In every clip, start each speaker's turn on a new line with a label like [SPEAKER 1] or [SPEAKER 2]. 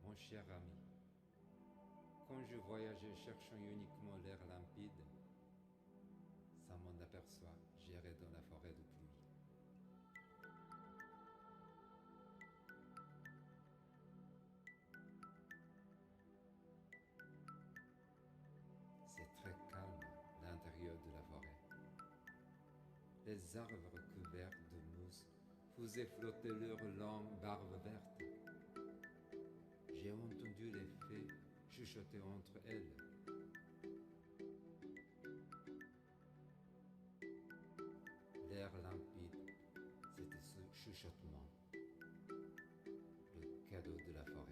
[SPEAKER 1] Mon cher ami, quand je voyageais cherchant uniquement l'air limpide, sans m'en apercevoir, j'errais dans la forêt de pluie. C'est très calme l'intérieur de la forêt. Les arbres couverts de mousse faisaient flotter leurs longues barbes vertes. J'ai entendu les fées chuchoter entre elles. L'air limpide, c'était ce chuchotement, le cadeau de la forêt.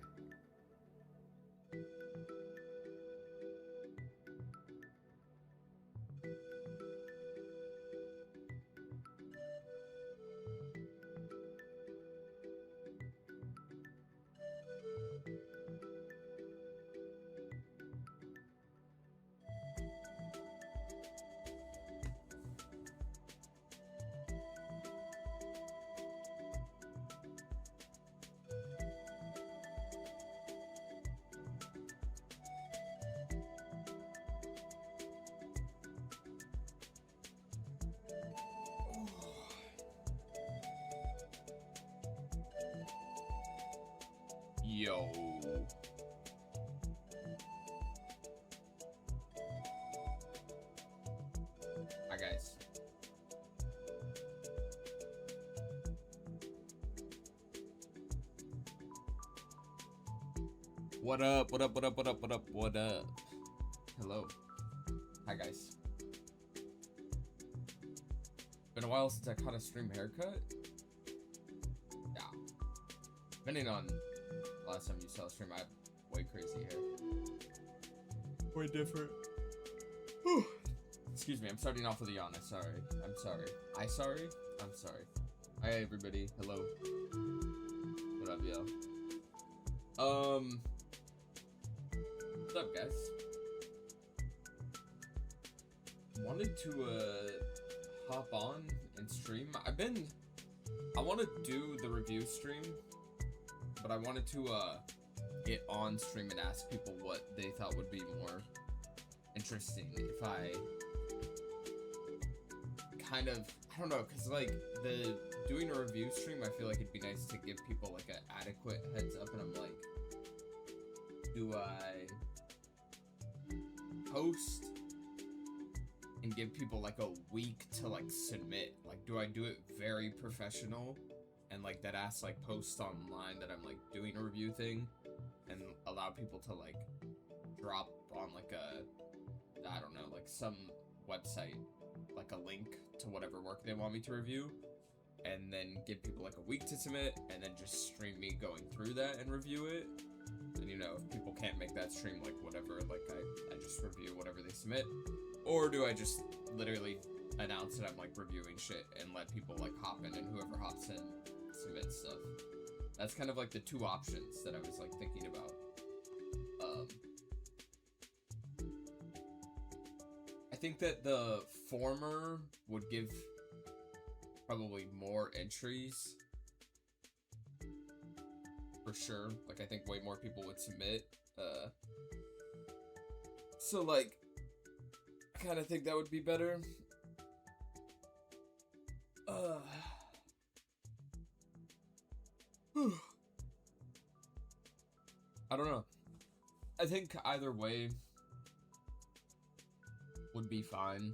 [SPEAKER 2] Yo. Hi guys. What up? What up? What up? What up? What up? What up? Hello. Hi guys. Been a while since I caught a stream haircut. Yeah. Depending on last time you saw a stream, I have way crazy hair. Way different. Whew. Excuse me, I'm starting off with a yawn. I'm sorry. I'm sorry. I'm sorry. Hi everybody. Hello. What up, yo? What's up, guys? Wanted to hop on and stream. I want to do the review stream, but I wanted to get on stream and ask people what they thought would be more interesting if I kind of, I don't know, because like doing a review stream, I feel like it'd be nice to give people like an adequate heads up, and I'm like, do I post and give people like a week to like submit? Like, do I do it very professional and like that ass like post online that I'm like doing a review thing, and allow people to like drop on like a, I don't know, like some website, like a link to whatever work they want me to review, and then give people like a week to submit, and then just stream me going through that and review it. And you know, if people can't make that stream, like whatever, like I just review whatever they submit. Or do I just literally announce that I'm like reviewing shit and let people like hop in, and whoever hops in submits stuff? That's kind of like the two options that I was like thinking about. I think that the former would give probably more entries. For sure. Like, I think way more people would submit. So, like, I kind of think that would be better. I don't know. I think either way would be fine.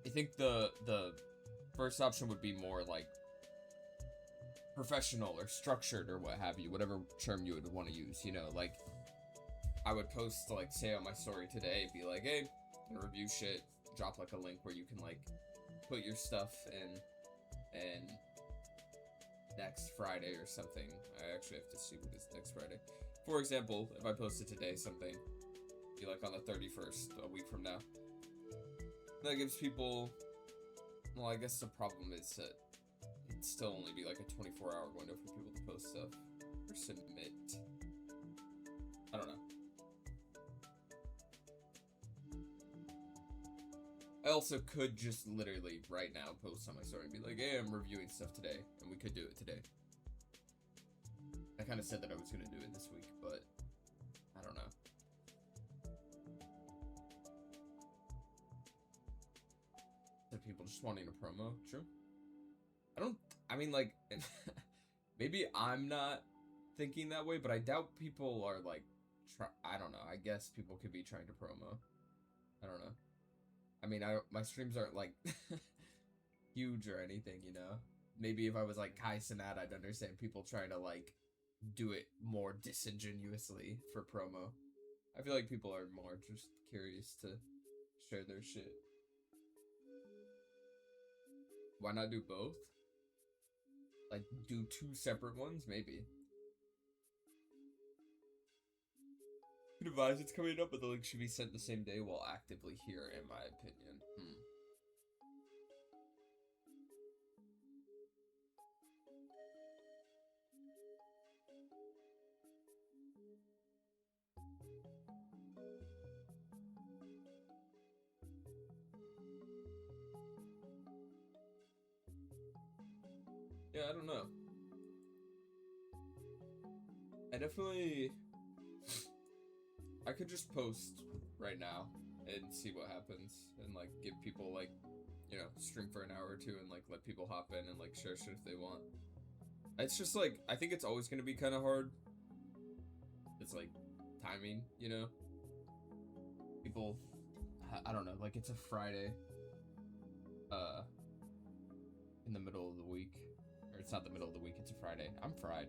[SPEAKER 2] I think the first option would be more like professional or structured or what have you, whatever term you would want to use, you know, like I would post, like, say on my story today, be like, hey, I'm gonna review shit, drop like a link where you can like put your stuff in, and next Friday or something, I actually have to see what is next Friday. For example, if I posted today something, be like on the 31st, a week from now, that gives people, well, I guess the problem is that it'd still only be like a 24-hour window for people to post stuff or submit. I don't know. I also could just literally right now post on my story and be like, hey, I'm reviewing stuff today, and we could do it today. I I kind of said that I was gonna do it this week, but I don't know. So people just wanting a promo, true. I mean, like, maybe I'm not thinking that way, but I doubt people are like, I don't know. I guess people could be trying to promo. I don't know. I mean, my streams aren't like huge or anything, you know. Maybe if I was like Kai Cenat, I'd understand people trying to like do it more disingenuously for promo. I feel like people are more just curious to share their shit. Why not do both? Like, do 2 separate ones? Maybe. Could advise it's coming up, but the link should be sent the same day while actively here, in my opinion. Yeah, I don't know. I could just post right now and see what happens and like give people like, you know, stream for an hour or 2 and like let people hop in and like share shit if they want. It's just like, I think it's always gonna be kind of hard. It's like timing, you know? People, I don't know, like it's a Friday, in the middle of the week. Or it's not the middle of the week, it's a Friday. I'm fried.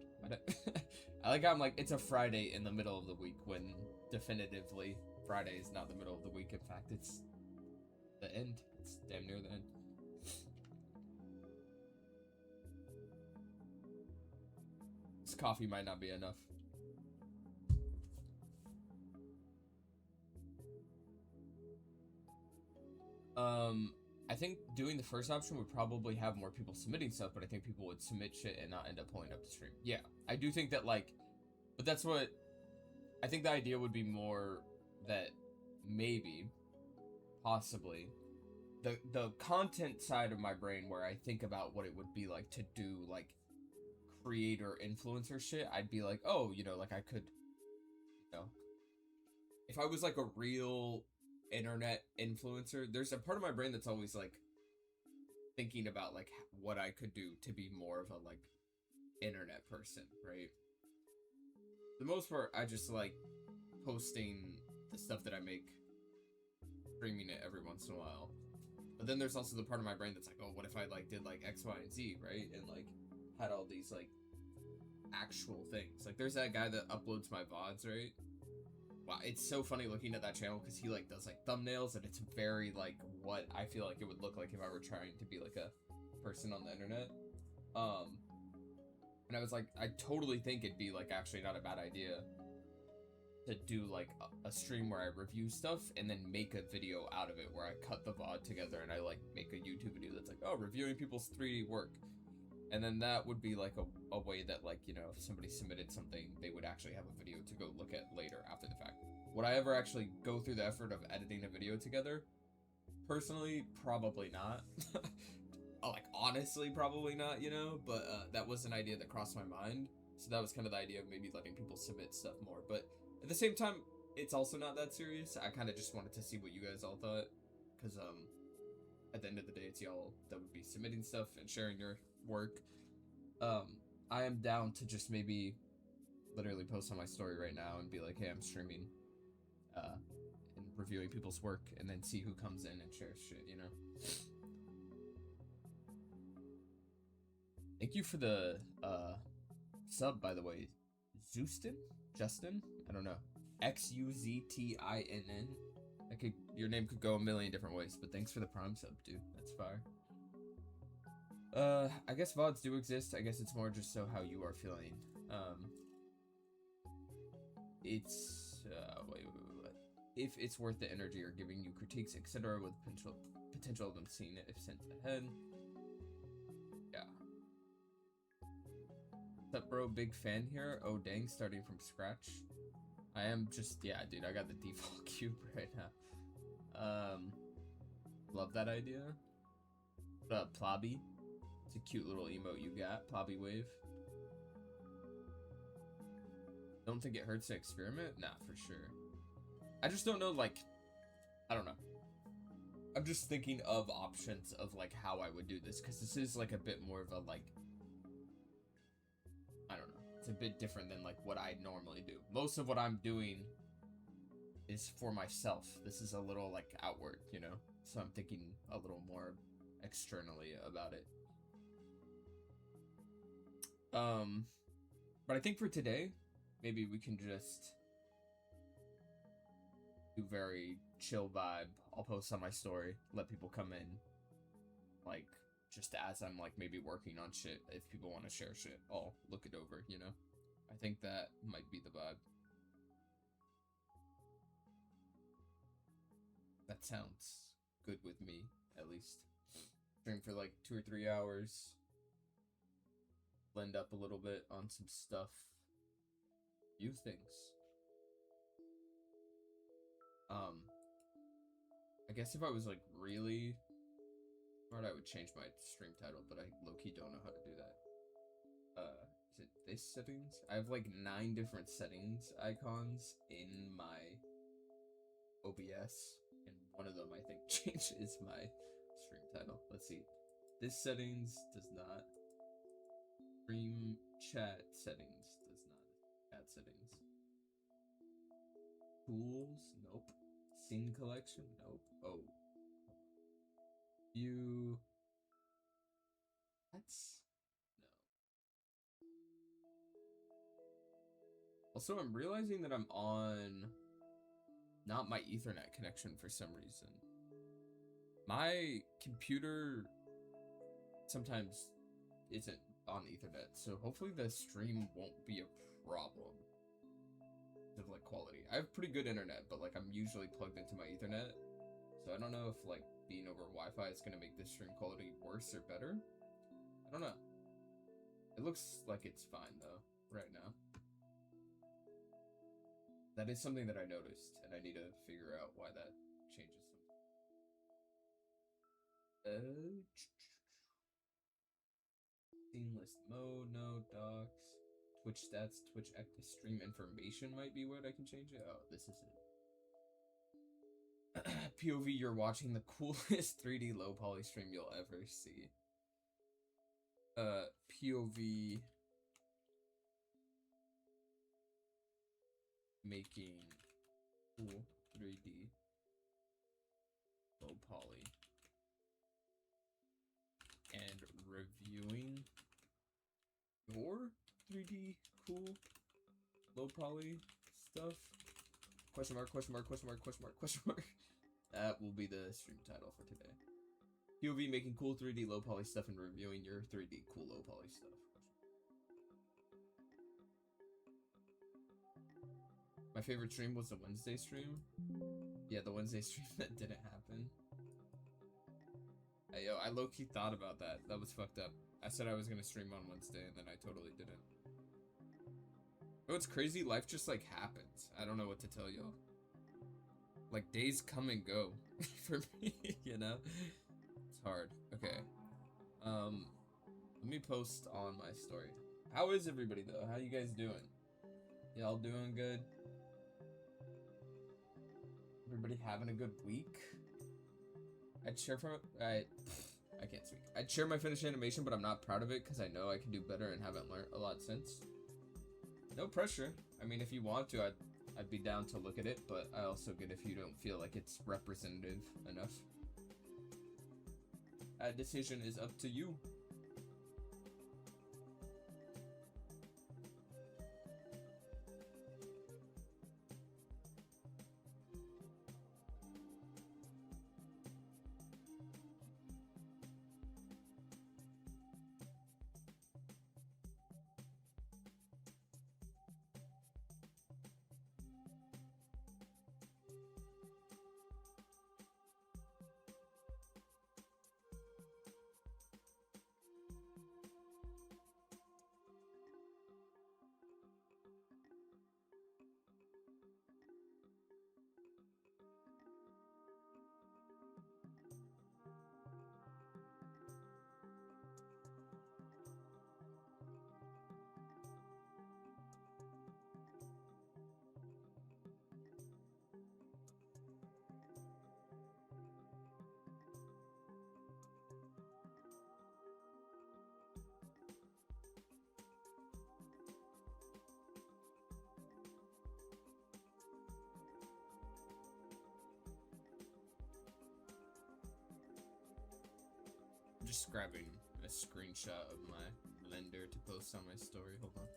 [SPEAKER 2] I like how I'm like, it's a Friday in the middle of the week when definitively Friday is not the middle of the week. In fact, it's the end. It's damn near the end. This coffee might not be enough. I think doing the first option would probably have more people submitting stuff, but I think people would submit shit and not end up pulling up the stream. Yeah, I do think that, like, but that's what, I think the idea would be more that maybe, possibly, the content side of my brain where I think about what it would be like to do, like, creator influencer shit, I'd be like, oh, you know, like, I could, you know, if I was, like, a real internet influencer, there's a part of my brain that's always like thinking about like what I could do to be more of a like internet person, right? For the most part, I just like posting the stuff that I make, streaming it every once in a while. But then there's also the part of my brain that's like, oh, what if I like did like X, Y, and Z, right? And like had all these like actual things. Like there's that guy that uploads my VODs, right? Wow, it's so funny looking at that channel because he like does like thumbnails and it's very like what I feel like it would look like if I were trying to be like a person on the internet. And I was like, I totally think it'd be like actually not a bad idea to do like a stream where I review stuff and then make a video out of it where I cut the VOD together and I like make a YouTube video that's like, oh, reviewing people's 3D work. And then that would be like a way that like, you know, if somebody submitted something, they would actually have a video to go look at later after the fact. Would I ever actually go through the effort of editing a video together? Personally, probably not. Like, honestly, probably not, you know? But that was an idea that crossed my mind. So that was kind of the idea of maybe letting people submit stuff more. But at the same time, it's also not that serious. I kind of just wanted to see what you guys all thought. Because, at the end of the day, it's y'all that would be submitting stuff and sharing your work. I am down to just maybe literally post on my story right now and be like, hey, I'm streaming and reviewing people's work and then see who comes in and shares shit, you know? Thank you for the sub, by the way. Justin? I don't know. XUZTINN. Your name could go a million different ways, but thanks for the Prime sub, dude. That's fire. I guess VODs do exist. I guess it's more just so how you are feeling. It's, wait. If it's worth the energy or giving you critiques, etc. with potential of them seeing it if sent ahead. Yeah. What's up, bro? Big fan here. Oh, dang, starting from scratch. I am just, yeah, dude, I got the default cube right now. Love that idea. What up, Plobby? It's a cute little emote you got, Plobby Wave. Don't think it hurts to experiment? Nah, for sure. I just don't know, like, I don't know. I'm just thinking of options of, like, how I would do this, because this is, like, a bit more of a, like, I don't know. It's a bit different than, like, what I normally do. Most of what I'm doing is for myself. This is a little, like, outward, you know? So I'm thinking a little more externally about it. But I think for today, maybe we can just do very chill vibe. I'll post on my story, let people come in, like, just as I'm, like, maybe working on shit. If people want to share shit, I'll look it over, you know? I think that might be the vibe. That sounds good with me, at least. Stream for, like, 2 or 3 hours. Blend up a little bit on some stuff. View things. I guess if I was, like, really smart, I would change my stream title, but I low-key don't know how to do that. Is it this settings? I have, like, 9 different settings icons in my OBS, and one of them, I think, changes my stream title. Let's see. This settings does not. Stream chat settings does not. Chat settings. Tools? Nope. Scene collection? Nope. Oh. View. That's no. Also, I'm realizing that I'm on not my Ethernet connection for some reason. My computer sometimes isn't on Ethernet, so hopefully the stream won't be a problem of, like, quality. I have pretty good internet, but, like, I'm usually plugged into my Ethernet, so I don't know if, like, being over Wi-Fi is gonna make the stream quality worse or better. I don't know. It looks like it's fine though right now. That is something that I noticed, and I need to figure out why that changes something. Scene list mode, no docs. Twitch stats, Twitch active stream information might be what I can change it. Oh, this is it. POV, you're watching the coolest 3D low poly stream you'll ever see. POV making cool 3D low poly and reviewing your 3D cool low poly stuff? Question mark, question mark, question mark, question mark, question mark. That will be the stream title for today. POV making cool 3D low poly stuff and reviewing your 3D cool low poly stuff. My favorite stream was the Wednesday stream. Yeah, the Wednesday stream that didn't happen. Hey, yo, I low-key thought about that. That was fucked up. I said I was gonna stream on Wednesday and then I totally didn't. Oh, it's crazy. Life just, like, happens. I don't know what to tell y'all. Like, days come and go for me, you know? It's hard. Okay. Let me post on my story. How is everybody, though? How you guys doing? Y'all doing good? Everybody having a good week? I'd share from I can't speak. I'd share my finished animation, but I'm not proud of it because I know I can do better and haven't learned a lot since. No pressure. I mean, if you want to, I'd be down to look at it, but I also get if you don't feel like it's representative enough. That decision is up to you. just grabbing a screenshot of my Blender to post on my story. Hold on.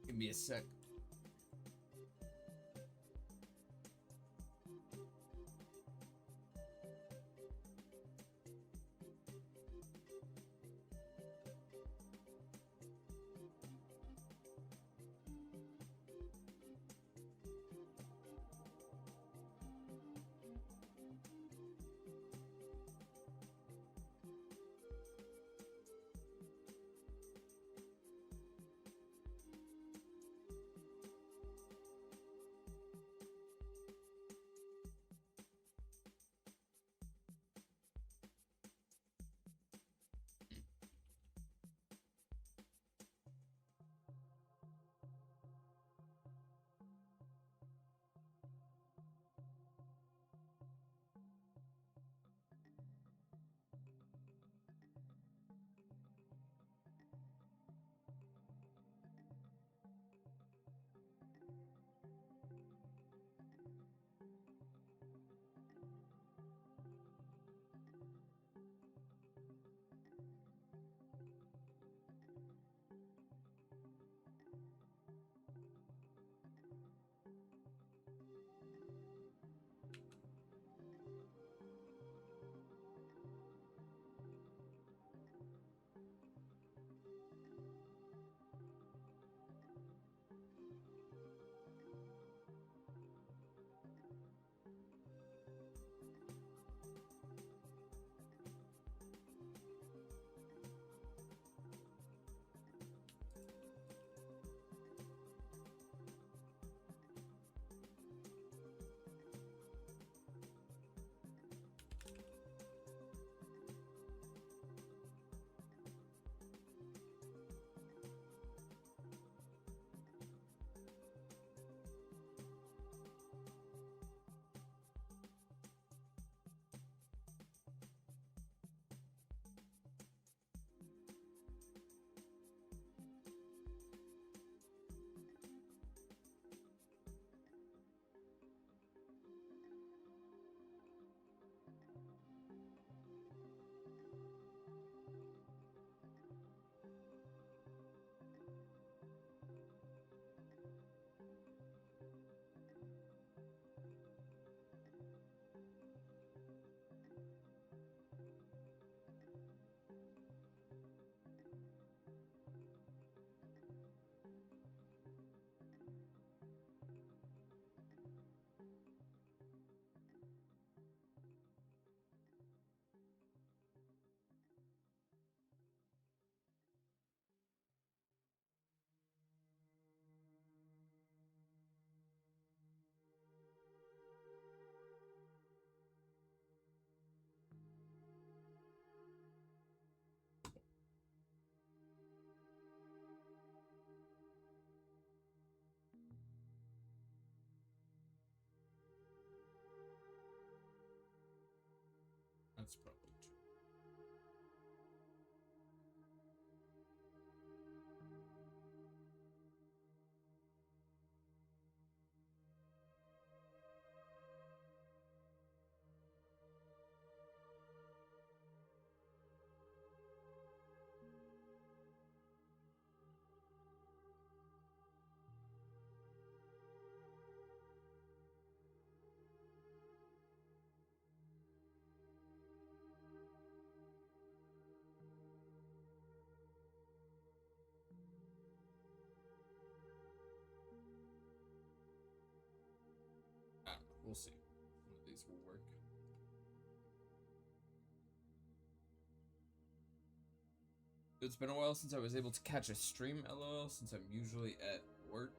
[SPEAKER 2] Give me a sec. That's probably true. We'll see. One of these will work. It's been a while since I was able to catch a stream, LOL, since I'm usually at work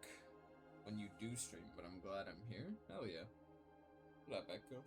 [SPEAKER 2] when you do stream, but I'm glad I'm here. Hell yeah. What up, Echo?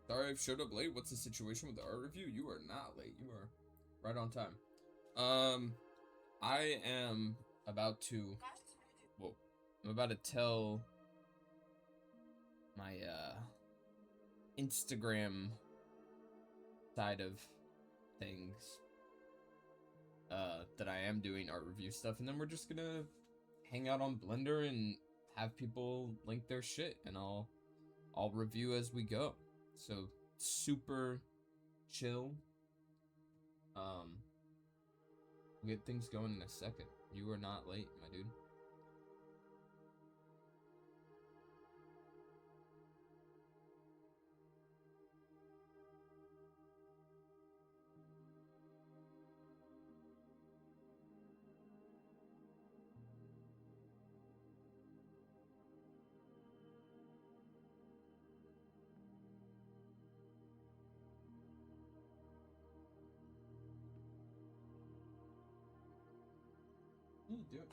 [SPEAKER 2] Sorry I've showed up late. What's the situation with the art review? You are not late. You are right on time. I am about to, whoa, I'm about to tell my Instagram side of things that I am doing art review stuff, and then we're just gonna hang out on Blender and have people link their shit, and I'll review as we go. So super chill. We'll get things going in a second. You are not late, my dude. You do it.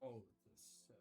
[SPEAKER 2] All of this stuff.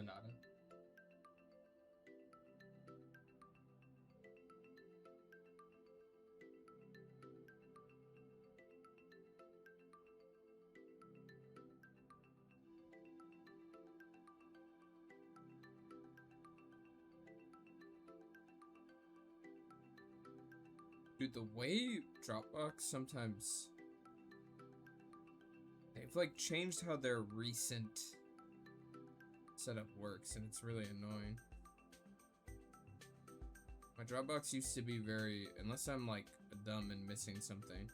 [SPEAKER 2] Anada. Dude, the way Dropbox sometimes, they've like changed how their recent setup works, and it's really annoying. My Dropbox used to be very, unless I'm like dumb and missing something.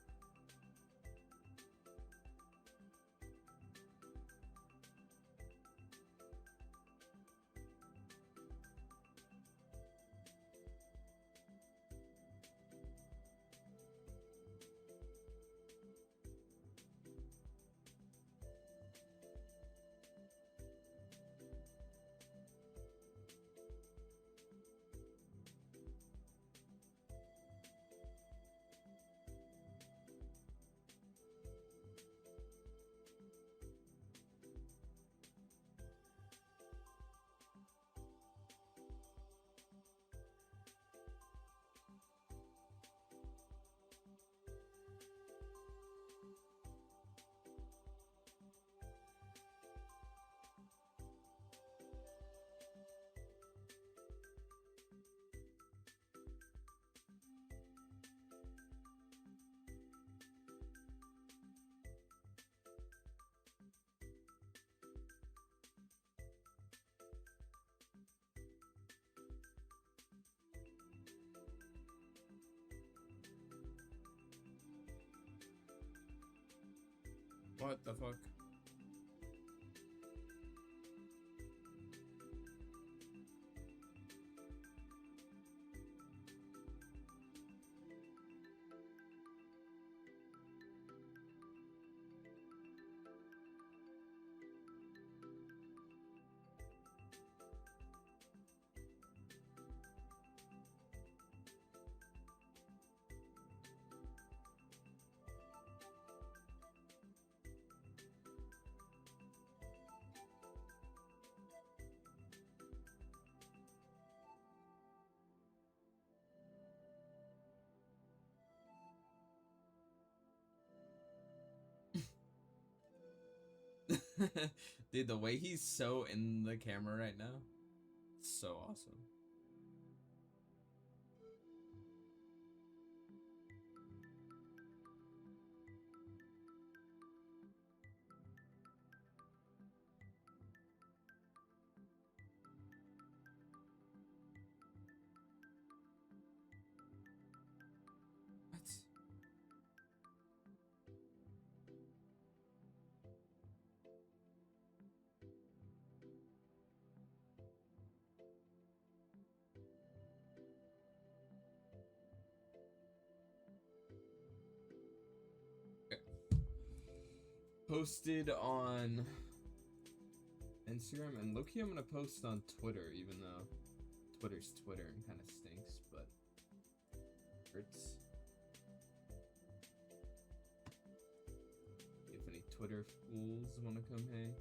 [SPEAKER 2] What the fuck? Dude, the way he's so in the camera right now, so awesome. What? Posted on Instagram, and low-key I'm gonna post on Twitter, even though Twitter's Twitter and kind of stinks, but hurts. If any Twitter fools want to come hang.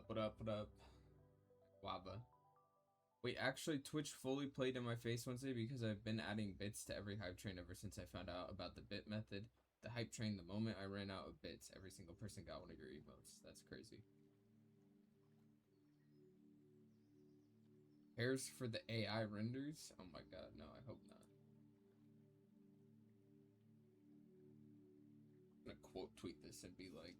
[SPEAKER 2] What up? Waba. Wait, actually, Twitch fully played in my face Wednesday because I've been adding bits to every hype train ever since I found out about the bit method. The hype train, the moment I ran out of bits, every single person got one of your emotes. That's crazy. Pairs for the AI renders? Oh my god, no, I hope not. I'm gonna quote tweet this and be like,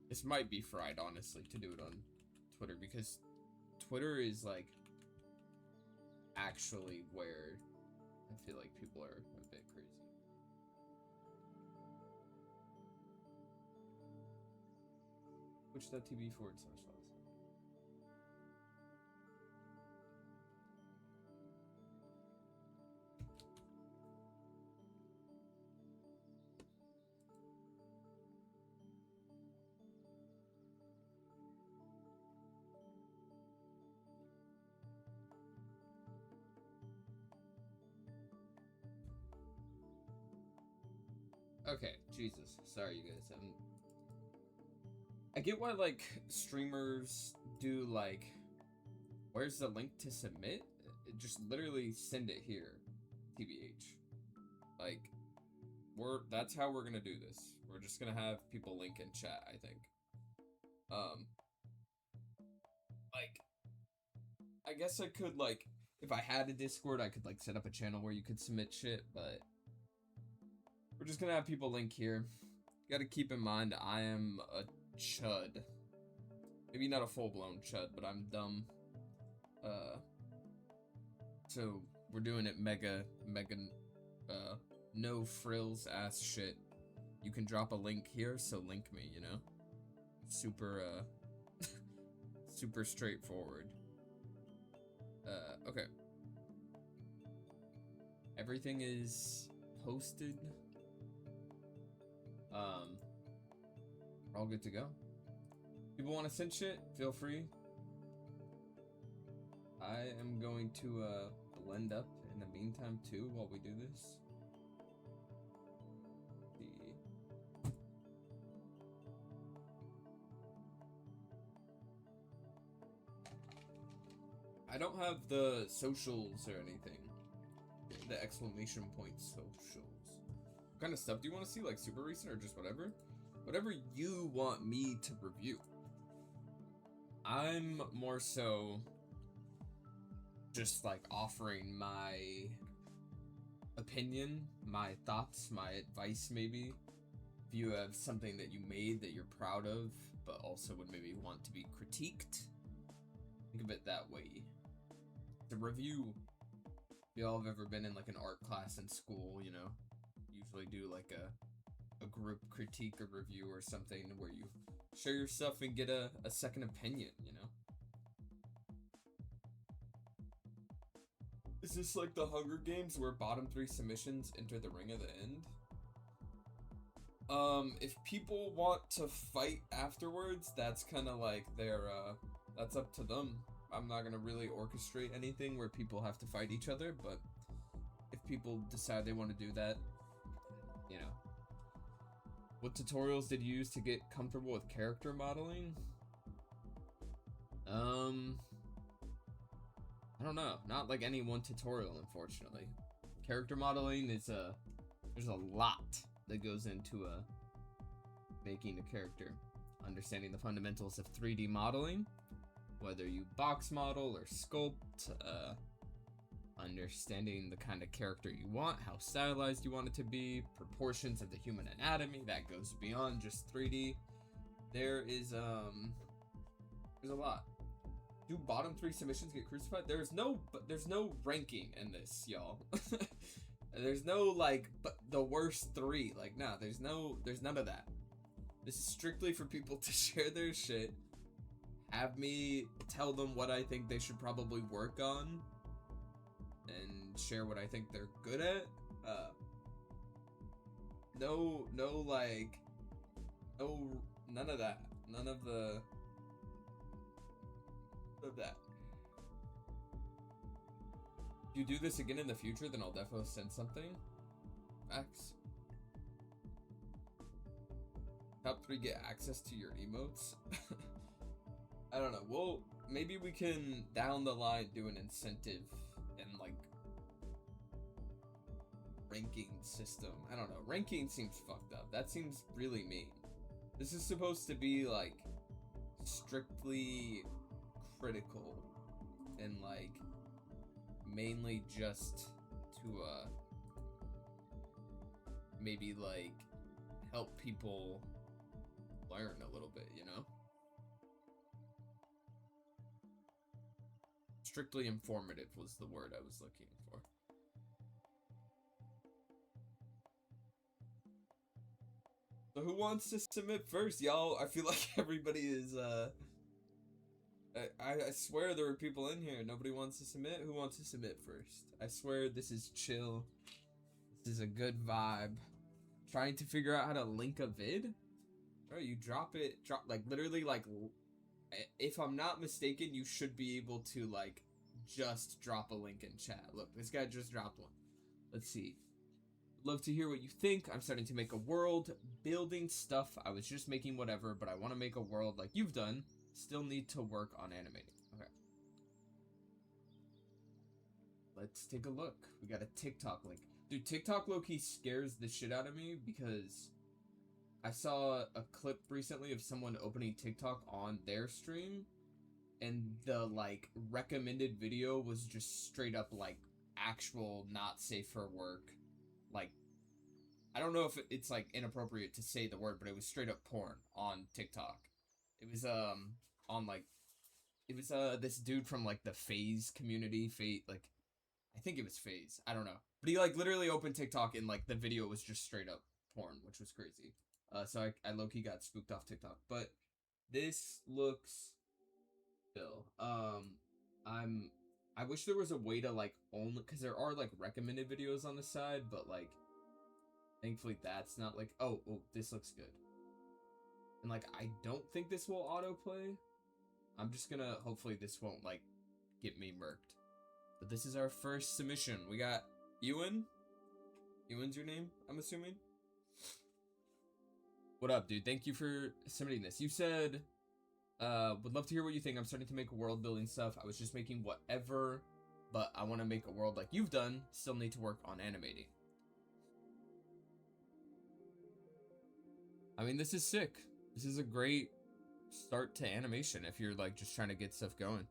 [SPEAKER 2] this might be fried, honestly, to do it on Twitter, because Twitter is like actually where I feel like people are a bit crazy. Twitch.tv/lostalec. Okay, Jesus. Sorry, you guys. I get why, like, streamers do, like, where's the link to submit? Just literally send it here, TBH. Like, that's how we're gonna do this. We're just gonna have people link in chat, I think. Like, I guess I could, like, if I had a Discord, I could, like, set up a channel where you could submit shit, but we're just gonna have people link here. You gotta keep in mind, I am a chud. Maybe not a full-blown chud, but I'm dumb. So we're doing it mega no frills ass shit. You can drop a link here, so link me, you know? Super, super straightforward. Okay. Everything is posted. We're all good to go. People want to send shit? Feel free. I am going to blend up in the meantime too while we do this. I don't have the socials or anything. The exclamation point socials. What kind of stuff do you want to see? Like super recent or just whatever? Whatever you want me to review. I'm more so just like offering my opinion, my thoughts, my advice maybe. If you have something that you made that you're proud of, but also would maybe want to be critiqued, think of it that way. The review. If y'all have ever been in like an art class in school, you know, usually do like a group critique or review or something where you share your stuff and get a second opinion, you know? Is this like the Hunger Games where bottom 3 submissions enter the ring at the end? If people want to fight afterwards, that's kind of like their, that's up to them. I'm not gonna really orchestrate anything where people have to fight each other, but if people decide they want to do that, you know. What tutorials did you use to get comfortable with character modeling? I don't know. Not like any one tutorial, unfortunately. Character modeling is there's a lot that goes into making a character. Understanding the fundamentals of 3D modeling, whether you box model or sculpt, understanding the kind of character you want, how stylized you want it to be, proportions of the human anatomy, that goes beyond just 3D. There's a lot. Do bottom 3 submissions get crucified? There's no ranking in this, y'all. There's no like the worst 3. Like, nah, there's none of that. This is strictly for people to share their shit. Have me tell them what I think they should probably work on, and share what I think they're good at. None of that. None of that. If you do this again in the future, then I'll definitely send something. Facts. Top 3 get access to your emotes. I don't know. Well, maybe we can down the line do an incentive and like ranking system. I don't know. Ranking seems fucked up. That seems really mean. This is supposed to be like strictly critical and like mainly just to maybe like help people learn a little bit, you know? Strictly informative was the word I was looking for. So who wants to submit first, y'all? I feel like everybody is, I swear there were people in here. Nobody wants to submit. Who wants to submit first? I swear this is chill. This is a good vibe. Trying to figure out how to link a vid? Alright, you drop like literally like, if I'm not mistaken, you should be able to like just drop a link in chat. Look, this guy just dropped one. Let's see. Love to hear what you think. I'm starting to make a world, building stuff. I was just making whatever, but I want to make a world like you've done. Still need to work on animating. Okay. Let's take a look. We got a TikTok link. Dude, TikTok low-key scares the shit out of me because I saw a clip recently of someone opening TikTok on their stream, and the like recommended video was just straight up like actual not safe for work. Like, I don't know if it's like inappropriate to say the word, but it was straight up porn on TikTok. It was on like, it was this dude from like the phase community, like I think it was FaZe. I don't know. But he like literally opened TikTok and like the video was just straight up porn, which was crazy. So I low-key got spooked off TikTok. But this looks ill. I wish there was a way to like only, because there are like recommended videos on the side, but like thankfully that's not like, oh, this looks good. And like I don't think this will autoplay. I'm just gonna, hopefully this won't like get me murked. But this is our first submission. We got Ewan. Ewan's your name, I'm assuming. What up, dude? Thank you for submitting this. You said, would love to hear what you think. I'm starting to make world building stuff. I was just making whatever, but I want to make a world like you've done. Still need to work on animating. I mean, this is sick. This is a great start to animation if you're like just trying to get stuff going.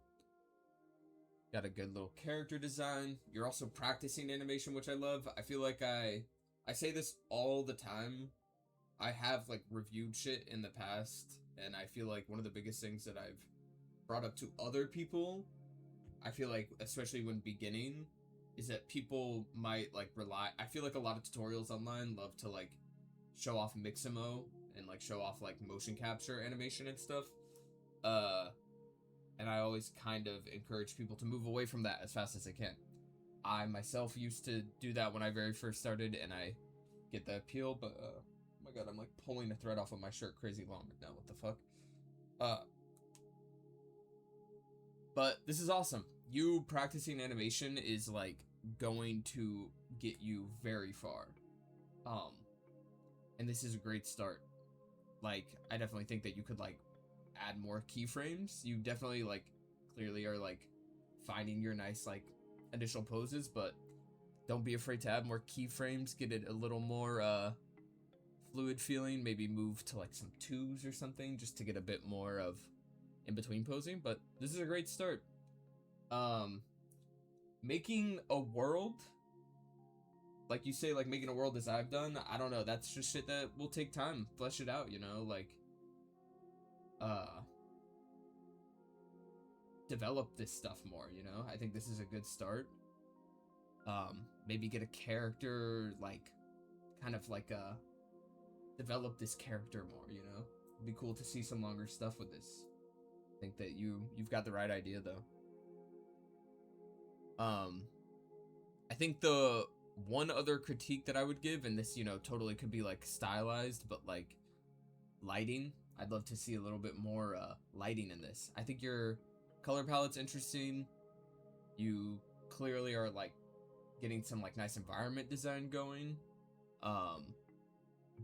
[SPEAKER 2] Got a good little character design. You're also practicing animation, which I love. I feel like I say this all the time. I have like reviewed shit in the past, and I feel like one of the biggest things that I've brought up to other people, I feel like especially when beginning, is that people might like rely, I feel like a lot of tutorials online love to like show off Mixamo and like show off like motion capture animation and stuff. And I always kind of encourage people to move away from that as fast as they can. I myself used to do that when I very first started, and I get the appeal, but oh my god, I'm like pulling a thread off of my shirt crazy long now. What the fuck? But this is awesome. You practicing animation is like going to get you very far. And this is a great start. Like, I definitely think that you could like add more keyframes. You definitely like clearly are like finding your nice like initial poses, but don't be afraid to add more keyframes, get it a little more fluid feeling. Maybe move to like some 2s or something just to get a bit more of in between posing. But this is a great start. Making a world, like you say, like making a world as I've done, I don't know, that's just shit that will take time. Flesh it out, you know, like develop this stuff more, you know. I think this is a good start. Maybe get a character, like kind of like develop this character more, you know. It'd be cool to see some longer stuff with this. I think that you've got the right idea though. I think the one other critique that I would give, and this, you know, totally could be like stylized, but like lighting, I'd love to see a little bit more lighting in this. I think your color palette's interesting. You clearly are like getting some like nice environment design going.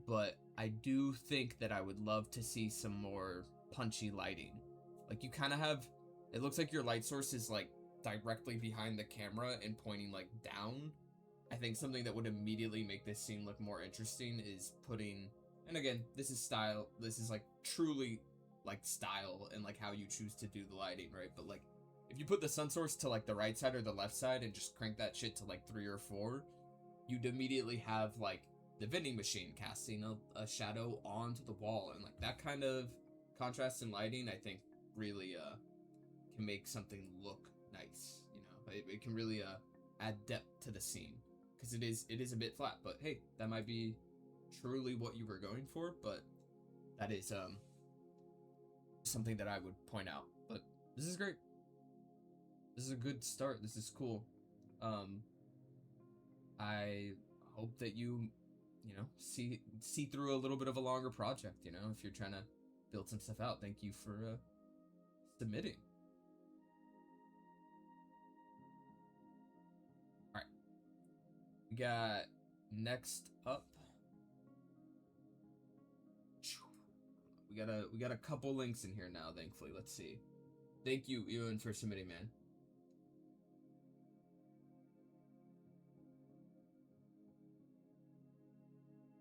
[SPEAKER 2] But I do think that I would love to see some more punchy lighting. Like you kind of have, it looks like your light source is like directly behind the camera and pointing like down. I think something that would immediately make this scene look more interesting is putting, and again, this is style, this is like truly like style and like how you choose to do the lighting, right? But like if you put the sun source to like the right side or the left side and just crank that shit to like 3 or 4, you'd immediately have like the vending machine casting a shadow onto the wall, and like that kind of contrast in lighting I think really can make something look nice, you know. It can really add depth to the scene, because it is a bit flat, but hey, that might be truly what you were going for. But that is something that I would point out. But this is great. This is a good start. This is cool. I hope that you know, see through a little bit of a longer project, you know, if you're trying to build some stuff out. Thank you for submitting. All right, we got next up. We got a couple links in here now, thankfully. Let's see. Thank you, Ewan, for submitting, man.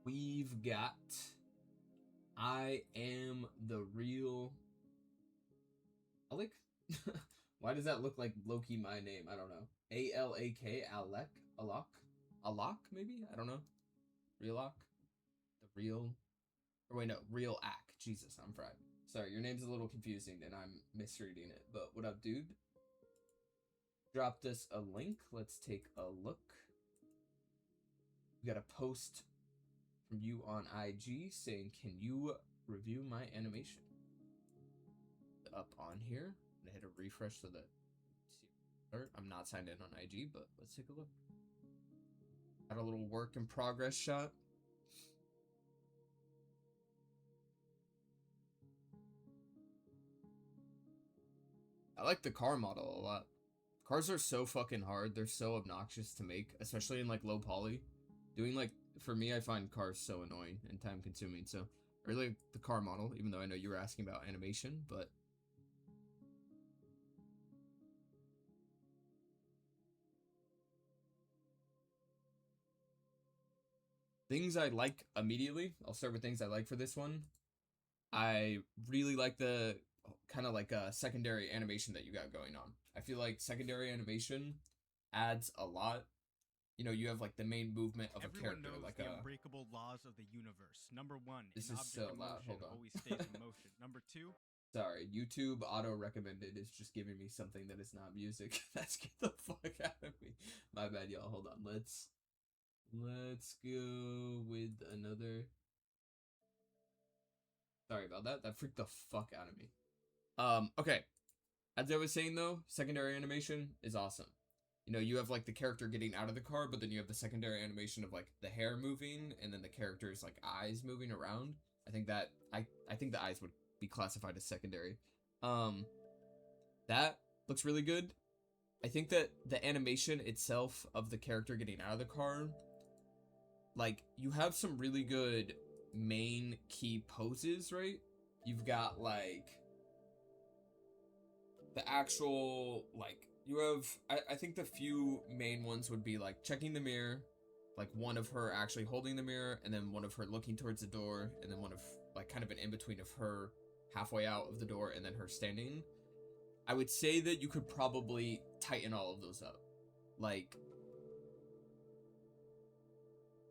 [SPEAKER 2] We've got I am the real Alec? Why does that look like low-key my name? I don't know. A-L-A-K, Alec? Alok, maybe? I don't know. Realoc? The real... Or wait, no. Real Ack. Jesus, I'm fried. Sorry, your name's a little confusing and I'm misreading it. But what up, dude? dropped us a link. Let's take a look. We got a post from you on IG saying, "Can you review my animation?" Up on here. I'm gonna hit a refresh so that I'm not signed in on IG, but let's take a look. Got a little work in progress shot. I like the car model a lot. Cars are so fucking hard. They're so obnoxious to make, especially in like low poly. Doing like, for me, I find cars so annoying and time consuming. So I really like the car model, even though I know you were asking about animation, but things I like immediately. I'll start with things I like for this one. I really like the kind of like a secondary animation that you got going on. I feel like secondary animation adds a lot. You know, you have like the main movement of a character,
[SPEAKER 3] knows
[SPEAKER 2] like
[SPEAKER 3] the unbreakable laws of the universe. Number one,
[SPEAKER 2] This
[SPEAKER 3] an
[SPEAKER 2] is
[SPEAKER 3] object
[SPEAKER 2] so
[SPEAKER 3] in
[SPEAKER 2] loud.
[SPEAKER 3] motion
[SPEAKER 2] Hold on.
[SPEAKER 3] always stays in motion. Number two,
[SPEAKER 2] Sorry, YouTube auto recommended is just giving me something that is not music. That's get the fuck out of me. My bad, y'all. Hold on. Let's go with another. Sorry about that. That freaked the fuck out of me. Okay. As I was saying though, secondary animation is awesome. You know, you have like the character getting out of the car, but then you have the secondary animation of like the hair moving and then the character's like eyes moving around. I think that I think the eyes would be classified as secondary. That looks really good. I think that the animation itself of the character getting out of the car, like you have some really good main key poses, right? You've got like the actual like you have I think the few main ones would be like checking the mirror, like one of her actually holding the mirror and then one of her looking towards the door and then one of like kind of an in-between of her halfway out of the door and then her standing. I would say that you could probably tighten all of those up. Like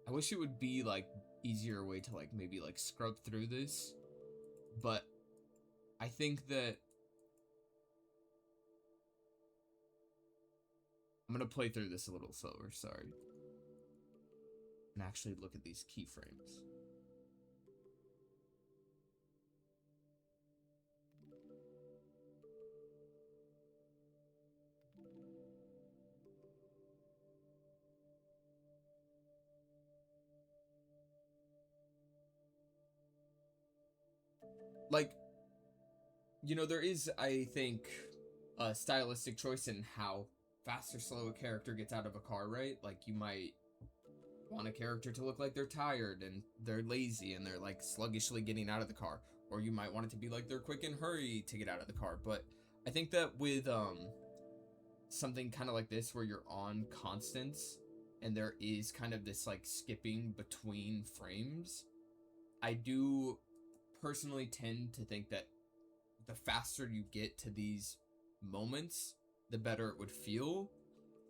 [SPEAKER 2] I wish it would be like easier way to like maybe like scrub through this, but I think that I'm gonna play through this a little slower, sorry. And actually look at these keyframes. Like, you know, there is, I think, a stylistic choice in how fast or slow a character gets out of a car, right? Like, you might want a character to look like they're tired and they're lazy and they're like sluggishly getting out of the car, or you might want it to be like they're quick and hurry to get out of the car. But I think that with something kind of like this where you're on constants and there is kind of this like skipping between frames, I do personally tend to think that the faster you get to these moments, the better it would feel.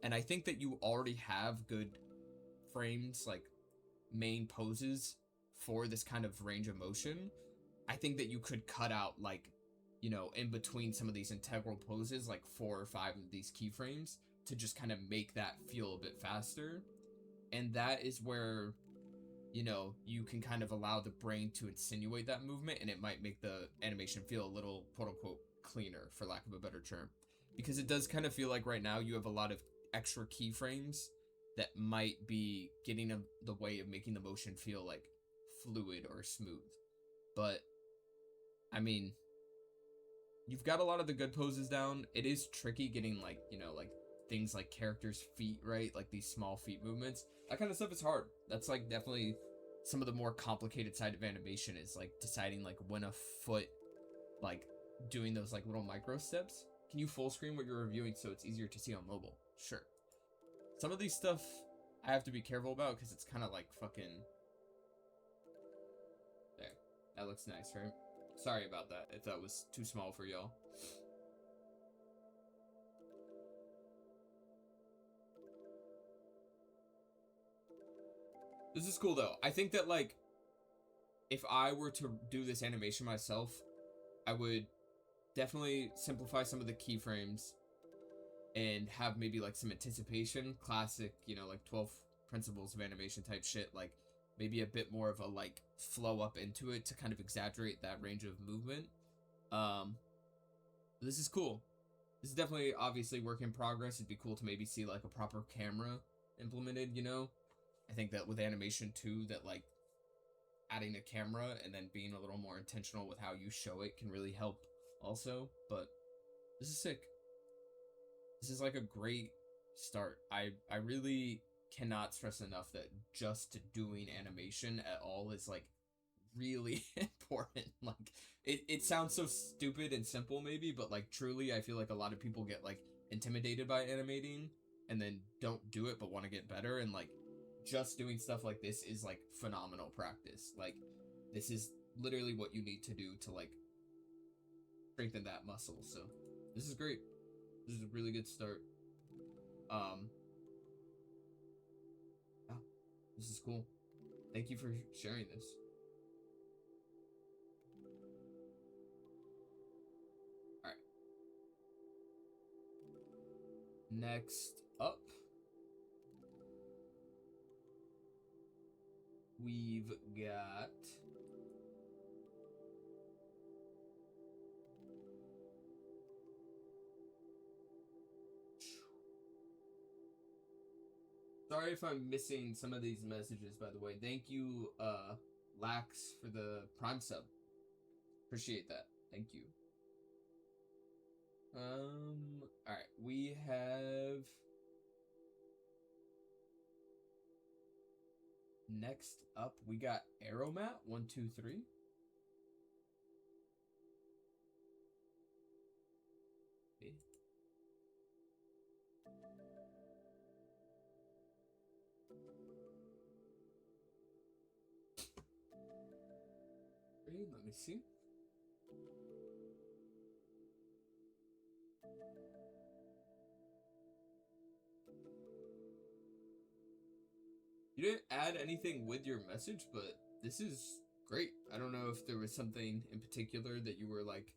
[SPEAKER 2] And I think that you already have good frames, like main poses for this kind of range of motion. I think that you could cut out like, you know, in between some of these integral poses, like 4 or 5 of these keyframes to just kind of make that feel a bit faster. And that is where, you know, you can kind of allow the brain to insinuate that movement and it might make the animation feel a little quote unquote cleaner, for lack of a better term. Because it does kind of feel like right now you have a lot of extra keyframes that might be getting in the way of making the motion feel like fluid or smooth. But I mean, you've got a lot of the good poses down. It is tricky getting like, you know, like things like characters' feet, right? Like these small feet movements. That kind of stuff is hard. That's like definitely some of the more complicated side of animation is like deciding like when a foot, like doing those like little micro steps. Can you full screen what you're reviewing so it's easier to see on mobile? Sure. Some of these stuff I have to be careful about because it's kind of like fucking... There. That looks nice, right? Sorry about that if that was too small for y'all. This is cool though. I think that like if I were to do this animation myself, I would definitely simplify some of the keyframes. and have maybe like some anticipation, classic, you know, like 12 principles of animation type shit, like maybe a bit more of a like flow up into it to kind of exaggerate that range of movement. This is cool. This is definitely obviously work in progress. It'd be cool to maybe see like a proper camera implemented, you know? I think that with animation too, that like adding a camera and then being a little more intentional with how you show it can really help also. But this is sick. This is like a great start. I really cannot stress enough that just doing animation at all is like really important. Like it sounds so stupid and simple maybe, but like truly I feel like a lot of people get like intimidated by animating and then don't do it but want to get better, and like just doing stuff like this is like phenomenal practice. Like this is literally what you need to do to like strengthen that muscle. So this is great. This is a really good start. Yeah, this is cool. Thank you for sharing this. Alright. Next up, we've got sorry if I'm missing some of these messages, by the way. Thank you, Lax, for the Prime sub. Appreciate that. Thank you. Alright, we have next up, we got Aeromat123. Okay. Let me see. You didn't add anything with your message, but this is great. I don't know if there was something in particular that you were like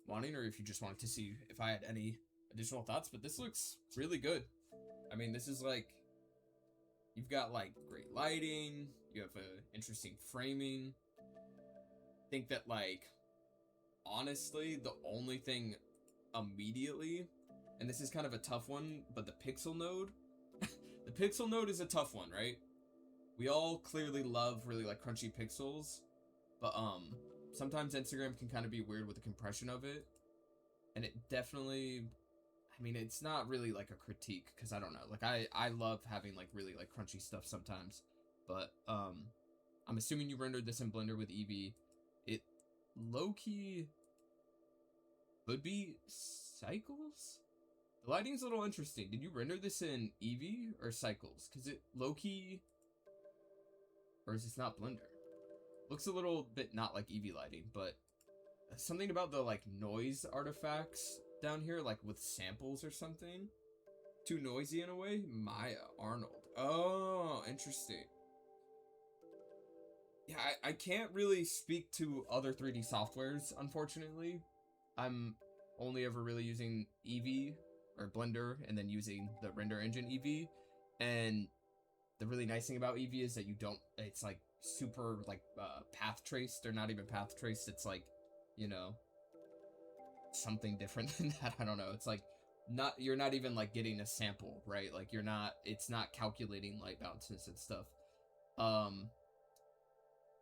[SPEAKER 2] wanting, or if you just wanted to see if I had any additional thoughts, but this looks really good. I mean, this is like, you've got like great lighting, you have interesting framing. I think that like, honestly, the only thing immediately, and this is kind of a tough one, but the pixel node, the pixel node is a tough one, right? We all clearly love really like crunchy pixels, but sometimes Instagram can kind of be weird with the compression of it, and it definitely, I mean, it's not really like a critique, because I don't know, like I love having like really like crunchy stuff sometimes, but I'm assuming you rendered this in Blender with Eevee. It low-key could be Cycles? The lighting's a little interesting. Did you render this in Eevee or Cycles? Because it low-key, or is this not Blender? Looks a little bit not like Eevee lighting, but something about the like noise artifacts down here, like with samples or something. Too noisy in a way? Maya Arnold. Oh, interesting. Yeah, I can't really speak to other 3D softwares, unfortunately. I'm only ever really using Eevee or Blender, and then using the render engine Eevee. And the really nice thing about Eevee is that you don't, it's like super like path traced, or not even path traced, it's like, you know, something different than that. I don't know. It's like you're not even like getting a sample, right? Like you're not, it's not calculating light bounces and stuff.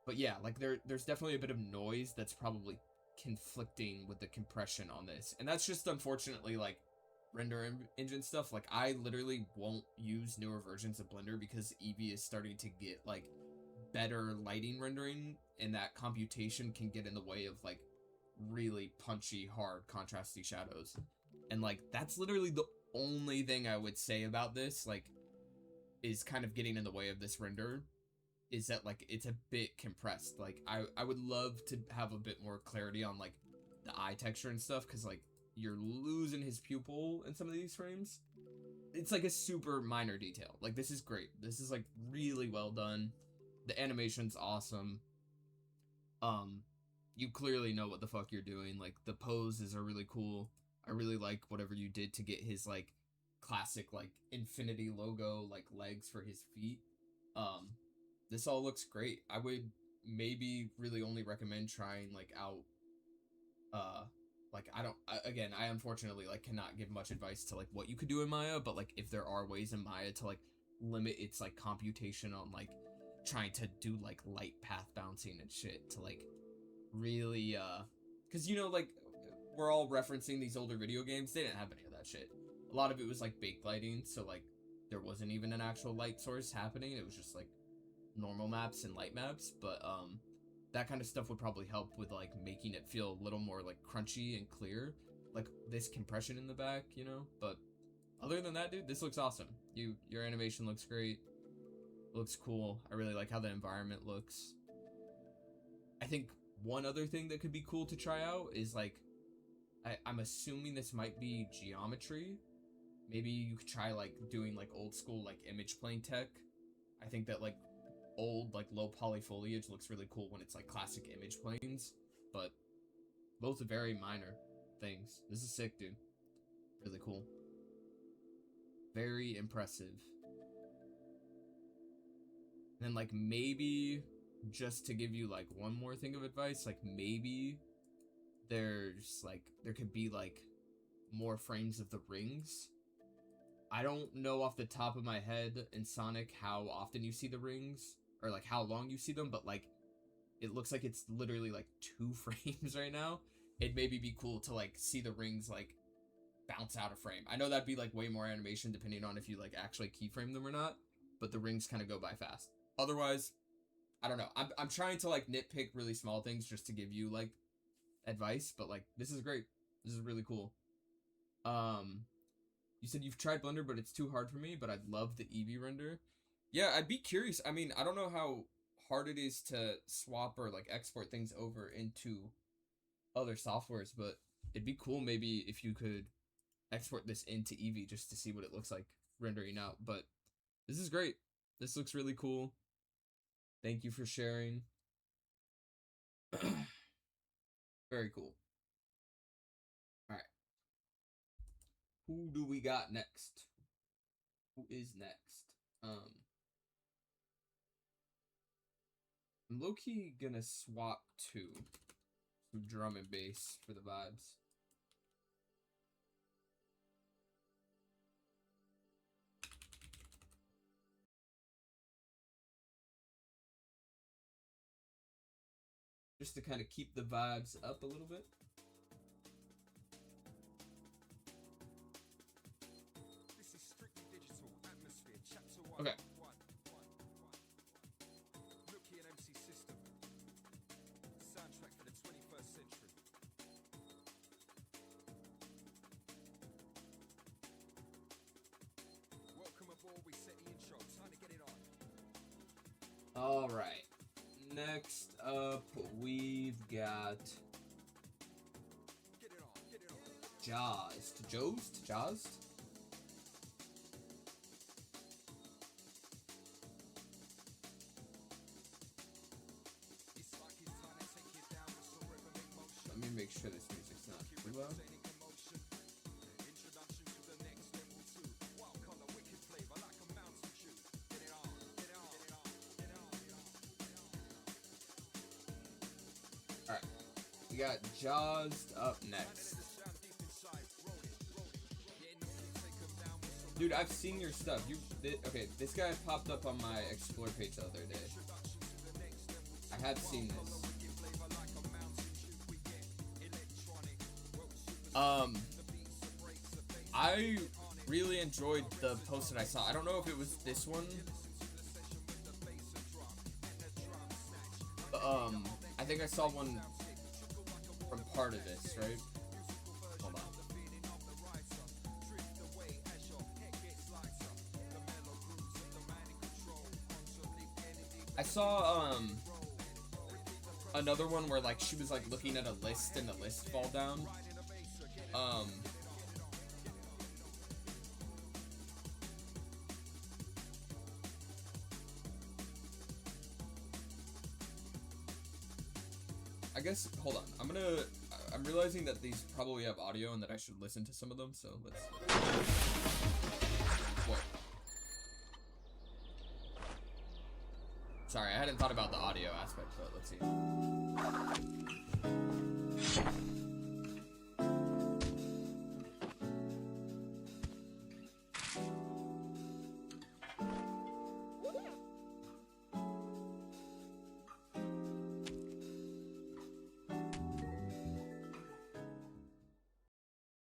[SPEAKER 2] But yeah, like there's definitely a bit of noise that's probably conflicting with the compression on this. And that's just unfortunately like render engine stuff. Like I literally won't use newer versions of Blender because Eevee is starting to get like better lighting rendering, and that computation can get in the way of like really punchy, hard, contrasty shadows. And like that's literally the only thing I would say about this, like, is kind of getting in the way of this render, is that like it's a bit compressed. Like I would love to have a bit more clarity on like the eye texture and stuff, because like you're losing his pupil in some of these frames. It's like a super minor detail. Like this is great. This is like really well done. The animation's awesome. You clearly know what the fuck you're doing. Like the poses are really cool. I really like whatever you did to get his like classic like infinity logo like legs for his feet. This all looks great. I would maybe really only recommend trying like out like I unfortunately like cannot give much advice to like what you could do in Maya, but like if there are ways in Maya to like limit its like computation on like trying to do like light path bouncing and shit to like really because you know like we're all referencing these older video games, they didn't have any of that shit. A lot of it was like baked lighting, so like there wasn't even an actual light source happening. It was just like normal maps and light maps, but that kind of stuff would probably help with like making it feel a little more like crunchy and clear, like this compression in the back, you know. But other than that, dude, this looks awesome. Your animation looks great. It looks cool. I really like how the environment looks. I think one other thing that could be cool to try out is like I'm assuming this might be geometry. Maybe you could try like doing like old school like image plane tech. I think that like old like low poly foliage looks really cool when it's like classic image planes, but both are very minor things. This is sick, dude. Really cool. Very impressive. And then like maybe just to give you like one more thing of advice, like maybe there could be like more frames of the rings. I don't know off the top of my head in Sonic how often you see the rings or like how long you see them, but like it looks like it's literally like 2 frames right now. It'd maybe be cool to like see the rings like bounce out of frame. I know that'd be like way more animation depending on if you like actually keyframe them or not, but the rings kind of go by fast. Otherwise, I don't know. I'm trying to like nitpick really small things just to give you like advice, but like this is great. This is really cool. You said you've tried Blender, but it's too hard for me, but I'd love the Eevee render. Yeah, I'd be curious. I mean, I don't know how hard it is to swap or like export things over into other softwares, but it'd be cool maybe if you could export this into Eevee just to see what it looks like rendering out. But this is great. This looks really cool. Thank you for sharing. Very cool. All right. Who do we got next? Who is next? I'm low-key gonna swap to some drum and bass for the vibes. Just to kind of keep the vibes up a little bit. Okay.
[SPEAKER 4] Soundtrack for the 21st century. Welcome aboard, we set the intro. Time to get it on.
[SPEAKER 2] All right. Next up, we've got
[SPEAKER 4] Get it on, get it on.
[SPEAKER 2] Jazzed. Jazzed?
[SPEAKER 4] It's like it's time to take it down with some rhythm in motion.
[SPEAKER 2] Let me make sure this music's not too loud.
[SPEAKER 4] Representing emotion. Introduction to the next level too. Wild color, wicked flavor like a mountain dew. Get it on, get it on, get it on, get it on, get it on, get it on.
[SPEAKER 2] Alright. We got Jazzed up next. Dude, I've seen your stuff. Okay, this guy popped up on my Explore page the other day. I have seen this. I really enjoyed the post that I saw. I don't know if it was this one. But, I think I saw one from part of this, right? Hold on. I saw, another one where, like, she was, like, looking at a list and the list fall down. I guess, hold on, I'm realizing that these probably have audio and that I should listen to some of them, so let's... Sorry, I hadn't thought about the audio aspect, but let's see.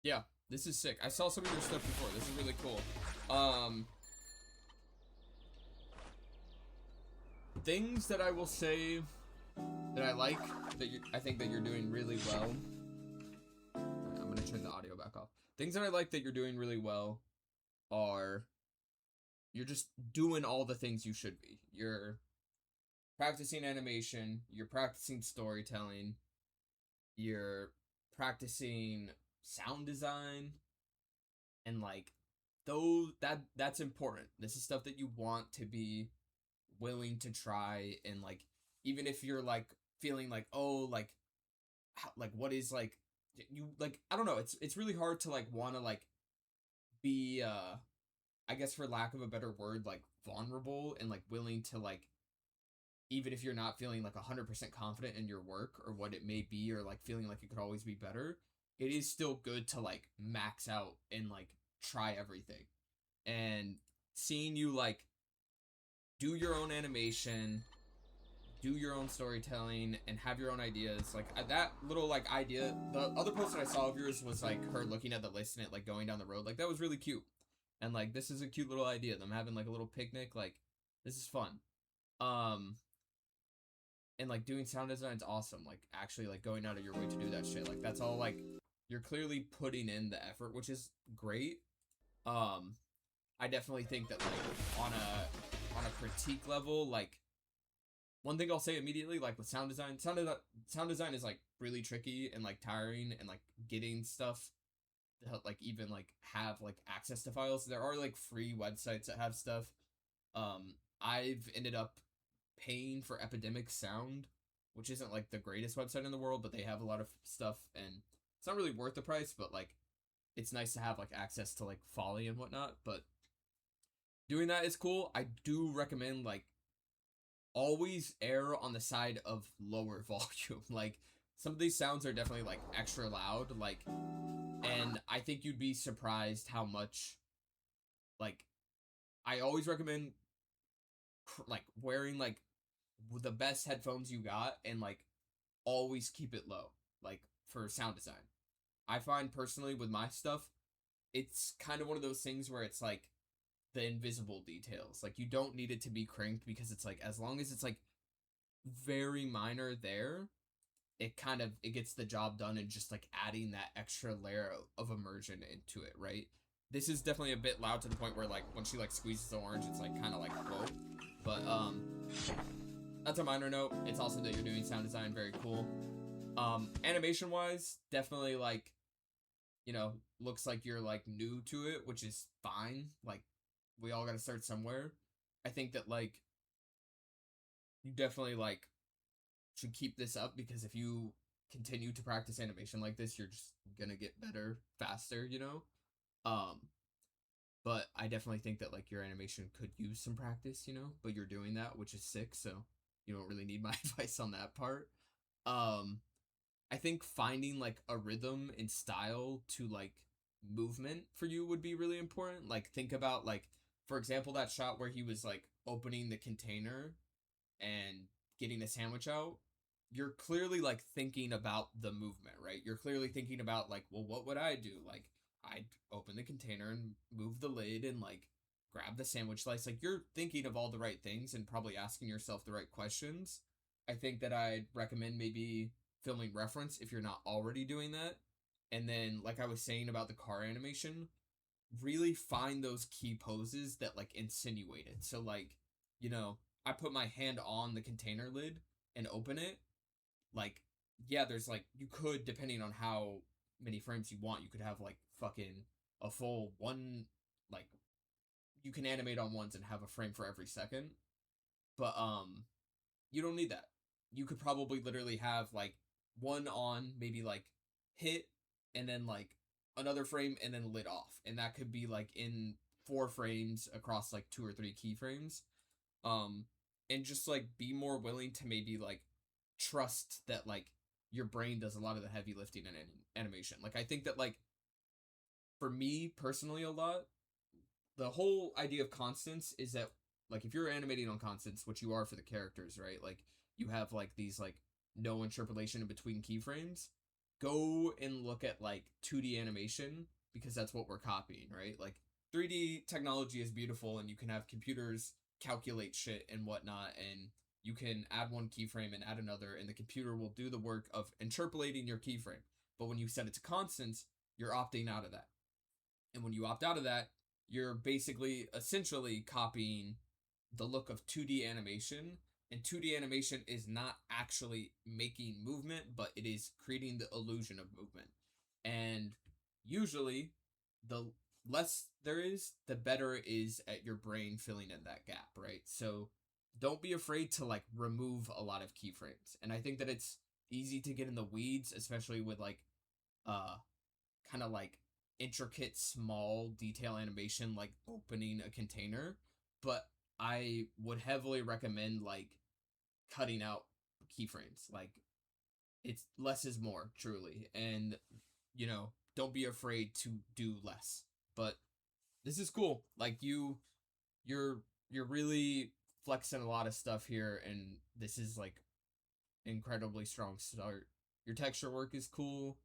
[SPEAKER 2] Yeah, this is sick. I saw some of your stuff before. This is really cool. Things that I will say that I like, that I think that you're doing really well. I'm gonna turn the audio back off. Things that I like that you're doing really well are you're just doing all the things you should be. You're practicing animation, you're practicing storytelling, you're practicing sound design, and like that's important. This is stuff that you want to be willing to try, and like even if you're like feeling like, oh, like what is like you like, I don't know, it's really hard to like want to like be I guess for lack of a better word, like vulnerable and like willing to like, even if you're not feeling like 100% confident in your work or what it may be, or like feeling like it could always be better, it is still good to like max out and like try everything. And seeing you like do your own animation, do your own storytelling, and have your own ideas, like that little like idea, the other post that I saw of yours was like her looking at the list and it like going down the road, like that was really cute. And like this is a cute little idea, them having like a little picnic, like this is fun. And like doing sound design is awesome, like actually like going out of your way to do that shit, like that's all like you're clearly putting in the effort, which is great. I definitely think that like on a critique level, like one thing I'll say immediately, like with sound design is like really tricky and like tiring, and like getting stuff to like even like have like access to files. There are like free websites that have stuff. I've ended up paying for Epidemic Sound, which isn't like the greatest website in the world, but they have a lot of stuff, and it's not really worth the price, but like it's nice to have like access to like Folly and whatnot. But doing that is cool. I do recommend like always err on the side of lower volume. Like some of these sounds are definitely like extra loud, like, and I think you'd be surprised how much, like, I always recommend like wearing like the best headphones you got, and like always keep it low, like for sound design. I find personally with my stuff, it's kind of one of those things where it's like the invisible details. Like you don't need it to be cranked, because it's like as long as it's like very minor there, it gets the job done, and just like adding that extra layer of immersion into it, right? This is definitely a bit loud to the point where like when she like squeezes the orange, it's like kind of like whoa. But that's a minor note. It's awesome that you're doing sound design, very cool. Animation wise, definitely like, you know, looks like you're like new to it, which is fine. Like we all got to start somewhere. I think that like you definitely like should keep this up, because if you continue to practice animation like this, you're just gonna get better faster, you know. But I definitely think that like your animation could use some practice, you know, but you're doing that, which is sick, so you don't really need my advice on that part. I think finding like a rhythm and style to like movement for you would be really important. Like think about like, for example, that shot where he was like opening the container and getting a sandwich out. You're clearly like thinking about the movement, right? You're clearly thinking about like, well, what would I do? Like I'd open the container and move the lid and like grab the sandwich slice. Like you're thinking of all the right things and probably asking yourself the right questions. I think that I'd recommend maybe filming reference if you're not already doing that. And then like I was saying about the car animation, really find those key poses that like insinuate it. So like, you know, I put my hand on the container lid and open it. Like, yeah, there's like, you could, depending on how many frames you want, you could have like fucking a full one, like you can animate on ones and have a frame for every second. But you don't need that. You could probably literally have like one on, maybe like hit, and then like another frame, and then lit off, and that could be like in 4 frames across like 2 or 3 keyframes. and just like be more willing to maybe like trust that like your brain does a lot of the heavy lifting in animation. Like I think that like for me personally a lot, the whole idea of constants is that like if you're animating on constants, which you are for the characters, right? Like you have like these like no interpolation in between keyframes. Go and look at like 2D animation because that's what we're copying, right? Like 3D technology is beautiful and you can have computers calculate shit and whatnot, and you can add one keyframe and add another, and the computer will do the work of interpolating your keyframe. But when you set it to constants, you're opting out of that. And when you opt out of that, you're basically essentially copying the look of 2D animation. And 2D animation is not actually making movement, but it is creating the illusion of movement. And usually, the less there is, the better it is at your brain filling in that gap, right? So don't be afraid to like remove a lot of keyframes. And I think that it's easy to get in the weeds, especially with like kind of like intricate small detail animation like opening a container. But I would heavily recommend like cutting out keyframes. Like it's less is more, truly. And you know, don't be afraid to do less. But this is cool. Like you're really flexing a lot of stuff here, and this is like incredibly strong start. Your texture work is cool.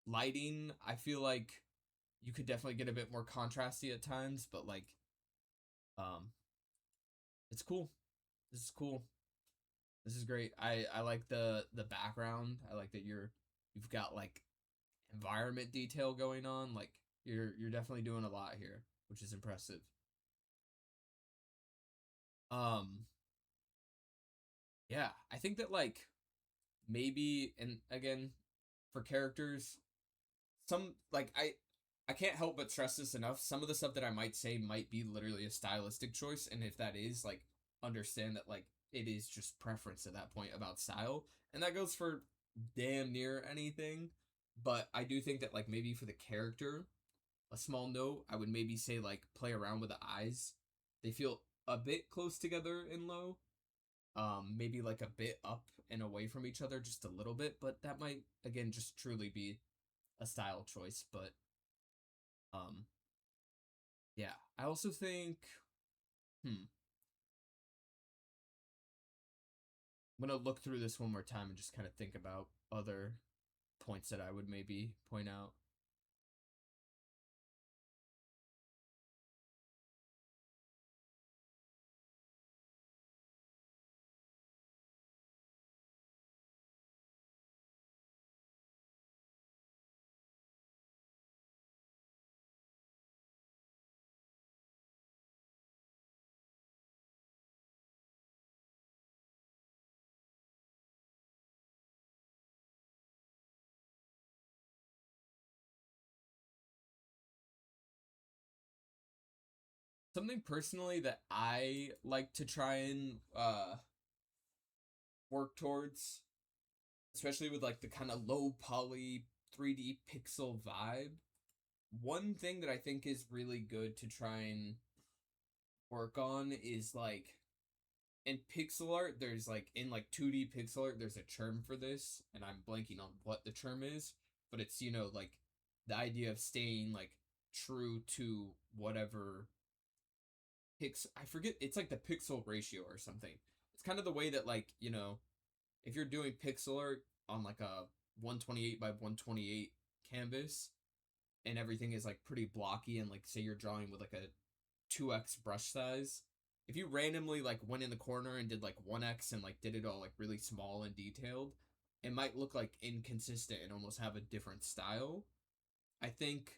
[SPEAKER 2] Lighting, I feel like you could definitely get a bit more contrasty at times, but like it's cool. This is cool. This is great. I like the background. I like that you've got like environment detail going on. Like you're definitely doing a lot here, which is impressive. Yeah, I think that like maybe, and again, for characters, some like I can't help but stress this enough. Some of the stuff that I might say might be literally a stylistic choice, and if that is, like, understand that like it is just preference at that point about style, and that goes for damn near anything. But I do think that like maybe for the character, a small note, I would maybe say like play around with the eyes. They feel a bit close together in low. Maybe like a bit up and away from each other just a little bit, but that might again just truly be a style choice. But um yeah, I also think I'm gonna look through this one more time and just kind of think about other points that I would maybe point out. Something personally that I like to try and work towards, especially with like the kind of low poly 3D pixel vibe. One thing that I think is really good to try and work on is like in pixel art, there's like in like 2D pixel art, there's a term for this, and I'm blanking on what the term is, but it's, you know, like the idea of staying like true to whatever I forget, it's like the pixel ratio or something. It's kind of the way that like, you know, if you're doing pixel art on like a 128 by 128 canvas and everything is like pretty blocky, and like say you're drawing with like a 2x brush size, if you randomly like went in the corner and did like 1x and like did it all like really small and detailed, it might look like inconsistent and almost have a different style. I think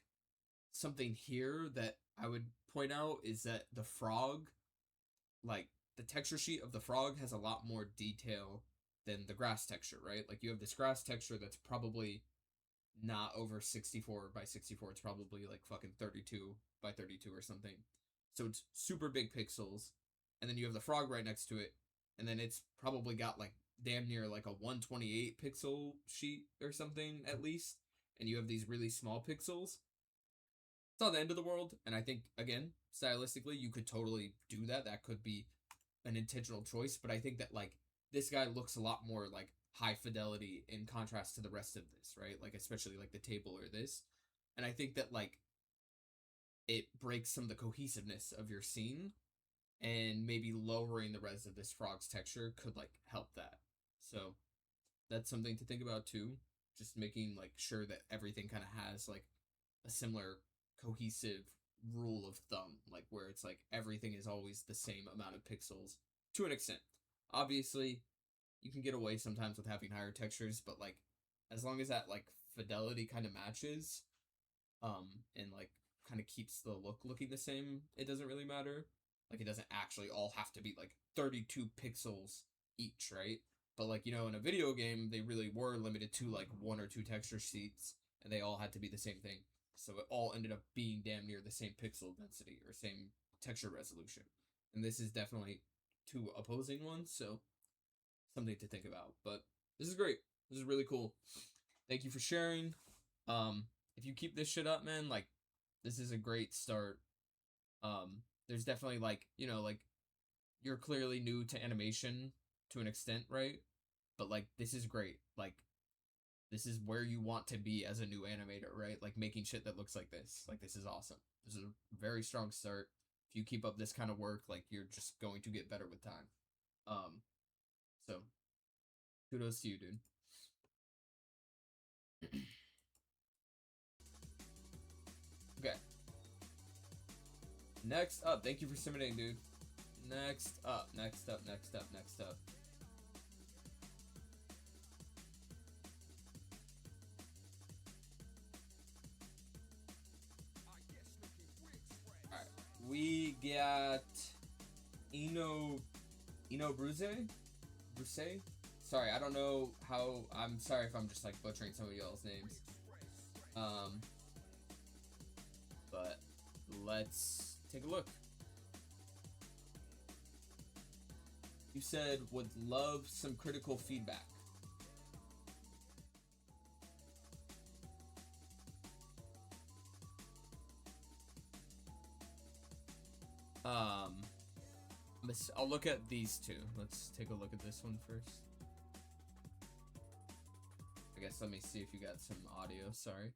[SPEAKER 2] something here that I would point out is that the frog, like the texture sheet of the frog has a lot more detail than the grass texture, right? Like you have this grass texture that's probably not over 64 by 64. It's probably like fucking 32 by 32 or something. So it's super big pixels. And then you have the frog right next to it. And then it's probably got like damn near like a 128 pixel sheet or something at least. And you have these really small pixels. It's not the end of the world. And I think, again, stylistically, you could totally do that. That could be an intentional choice, but I think that like this guy looks a lot more like high fidelity in contrast to the rest of this, right? Like especially like the table or this. And I think that like it breaks some of the cohesiveness of your scene, and maybe lowering the res of this frog's texture could like help that. So that's something to think about too. Just making like sure that everything kind of has like a similar cohesive rule of thumb, like where it's like everything is always the same amount of pixels to an extent. Obviously, you can get away sometimes with having higher textures, but like as long as that like fidelity kind of matches, and like kind of keeps the look looking the same, it doesn't really matter. Like it doesn't actually all have to be like 32 pixels each, right? But like, you know, in a video game, they really were limited to like one or two texture sheets, and they all had to be the same thing. So it all ended up being damn near the same pixel density or same texture resolution. And this is definitely two opposing ones, so something to think about. But this is great. This is really cool. Thank you for sharing. If you keep this shit up, man, like this is a great start. There's definitely like, you know, like you're clearly new to animation to an extent, right? But like this is great. Like this is where you want to be as a new animator, right? Like making shit that looks like this. Like this is awesome. This is a very strong start. If you keep up this kind of work, like you're just going to get better with time. So kudos to you, dude. Okay. Next up, thank you for submitting, dude. Next up. Alright, we got Eno Bruce? Sorry, I don't know how. I'm sorry if I'm just like butchering some of y'all's names. But let's take a look. You said would love some critical feedback. I'll look at these two. Let's take a look at this one first. I guess let me see if you got some audio. Sorry.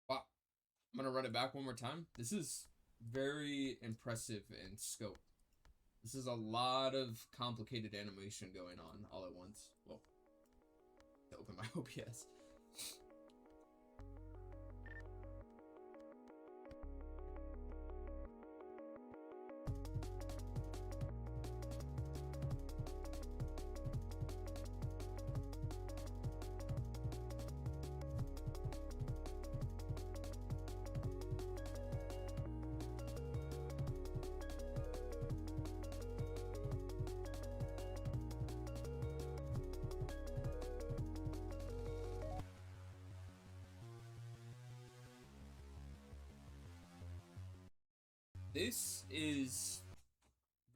[SPEAKER 2] Wow. I'm gonna run it back one more time. This is very impressive in scope. This is a lot of complicated animation going on all at once. Well, to open my OBS. This is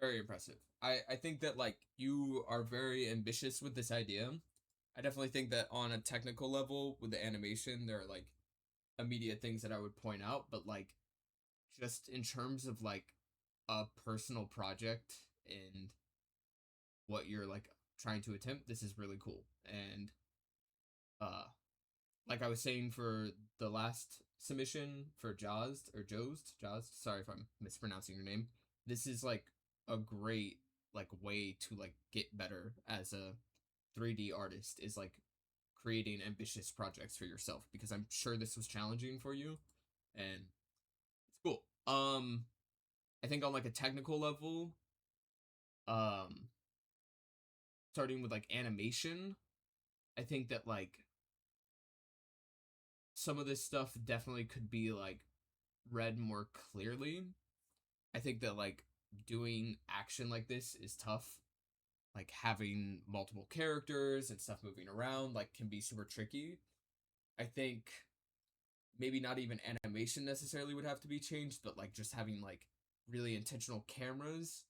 [SPEAKER 2] very impressive. I think that like you are very ambitious with this idea. I definitely think that on a technical level with the animation, there are like immediate things that I would point out, but like just in terms of like a personal project and what you're like trying to attempt, this is really cool. And like I was saying for the last submission for Jozd, sorry if I'm mispronouncing your name. This is like a great like way to like get better as a 3D artist, is like creating ambitious projects for yourself, because I'm sure this was challenging for you and it's cool. I think on like a technical level, um, starting with like animation, I think that like some of this stuff definitely could be like read more clearly. I think that like doing action like this is tough. Like having multiple characters and stuff moving around like can be super tricky. I think maybe not even animation necessarily would have to be changed, but like just having like really intentional cameras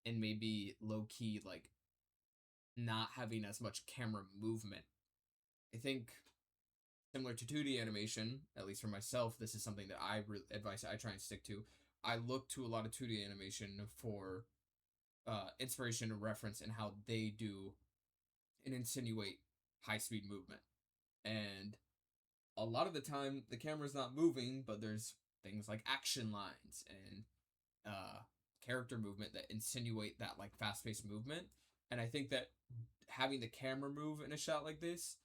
[SPEAKER 2] and maybe low key like not having as much camera movement. I think similar to 2D animation, at least for myself, this is something that advice I try and stick to. I look to a lot of 2D animation for inspiration and reference in how they do and insinuate high speed movement. And a lot of the time, the camera's not moving, but there's things like action lines and character movement that insinuate that like fast paced movement. And I think that having the camera move in a shot like this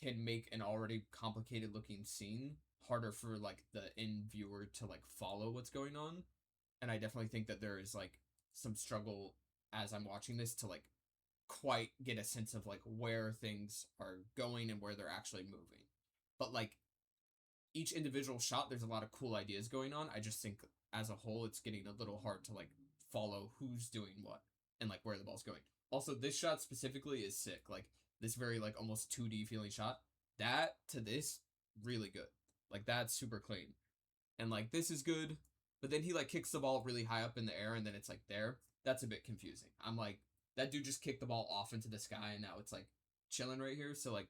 [SPEAKER 2] can make an already complicated looking scene harder for like the in viewer to like follow what's going on. And I definitely think that there is like some struggle as I'm watching this to like quite get a sense of like where things are going and where they're actually moving. But like each individual shot, there's a lot of cool ideas going on. I just think as a whole, it's getting a little hard to like follow who's doing what and like where the ball's going. Also, this shot specifically is sick. Like this very like almost 2D feeling shot. That to this, really good. Like that's super clean. And like this is good, but then he like kicks the ball really high up in the air and then it's like there. That's a bit confusing. I'm like, that dude just kicked the ball off into the sky and now it's like chilling right here. So like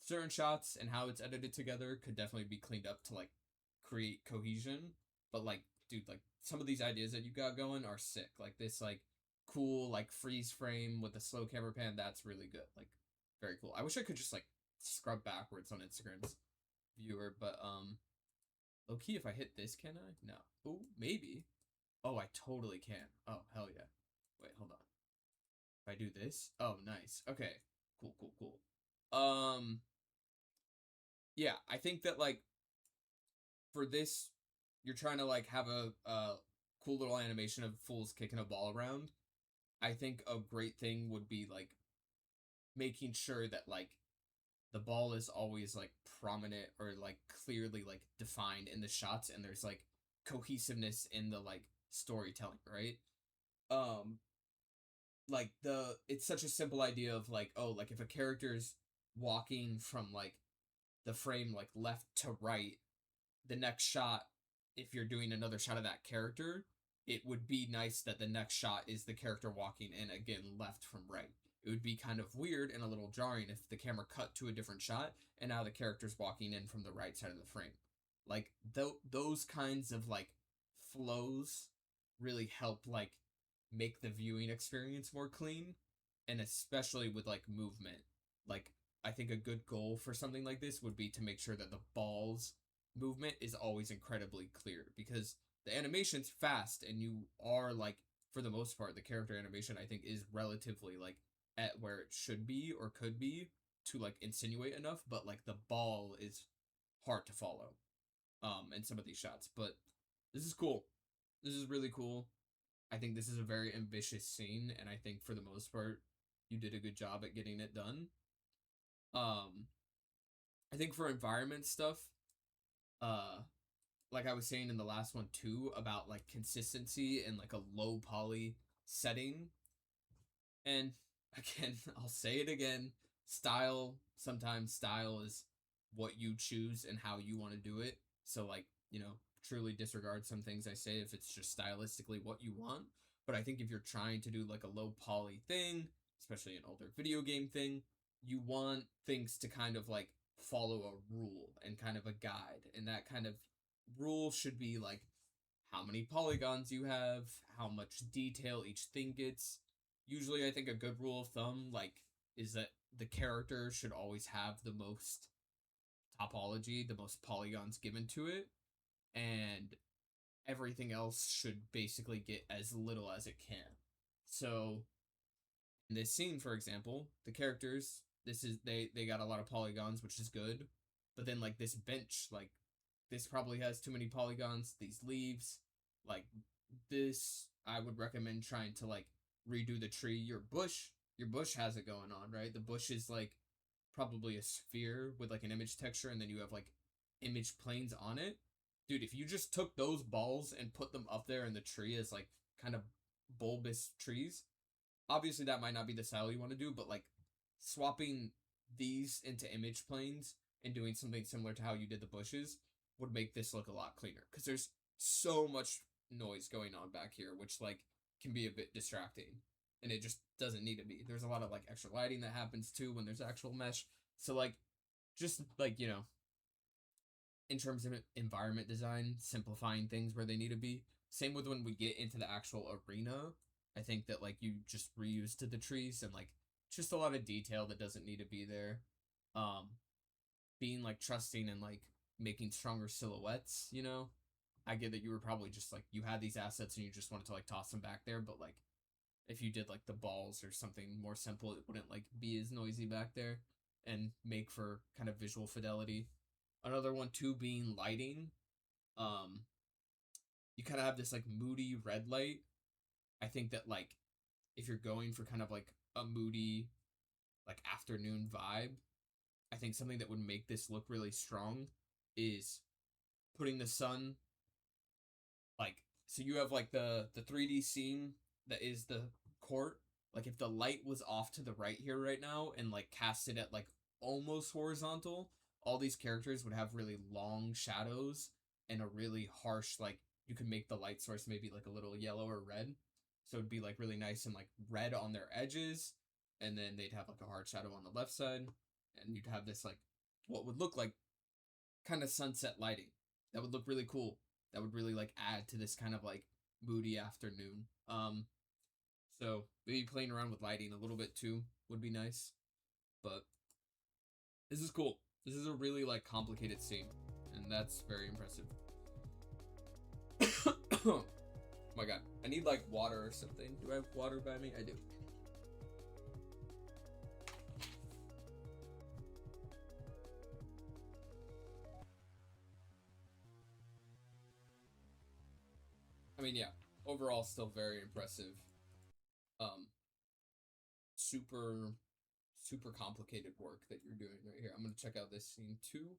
[SPEAKER 2] certain shots and how it's edited together could definitely be cleaned up to like create cohesion. But like, dude, like some of these ideas that you got going are sick. Like this like cool like freeze frame with the slow camera pan, that's really good. Like very cool. I wish I could just like scrub backwards on Instagram's viewer, but low key if I hit this, can I? No. Oh, maybe. Oh, I totally can. Oh, hell yeah. Wait, hold on. If I do this? Oh, nice. Okay. Cool, cool, cool. Yeah, I think that like for this you're trying to like have a cool little animation of fools kicking a ball around. I think a great thing would be like making sure that like the ball is always like prominent or like clearly like defined in the shots and there's like cohesiveness in the like storytelling, right? Um like it's such a simple idea of like, oh, like if a character's walking from like the frame like left to right, the next shot, if you're doing another shot of that character, it would be nice that the next shot is the character walking in again left from right. It would be kind of weird and a little jarring if the camera cut to a different shot and now the character's walking in from the right side of the frame. Like those kinds of like flows really help like make the viewing experience more clean, and especially with like movement. Like I think a good goal for something like this would be to make sure that the ball's movement is always incredibly clear because the animation's fast and you are like for the most part the character animation I think is relatively like at where it should be or could be to like insinuate enough, but like the ball is hard to follow in some of these shots. But this is cool. This is really cool. I think this is a very ambitious scene and I think for the most part you did a good job at getting it done. I think for environment stuff, like I was saying in the last one too about like consistency and like a low poly setting, and again I'll say it again, sometimes style is what you choose and how you want to do it. So like, truly disregard some things I say if it's just stylistically what you want. But I think if you're trying to do like a low poly thing, especially an older video game thing, you want things to kind of like follow a rule and kind of a guide, and that kind of rule should be like how many polygons you have, how much detail each thing gets. Usually I think a good rule of thumb like is that the character should always have the most topology, the most polygons given to it, and everything else should basically get as little as it can. So in this scene, for example, the characters, they got a lot of polygons, which is good. But then like this bench, like this probably has too many polygons. These leaves, like this I would recommend trying to like redo the tree. Your bush has it going on, right? The bush is like probably a sphere with like an image texture, and then you have like image planes on it. Dude, if you just took those balls and put them up there in the tree as like kind of bulbous trees, obviously that might not be the style you want to do, but like swapping these into image planes and doing something similar to how you did the bushes would make this look a lot cleaner, because there's so much noise going on back here, which like can be a bit distracting, and it just doesn't need to be. There's a lot of like extra lighting that happens too when there's actual mesh. So like just like, you know, in terms of environment design, simplifying things where they need to be. Same with when we get into the actual arena. I think that like you just reuse to the trees and like just a lot of detail that doesn't need to be there. Being like trusting and like making stronger silhouettes, you know. I get that you were probably just like, you had these assets and you just wanted to like toss them back there, but like if you did like the balls or something more simple, it wouldn't like be as noisy back there and make for kind of visual fidelity. Another one too being lighting. You kind of have this like moody red light. I think that like if you're going for kind of like a moody like afternoon vibe, I think something that would make this look really strong is putting the sun like, so you have like the 3D scene that is the court. Like if the light was off to the right here right now and like cast it at like almost horizontal, all these characters would have really long shadows and a really harsh, like you could make the light source maybe like a little yellow or red. So it'd be like really nice and like red on their edges, and then they'd have like a hard shadow on the left side, and you'd have this like what would look like kind of sunset lighting. That would look really cool. That would really like add to this kind of like moody afternoon. So maybe playing around with lighting a little bit too would be nice. But this is cool. This is a really like complicated scene, and that's very impressive. Oh my god, I need like water or something. Do I have water by me? I do. I mean, yeah, overall still very impressive. Super super complicated work that you're doing right here. I'm going to check out this scene too.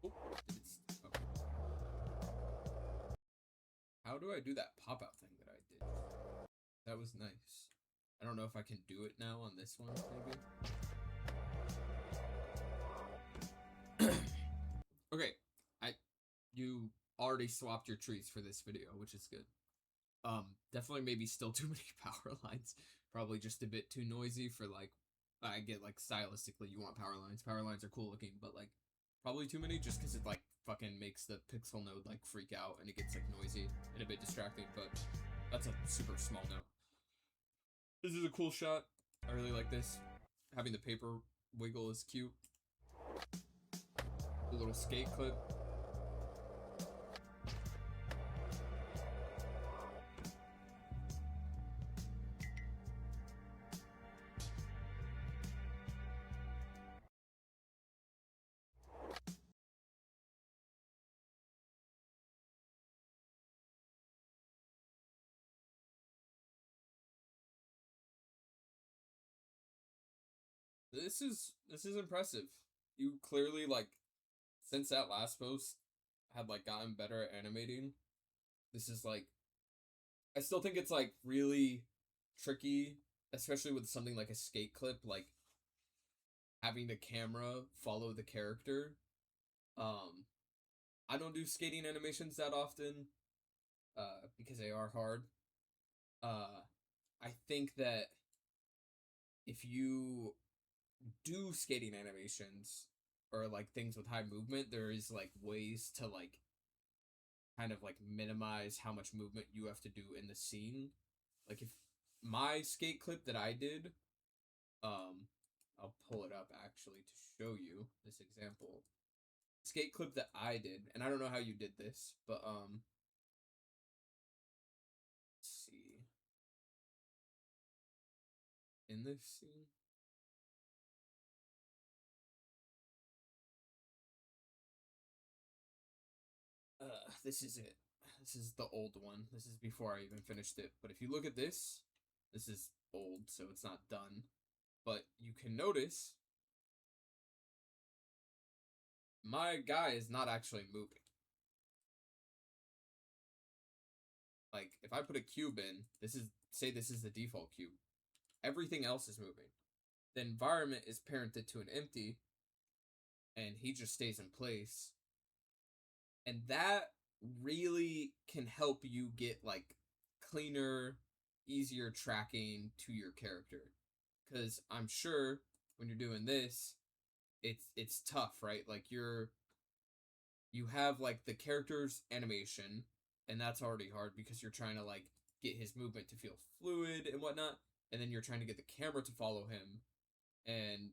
[SPEAKER 2] Oh, okay. How do I do that pop-out thing that I did? That was nice. I don't know if I can do it now on this one, maybe. Okay, you already swapped your trees for this video, which is good. Definitely maybe still too many power lines. Probably just a bit too noisy for like, I get like stylistically you want power lines. Power lines are cool looking, but like probably too many just because it like fucking makes the pixel node like freak out and it gets like noisy and a bit distracting, but that's a super small note. This is a cool shot. I really like this. Having the paper wiggle is cute. A little skate clip. This is impressive. You clearly like, since that last post had like gotten better at animating. This is like, I still think it's like really tricky, especially with something like a skate clip, like having the camera follow the character. I don't do skating animations that often, because they are hard. I think that if you do skating animations or like things with high movement, there is like ways to like kind of like minimize how much movement you have to do in the scene. Like if my skate clip that I did, I'll pull it up actually to show you this example. skate clip that I did, and I don't know how you did this, but let's see. In this scene. This is it. This is the old one. This is before I even finished it. But if you look at this, this is old, so it's not done. But you can notice my guy is not actually moving. Like, if I put a cube in, say this is the default cube. Everything else is moving. The environment is parented to an empty, and he just stays in place. And that really can help you get, like, cleaner, easier tracking to your character. Because I'm sure when you're doing this, it's tough, right? Like, you have, like, the character's animation, and that's already hard because you're trying to, like, get his movement to feel fluid and whatnot, and then you're trying to get the camera to follow him, and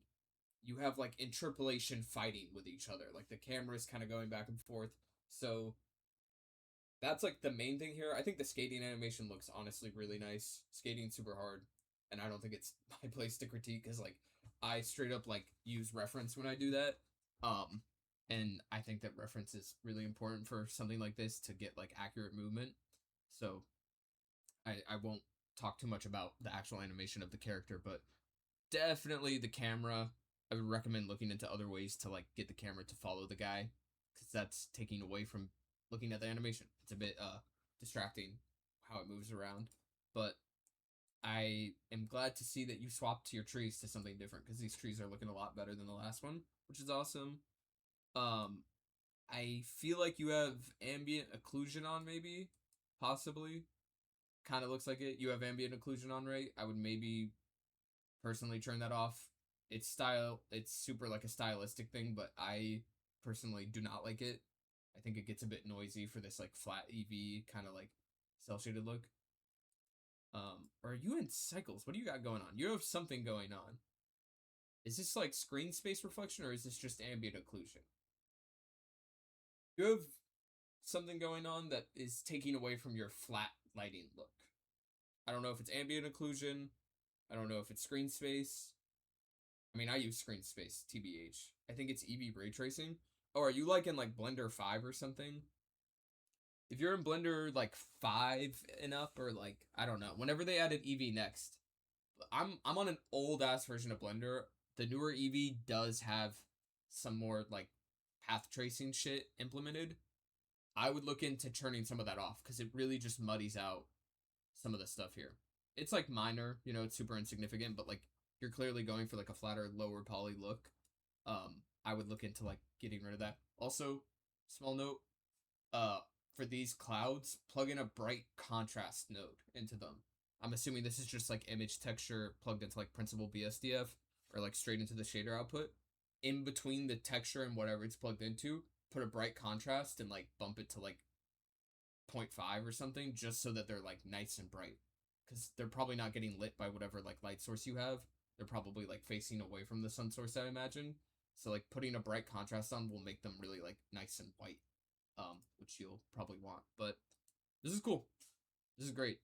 [SPEAKER 2] you have, like, interpolation fighting with each other. Like, the camera's kind of going back and forth. So that's, like, the main thing here. I think the skating animation looks honestly really nice. Skating's super hard, and I don't think it's my place to critique, because, like, I straight up, like, use reference when I do that. And I think that reference is really important for something like this to get, like, accurate movement. So I won't talk too much about the actual animation of the character, but definitely the camera. I would recommend looking into other ways to, like, get the camera to follow the guy, because that's taking away from looking at the animation. It's a bit distracting how it moves around. But I am glad to see that you swapped your trees to something different, because these trees are looking a lot better than the last one, which is awesome. I feel like you have ambient occlusion on, maybe, possibly. Kind of looks like it. You have ambient occlusion on, right? I would maybe personally turn that off. It's super like a stylistic thing, but I personally do not like it. I think it gets a bit noisy for this, like, flat EV kind of, like, cell shaded look. Or are you in cycles? What do you got going on? You have something going on. Is this, like, screen space reflection, or is this just ambient occlusion? You have something going on that is taking away from your flat lighting look. I don't know if it's ambient occlusion. I don't know if it's screen space. I mean, I use screen space, TBH. I think it's EV ray tracing. Oh, are you, like, in, like, Blender 5 or something? If you're in Blender, like, 5 and up, or, like, I don't know, whenever they added EV next, I'm on an old-ass version of Blender. The newer EV does have some more, like, path tracing shit implemented. I would look into turning some of that off, because it really just muddies out some of the stuff here. It's, like, minor, you know, it's super insignificant, but, like, you're clearly going for, like, a flatter, lower poly look. I would look into, like, getting rid of that. Also, small note, for these clouds, plug in a bright contrast node into them. I'm assuming this is just, like, image texture plugged into, like, Principled BSDF, or, like, straight into the shader output. In between the texture and whatever it's plugged into, put a bright contrast and, like, bump it to, like, 0.5 or something, just so that they're, like, nice and bright. Because they're probably not getting lit by whatever, like, light source you have. They're probably, like, facing away from the sun source, I imagine. So, like, putting a bright contrast on will make them really, like, nice and white, which you'll probably want. But this is cool. This is great.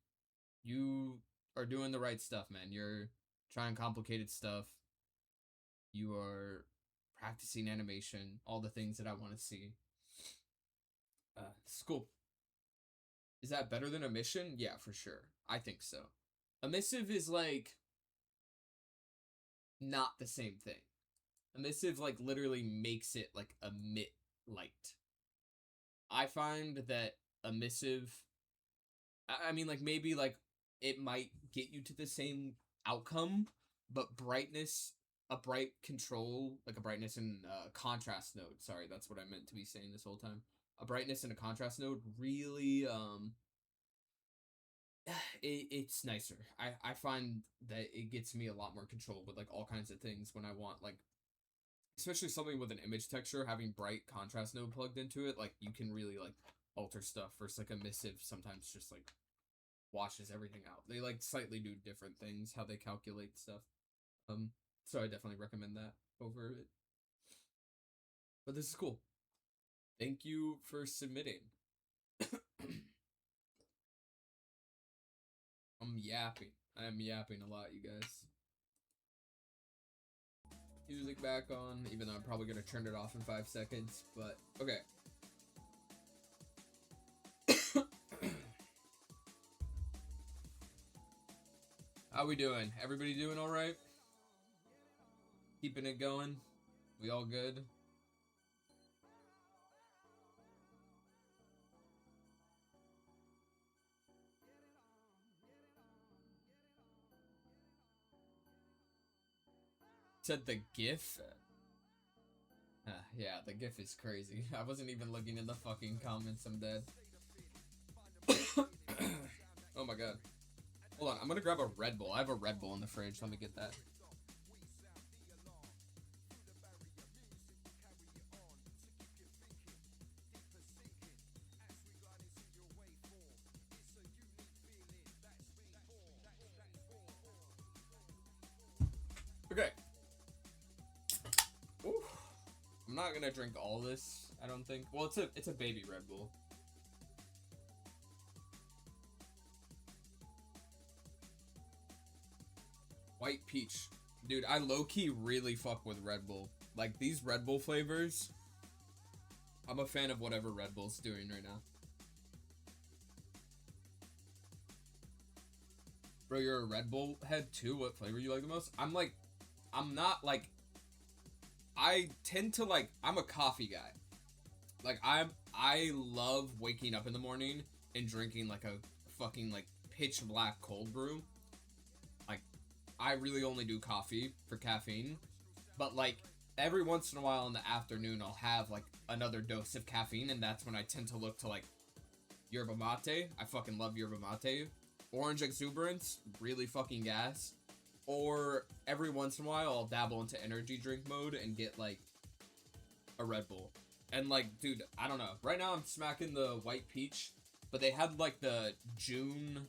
[SPEAKER 2] You are doing the right stuff, man. You're trying complicated stuff. You are practicing animation, all the things that I want to see. This is cool. Is that better than Emission? Yeah, for sure. I think so. Emissive is, like, not the same thing. Emissive, like, literally makes it, like, emit light. I find that emissive, I mean, like, maybe, like, it might get you to the same outcome, but brightness, a bright control, like a brightness and contrast node, sorry, that's what I meant to be saying this whole time. A brightness and a contrast node really, it's nicer. I find that it gets me a lot more control with, like, all kinds of things when I want, like, especially something with an image texture, having bright contrast node plugged into it, like, you can really, like, alter stuff, versus, like, emissive sometimes just, like, washes everything out. They, like, slightly do different things, how they calculate stuff. So I definitely recommend that over it. But this is cool. Thank you for submitting. I'm yapping. I am yapping a lot, you guys. Music back on, even though I'm probably gonna turn it off in 5 seconds, but okay. How we doing? Everybody doing alright? Keeping it going? We all good? Said the GIF? Yeah, the GIF is crazy. I wasn't even looking in the fucking comments, I'm dead. Oh my god. Hold on, I'm gonna grab a Red Bull. I have a Red Bull in the fridge, let me get that. Okay. Ooh. I'm not gonna drink all this, I don't think. Well, it's a baby Red Bull. White peach. Dude, I low-key really fuck with Red Bull. Like, these Red Bull flavors, I'm a fan of whatever Red Bull's doing right now. Bro, you're a Red Bull head too? What flavor you like the most? I'm not like, I tend to like, I'm a coffee guy. Like, I love waking up in the morning and drinking like a fucking like pitch black cold brew. Like, I really only do coffee for caffeine, but like every once in a while in the afternoon I'll have like another dose of caffeine, and that's when I tend to look to like yerba mate. I fucking love yerba mate. Orange exuberance, really fucking gas. Or every once in a while I'll dabble into energy drink mode and get like a Red Bull. And like, dude, I don't know. Right now I'm smacking the white peach, but they had like the June,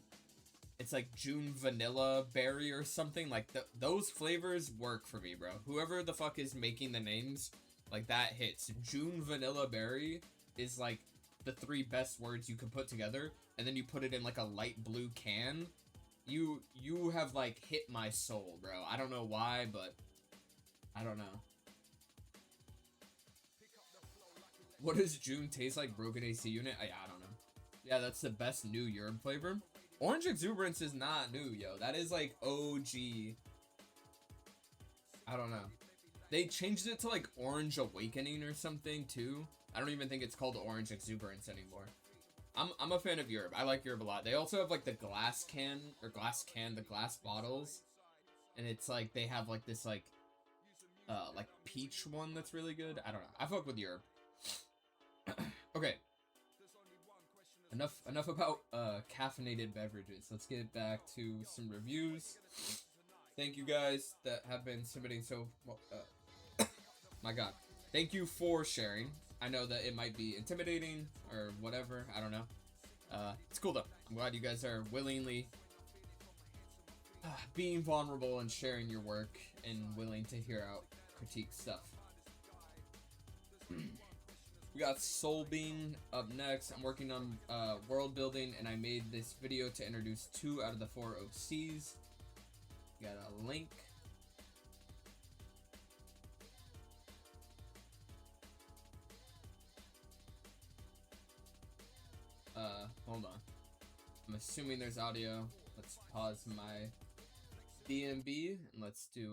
[SPEAKER 2] it's like June vanilla berry or something. Like those flavors work for me, bro. Whoever the fuck is making the names, like that hits. June vanilla berry is like the 3 best words you could put together, and then you put it in like a light blue can. You have like hit my soul, bro. I don't know why, but I don't know. What does June taste like? Broken AC unit? I don't know. Yeah, that's the best new Europe flavor. Orange exuberance is not new, yo. That is like OG. I don't know. They changed it to like Orange Awakening or something too. I don't even think it's called Orange Exuberance anymore. I'm a fan of Europe. I like Europe a lot. They also have like the glass bottles. And it's like they have like this like peach one that's really good. I don't know. I fuck with Europe. Okay. Enough about caffeinated beverages. Let's get back to some reviews. Thank you guys that have been submitting so my god. Thank you for sharing. I know that it might be intimidating or whatever. I don't know. It's cool though. I'm glad you guys are willingly being vulnerable and sharing your work and willing to hear out critique stuff. We got Soul Bean up next. I'm working on world building, and I made this video to introduce 2 out of the 4 OCs. Got a link. Hold on. I'm assuming there's audio. Let's pause my DMB and let's do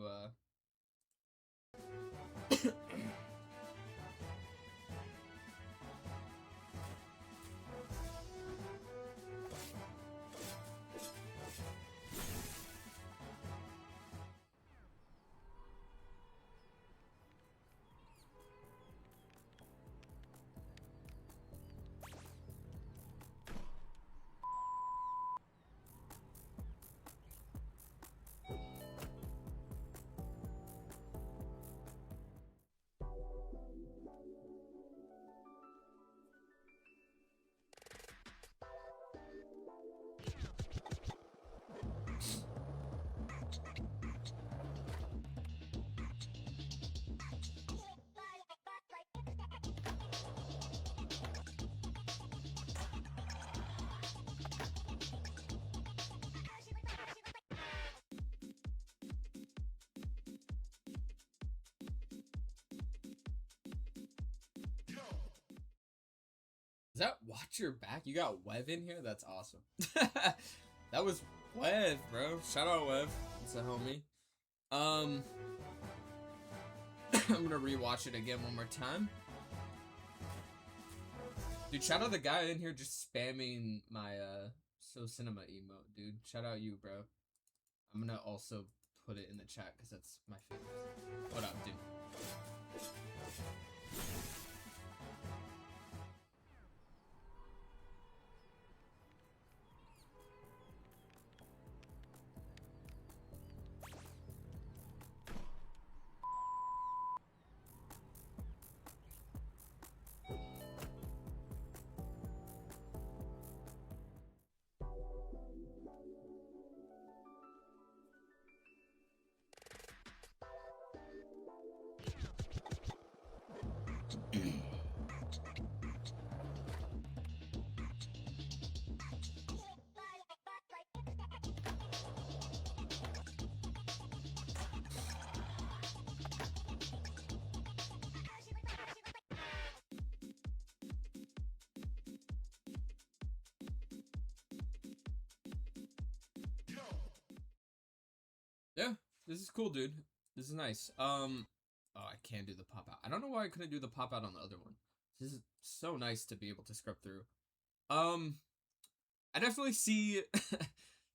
[SPEAKER 2] Is that watch your back? You got Wev in here? That's awesome. That was Wev, bro. Shout out Wev. It's a homie. I'm gonna rewatch it again one more time. Dude, shout out the guy in here just spamming my So Cinema emote, dude. Shout out you, bro. I'm gonna also put it in the chat because that's my favorite. What up, dude? Yeah, this is cool, dude. This is nice. Oh, I can't do the pop out. I don't know why I couldn't do the pop out on the other one. This is so nice to be able to scrub through. I definitely see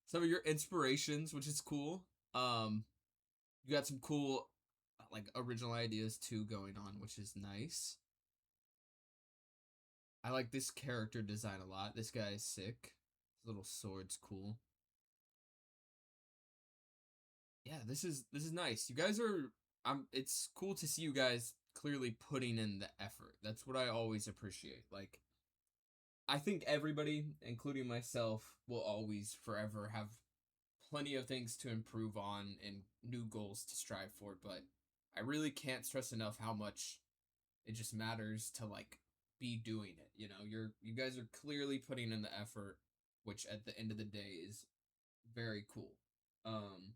[SPEAKER 2] some of your inspirations, which is cool. You got some cool, like, original ideas too going on, which is nice. I like this character design a lot. This guy is sick. His little sword's cool. Yeah, this is nice. You guys are it's cool to see you guys clearly putting in the effort. That's what I always appreciate. Like, I think everybody, including myself, will always forever have plenty of things to improve on and new goals to strive for, but I really can't stress enough how much it just matters to, like, be doing it. You know, you guys are clearly putting in the effort, which at the end of the day is very cool. I'm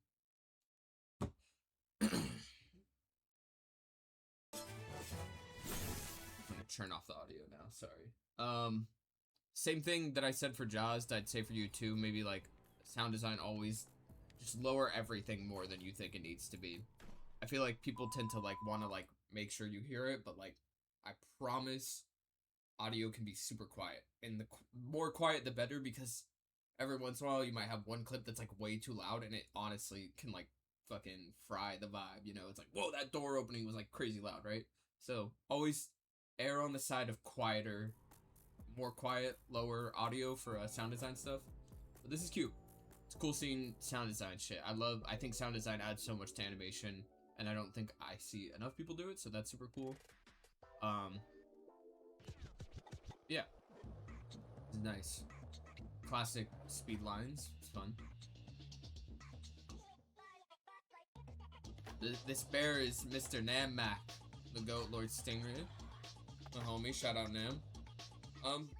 [SPEAKER 2] gonna turn off the audio now, sorry. Same thing that I said for Jaws, I'd say for you too. Maybe, like, sound design, always just lower everything more than you think it needs to be. I feel like people tend to, like, want to, like, make sure you hear it, but, like, I promise audio can be super quiet. And the more quiet, the better, because every once in a while you might have one clip that's, like, way too loud, and it honestly can, like, fucking fry the vibe, you know? It's like, whoa, that door opening was, like, crazy loud, right? So, always err on the side of quieter, more quiet, lower audio for sound design stuff. But this is cute. It's cool seeing sound design shit. I think sound design adds so much to animation, and I don't think I see enough people do it, so that's super cool. Yeah. It's nice. Classic speed lines. It's fun. This bear is Mr. Nam Mac, the goat Lord Stingray. The homie, shout out Nam.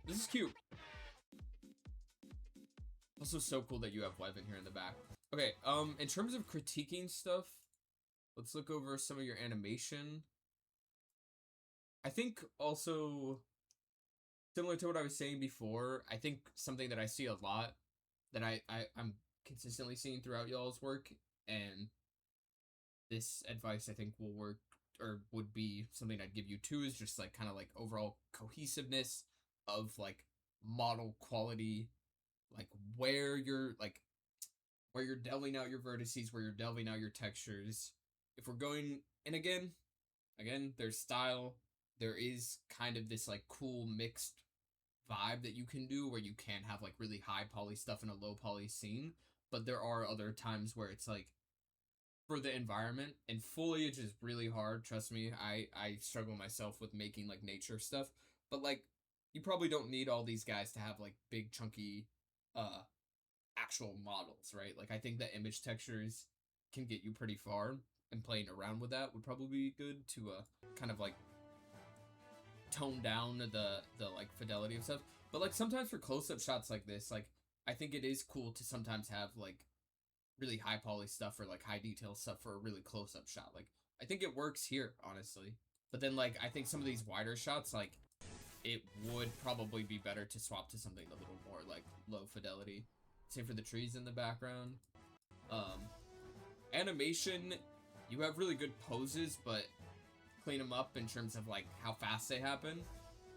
[SPEAKER 2] This is cute. Also so cool that you have Wev in here in the back. Okay, in terms of critiquing stuff, let's look over some of your animation. I think also, similar to what I was saying before, I think something that I see a lot, that I'm consistently seeing throughout y'all's work, and this advice I think will work, or would be something I'd give you too, is just, like, kind of, like, overall cohesiveness of, like, model quality, like, where you're delving out your vertices, where you're delving out your textures. If we're going, and again, there's style, there is kind of this, like, cool mixed vibe that you can do, where you can have, like, really high poly stuff in a low poly scene, but there are other times where it's, like, for the environment, and foliage is really hard, trust me. I struggle myself with making, like, nature stuff, but, like, you probably don't need all these guys to have, like, big chunky actual models, right? Like, I think that image textures can get you pretty far, and playing around with that would probably be good to kind of, like, tone down the like, fidelity of stuff. But, like, sometimes for close-up shots like this, like, I think it is cool to sometimes have, like, really high poly stuff, or, like, high detail stuff for a really close-up shot. Like, I think it works here, honestly. But then, like, I think some of these wider shots, like, it would probably be better to swap to something a little more like low fidelity. Same for the trees in the background. Animation, you have really good poses, but clean them up in terms of like how fast they happen.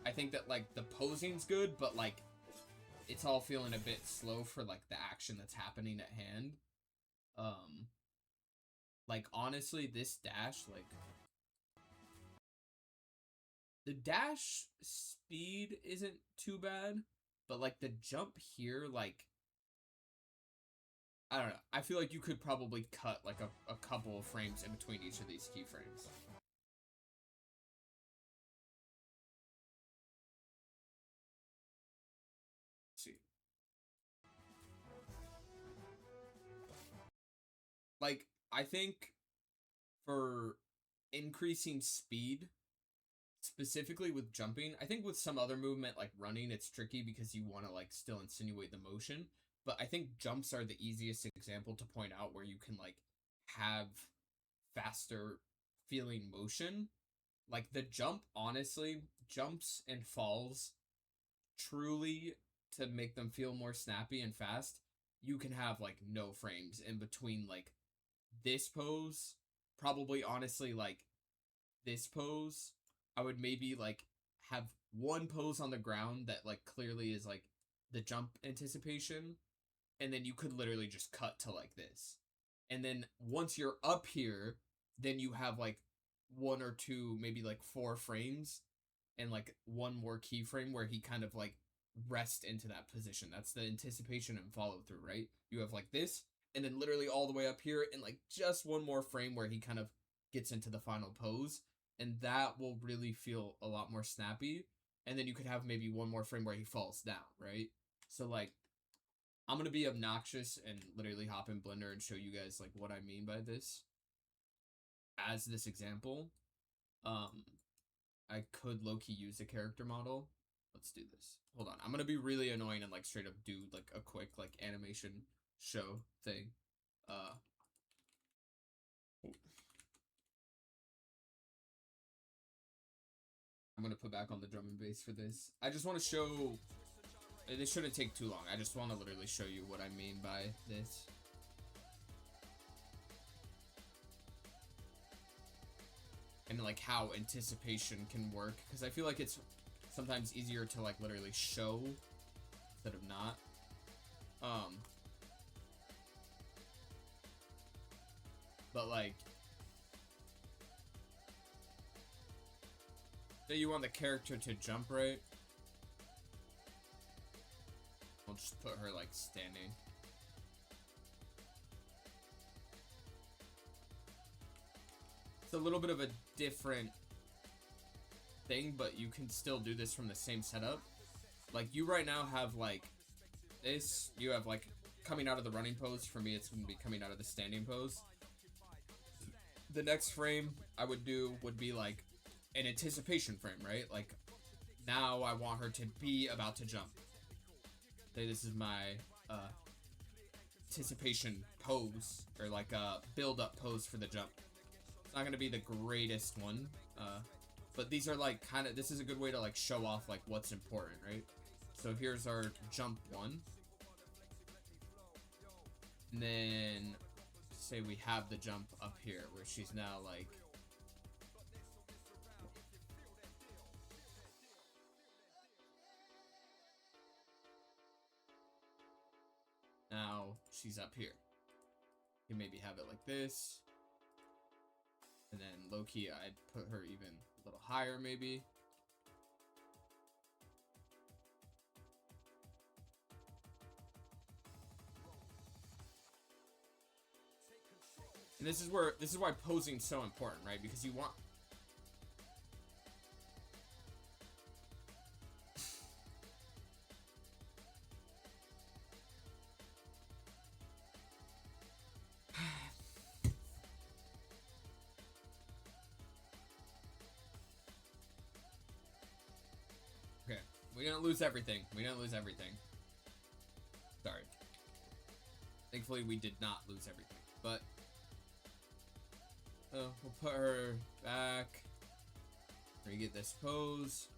[SPEAKER 2] I think that like the posing's good, but like it's all feeling a bit slow for like the action that's happening at hand. Like honestly, this dash, like the dash speed isn't too bad, but like the jump here, like I don't know. I feel like you could probably cut like a couple of frames in between each of these keyframes. Let's see. Like, I think for increasing speed, specifically with jumping, I think with some other movement like running, it's tricky because you want to like still insinuate the motion. But I think jumps are the easiest example to point out where you can like have faster feeling motion. Like the jump, honestly, jumps and falls truly to make them feel more snappy and fast. You can have like no frames in between like this pose, probably honestly like this pose. I would maybe like have one pose on the ground that like clearly is like the jump anticipation, and then you could literally just cut to like this. And then once you're up here, then you have like one or two, maybe like 4 frames and like one more keyframe where he kind of like rest into that position. That's the anticipation and follow through, right? You have like this, and then literally all the way up here, and like just one more frame where he kind of gets into the final pose, and that will really feel a lot more snappy. And then you could have maybe one more frame where he falls down, right? So like, I'm gonna be obnoxious and literally hop in Blender and show you guys like what I mean by this. As this example, I could low-key use a character model. Let's do this. Hold on, I'm gonna be really annoying and like straight up do like a quick like animation show thing. I'm gonna put back on the drum and bass for this. I just want to show. This shouldn't take too long. I just want to literally show you what I mean by this. And like how anticipation can work, because I feel like it's sometimes easier to like literally show instead of not. But like, say you want the character to jump, right? I'll just put her like standing. It's a little bit of a different thing, but you can still do this from the same setup. Like you right now have like this, you have like coming out of the running pose. For me, it's gonna be coming out of the standing pose. The next frame I would do would be like an anticipation frame, right? Like now I want her to be about to jump. Say this is my anticipation pose, or like a build-up pose for the jump. It's not gonna be the greatest one, but these are like kind of, this is a good way to like show off like what's important, right? So here's our jump one, and then say we have the jump up here where she's now like, now she's up here. You maybe have it like this. And then low-key, I'd put her even a little higher, maybe. And this is why posing's so important, right? Because you want... Okay, we didn't lose everything. We didn't lose everything. Sorry. Thankfully, we did not lose everything. But we'll put her back. We get this pose.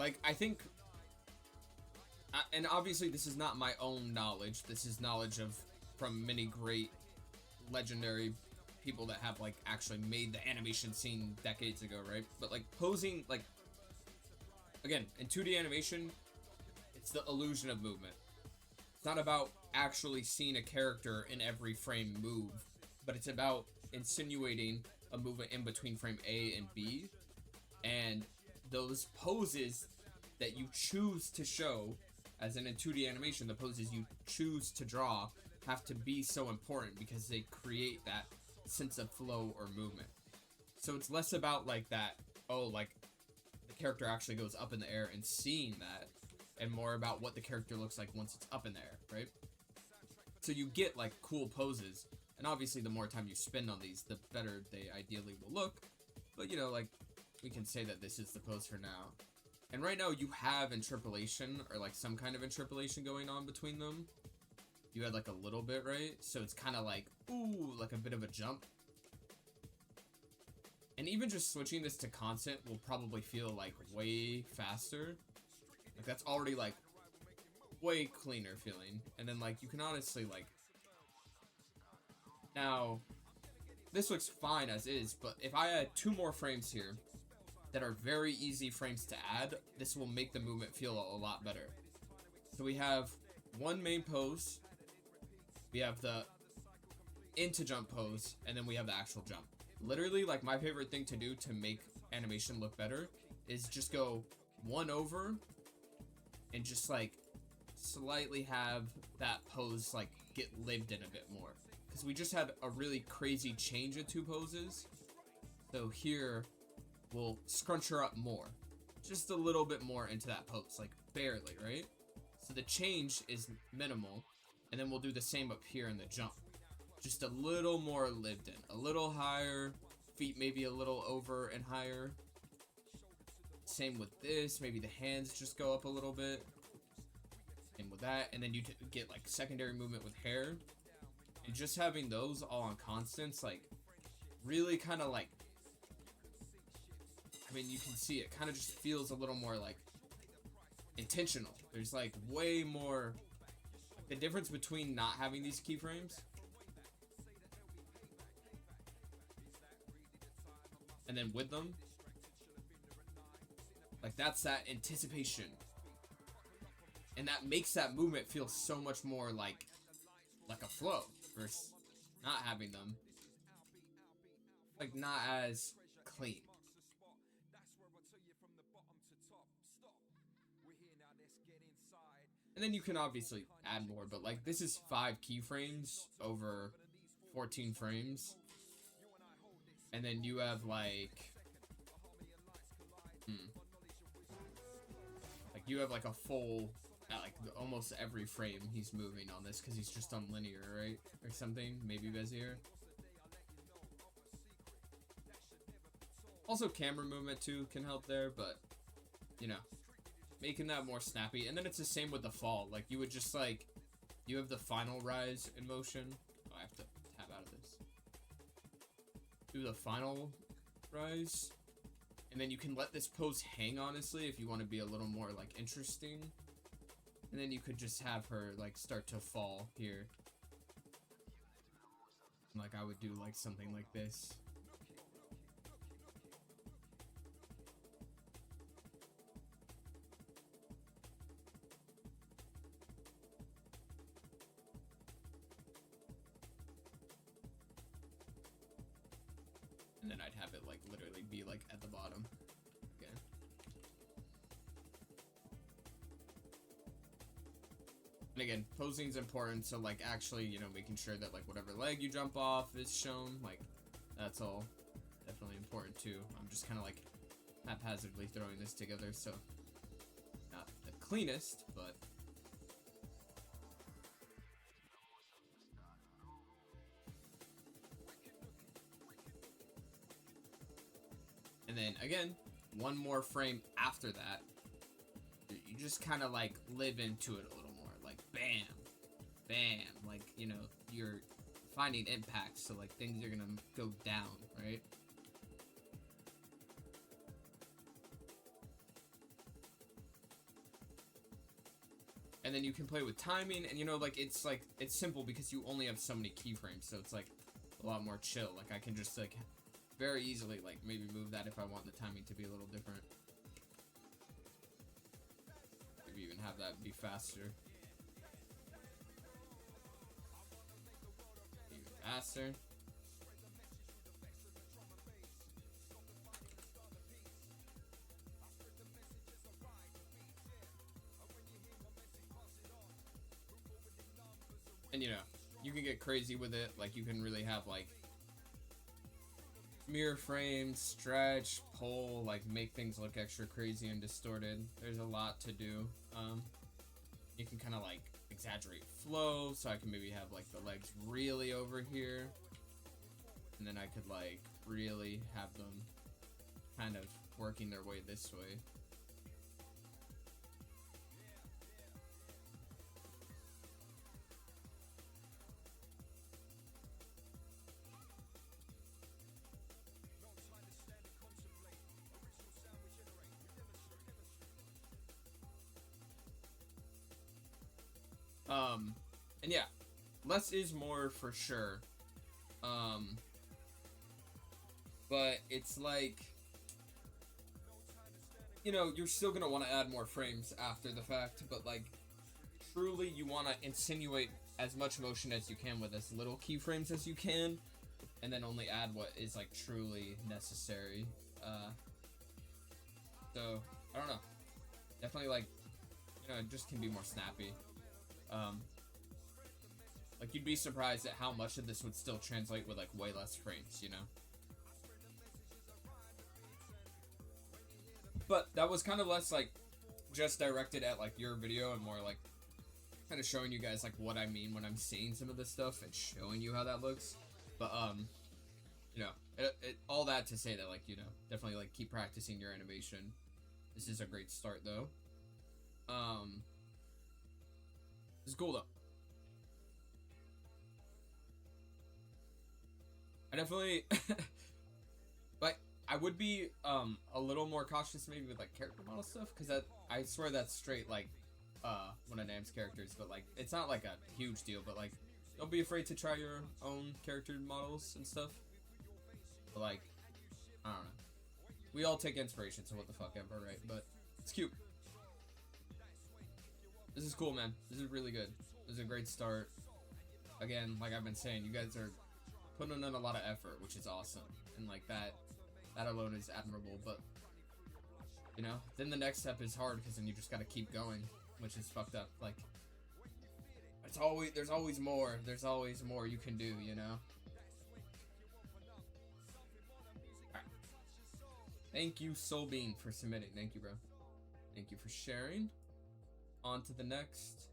[SPEAKER 2] Like, I think, and obviously this is not my own knowledge, this is knowledge of from many great legendary people that have like actually made the animation scene decades ago, right? But like posing, like, again, in 2D animation, it's the illusion of movement. It's not about actually seeing a character in every frame move, but it's about insinuating a movement in between frame A and B, and those poses that you choose to show, as in 2D animation, the poses you choose to draw have to be so important because they create that sense of flow or movement. So it's less about like that, oh, like the character actually goes up in the air and seeing that, and more about what the character looks like once it's up in the air, right? So you get like cool poses, and obviously the more time you spend on these, the better they ideally will look. But you know, like, we can say that this is the pose for now. And right now you have interpolation, or like some kind of interpolation going on between them. You had like a little bit, right? So it's kind of like, ooh, like a bit of a jump. And even just switching this to constant will probably feel like way faster. Like that's already like way cleaner feeling. And then like you can honestly like, now this looks fine as is, but if I add 2 more frames here that are very easy frames to add, this will make the movement feel a lot better. So we have one main pose, we have the into jump pose, and then we have the actual jump. Literally, like, my favorite thing to do to make animation look better is just go 1 over and just like slightly have that pose like get lived in a bit more, because we just had a really crazy change of 2 poses. So here we'll scrunch her up more, just a little bit more into that pose, like barely, right? So the change is minimal, and then we'll do the same up here in the jump, just a little more lived in, a little higher, feet maybe a little over and higher. Same with this, maybe the hands just go up a little bit, and with that, and then you get like secondary movement with hair, and just having those all on constants, like, really kind of like, I mean, you can see it kind of just feels a little more like intentional. There's like way more, like, the difference between not having these keyframes and then with them, like, that's that anticipation, and that makes that movement feel so much more like a flow versus not having them, like, not as clean. And then you can obviously add more, but like, this is 5 keyframes over 14 frames. And then you have like, like you have like a full, like almost every frame he's moving on this, because he's just on linear, right? Or something, maybe Bezier. Also camera movement too can help there, but you know, making that more snappy. And then it's the same with the fall. Like, you would just like, you have the final rise in motion. Oh, I have to tab out of this. Do the final rise, and then you can let this pose hang, honestly, if you want to be a little more like interesting. And then you could just have her like start to fall here. Like, I would do like something like this. And then I'd have it like literally be like at the bottom. Okay. And again, posing's important, so like actually, you know, making sure that like whatever leg you jump off is shown, like, that's all definitely important too. I'm just kind of like haphazardly throwing this together, so not the cleanest, but and then again, 1 more frame after that, you just kind of like live into it a little more, like bam, bam, like, you know, you're finding impacts, so like things are gonna go down, right? and then you can play with timing, and you know, like it's simple because you only have so many keyframes, so it's like a lot more chill. Like I can just like very easily like maybe move that if I want the timing to be a little different. Maybe even have that be faster. Even faster. And you know, you can get crazy with it. Like you can really have like mirror frames, stretch, pull, like make things look extra crazy and distorted. There's a lot to do. You can kind of like exaggerate flow, so I can maybe have like the legs really over here, and then I could like really have them kind of working their way this way. And yeah, less is more for sure. But it's like, you know, you're still gonna want to add more frames after the fact, but like, truly you want to insinuate as much motion as you can with as little keyframes as you can, and then only add what is like truly necessary. So, I don't know. Definitely like, you know, it just can be more snappy. Like you'd be surprised at how much of this would still translate with like way less frames, you know? But that was kind of less like just directed at like your video and more like kind of showing you guys like what I mean when I'm seeing some of this stuff and showing you how that looks. But you know, all that to say that like, you know, definitely like keep practicing your animation. This is a great start though. It's cool though. I definitely like I would be a little more cautious maybe with like character model stuff, because that I swear that's straight like one of Nam's characters, but like it's not like a huge deal, but like don't be afraid to try your own character models and stuff. But like I don't know. We all take inspiration, so what the fuck ever, right? But it's cute. This is cool, man. This is really good. This is a great start. Again, like I've been saying, you guys are putting in a lot of effort, which is awesome. And like that alone is admirable. But, you know, then the next step is hard, because then you just got to keep going, which is fucked up. Like, there's always more. There's always more you can do, you know? Alright. Thank you, Soulbean, for submitting. Thank you, bro. Thank you for sharing. On to the next.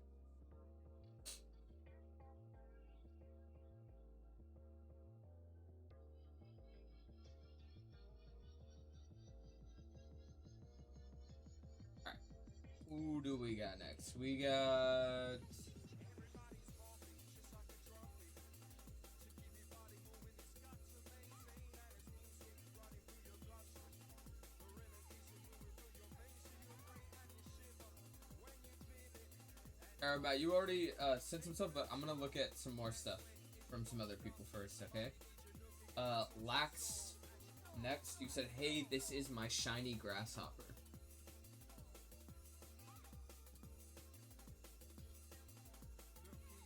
[SPEAKER 2] Alright. Who do we got next? We got... Alright, you already said some stuff, but I'm gonna look at some more stuff from some other people first, okay? Lax, next, you said, hey, this is my shiny grasshopper.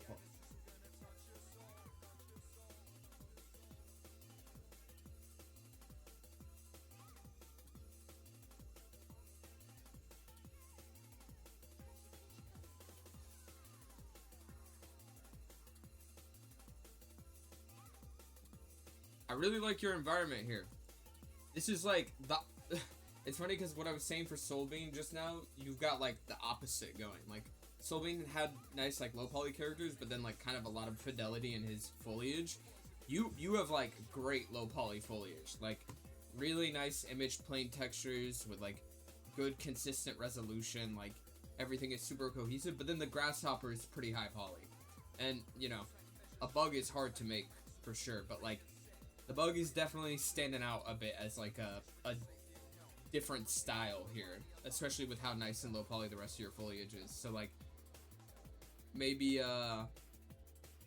[SPEAKER 2] Cool. I really like your environment here. This is like the it's funny because what I was saying for Soulbean just now, you've got like the opposite going. Like Soulbean had nice like low poly characters, but then like kind of a lot of fidelity in his foliage. You have like great low poly foliage, like really nice image plane textures with like good consistent resolution, like everything is super cohesive, but then the grasshopper is pretty high poly. And you know, a bug is hard to make for sure, but like the bug is definitely standing out a bit as like a different style here, especially with how nice and low poly the rest of your foliage is. So like, maybe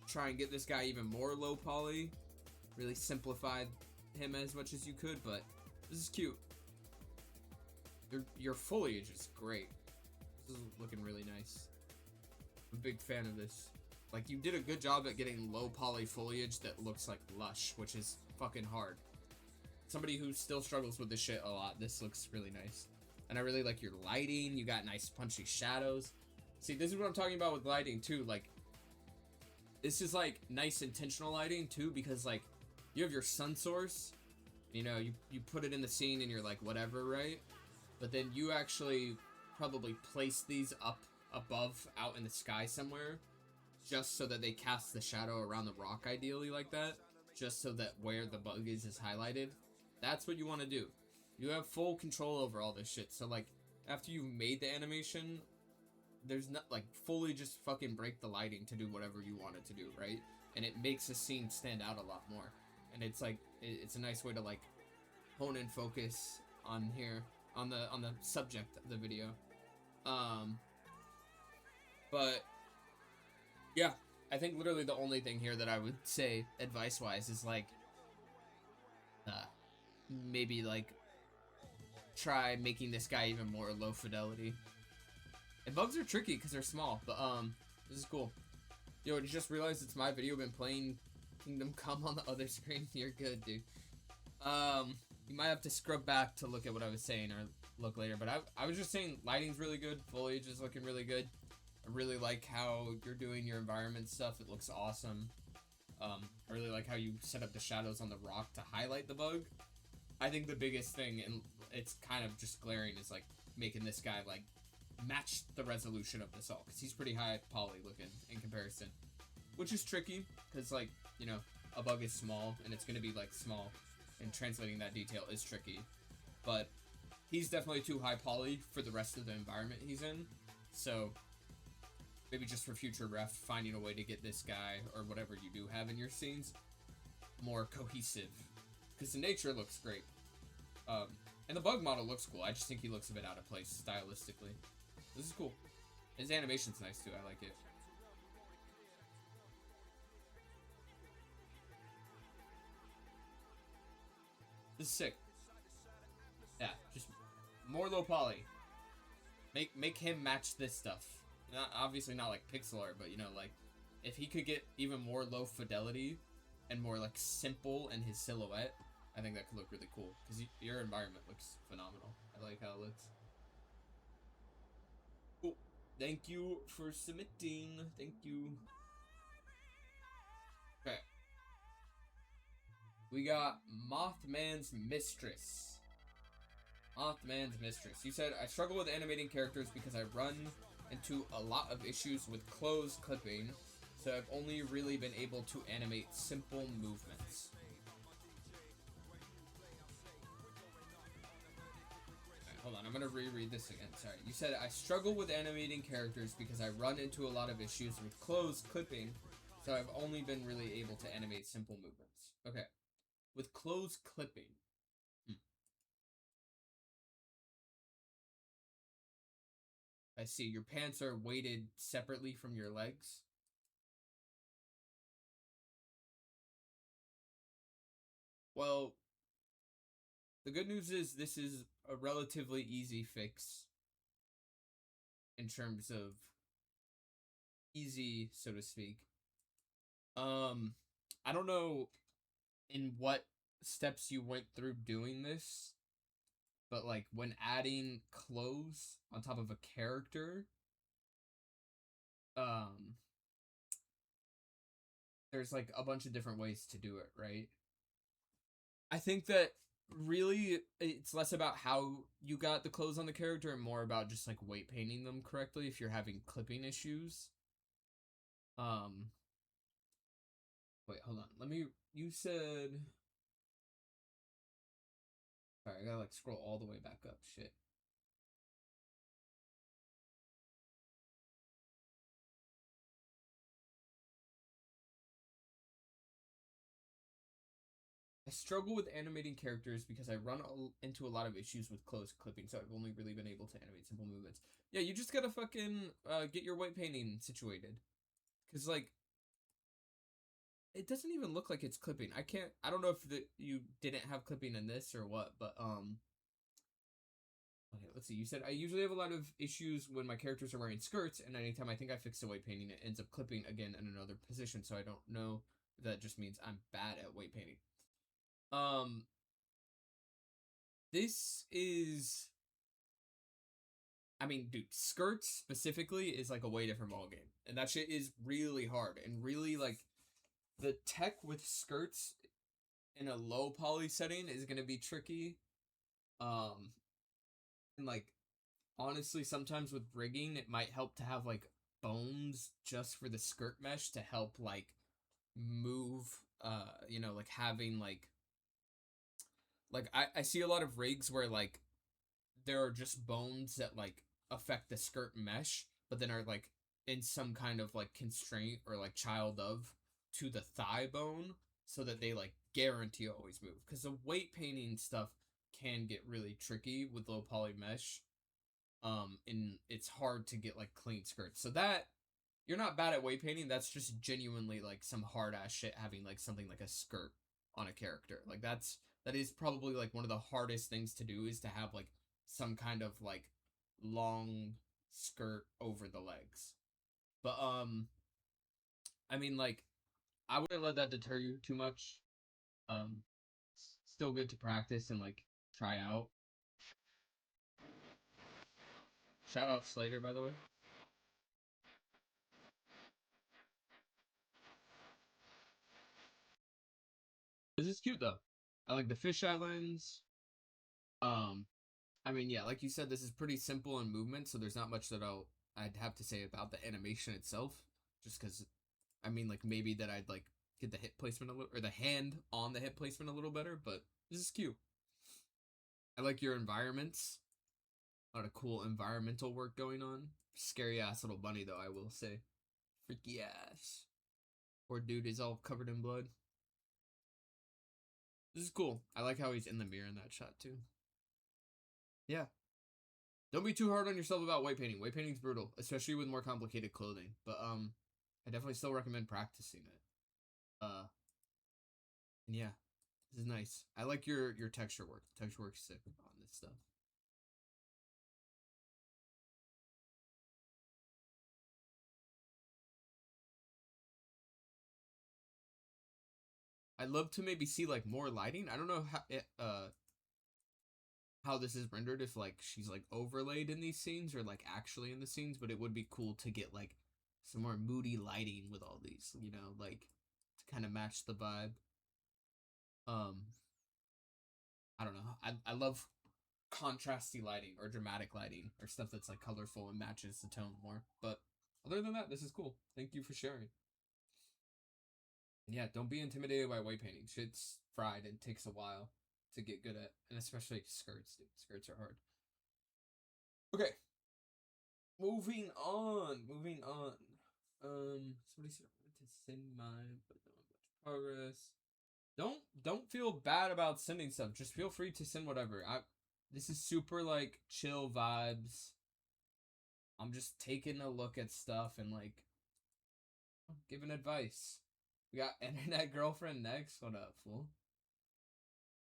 [SPEAKER 2] try and get this guy even more low poly. Really simplified him as much as you could, but this is cute. Your foliage is great. This is looking really nice. I'm a big fan of this. Like, you did a good job at getting low poly foliage that looks like lush, which is fucking hard. Somebody who still struggles with this shit a lot, this looks really nice. And I really like your lighting. You got nice punchy shadows. See, this is what I'm talking about with lighting too. Like, this is like nice intentional lighting too, because like you have your sun source, you know, you put it in the scene and you're like, whatever, right? But then you actually probably place these up above out in the sky somewhere, just so that they cast the shadow around the rock, ideally like that, just so that where the bug is highlighted. That's what you want to do. You have full control over all this shit. So like, after you've made the animation, there's not like fully just fucking break the lighting to do whatever you want it to do, right? And it makes the scene stand out a lot more. And it's like, it's a nice way to like hone and focus on here, on the subject of the video. But yeah, I think literally the only thing here that I would say advice wise is like, maybe like try making this guy even more low fidelity. And bugs are tricky because they're small, but this is cool. Yo, I just realized it's my video. Been playing Kingdom Come on the other screen. You're good, dude. You might have to scrub back to look at what I was saying or look later, but I was just saying lighting's really good. Foliage is looking really good. I really like how you're doing your environment stuff. It looks awesome. I really like how you set up the shadows on the rock to highlight the bug. I think the biggest thing, and it's kind of just glaring, is like making this guy like match the resolution of this all, because he's pretty high poly looking in comparison, which is tricky because, like, you know, a bug is small and it's going to be like small, and translating that detail is tricky. But he's definitely too high poly for the rest of the environment he's in, so maybe just for future ref, finding a way to get this guy or whatever you do have in your scenes more cohesive, because the nature looks great, and the bug model looks cool. I just think he looks a bit out of place stylistically. This is cool. His animation's nice too. I like it. This is sick. Yeah, just more low poly. Make him match this stuff. Not obviously not like pixel art, but you know, like if he could get even more low fidelity and more like simple in his silhouette, I think that could look really cool, because your environment looks phenomenal. I like how it looks. Cool. Thank you for submitting. Thank you. Okay. We got Mothman's Mistress. Mothman's Mistress. You said, I struggle with animating characters because I run into a lot of issues with close clipping, so I've only really been able to animate simple movements. Right, hold on, I'm gonna reread this again. Sorry. You said, I struggle with animating characters because I run into a lot of issues with close clipping, so I've only been really able to animate simple movements. Okay. With close clipping. I see. Your pants are weighted separately from your legs. Well, the good news is this is a relatively easy fix in terms of easy, so to speak. I don't know in what steps you went through doing this, but like when adding clothes on top of a character, there's like a bunch of different ways to do it, right? I think that really it's less about how you got the clothes on the character and more about just like weight painting them correctly if you're having clipping issues. Wait, hold on. You said... Sorry, I gotta like scroll all the way back up. Shit. I struggle with animating characters because I run into a lot of issues with close clipping, so I've only really been able to animate simple movements. Yeah, you just gotta fucking get your white painting situated. because like it doesn't even look like it's clipping. I don't know if you didn't have clipping in this or what, but okay, let's see. You said I usually have a lot of issues when my characters are wearing skirts, and anytime I think I fix the weight painting, it ends up clipping again in another position. So I don't know if that just means I'm bad at weight painting. This is, I mean, dude, skirts specifically is like a way different ballgame, and that shit is really hard and really like the tech with skirts in a low poly setting is gonna be tricky. And like honestly, sometimes with rigging, it might help to have like bones just for the skirt mesh to help like move. Like having like I see a lot of rigs where like there are just bones that like affect the skirt mesh, but then are like in some kind of like constraint or like child of to the thigh bone so that they like guarantee always move. Because the weight painting stuff can get really tricky with low poly mesh. And it's hard to get like clean skirts. So that you're not bad at weight painting, that's just genuinely like some hard ass shit having like something like a skirt on a character. Like that is probably like one of the hardest things to do is to have like some kind of like long skirt over the legs. But I mean like I wouldn't let that deter you too much. Um Still good to practice and like try out. Shout out Slater, by the way. This is cute though. I like the fisheye lens. Um I mean, yeah, like you said, this is pretty simple in movement, so there's not much that I'd have to say about the animation itself. Just because, I mean, like maybe that I'd like get the hip placement a little, or the hand on the hip placement a little better. But this is cute. I like your environments. A lot of cool environmental work going on. Scary ass little bunny though, I will say. Freaky ass. Poor dude is all covered in blood. This is cool. I like how he's in the mirror in that shot too. Yeah. Don't be too hard on yourself about weight painting. Weight painting's brutal, especially with more complicated clothing. But I definitely still recommend practicing it. And yeah, this is nice. I like your texture work. Texture work's sick on this stuff. I'd love to maybe see like more lighting. I don't know how this is rendered, if like she's like overlaid in these scenes or like actually in the scenes, but it would be cool to get like some more moody lighting with all these, like to kind of match the vibe. I don't know. I love contrasty lighting or dramatic lighting or stuff that's like colorful and matches the tone more. But other than that, this is cool. Thank you for sharing. Yeah, don't be intimidated by weight painting. Shit's fried and takes a while to get good at, and especially skirts, dude. Skirts are hard. Okay. Moving on. Somebody said I wanted to send mine, but not much progress. Don't feel bad about sending stuff. Just feel free to send whatever. This is super like chill vibes. I'm just taking a look at stuff and like giving advice. We got internet girlfriend next. What up, fool?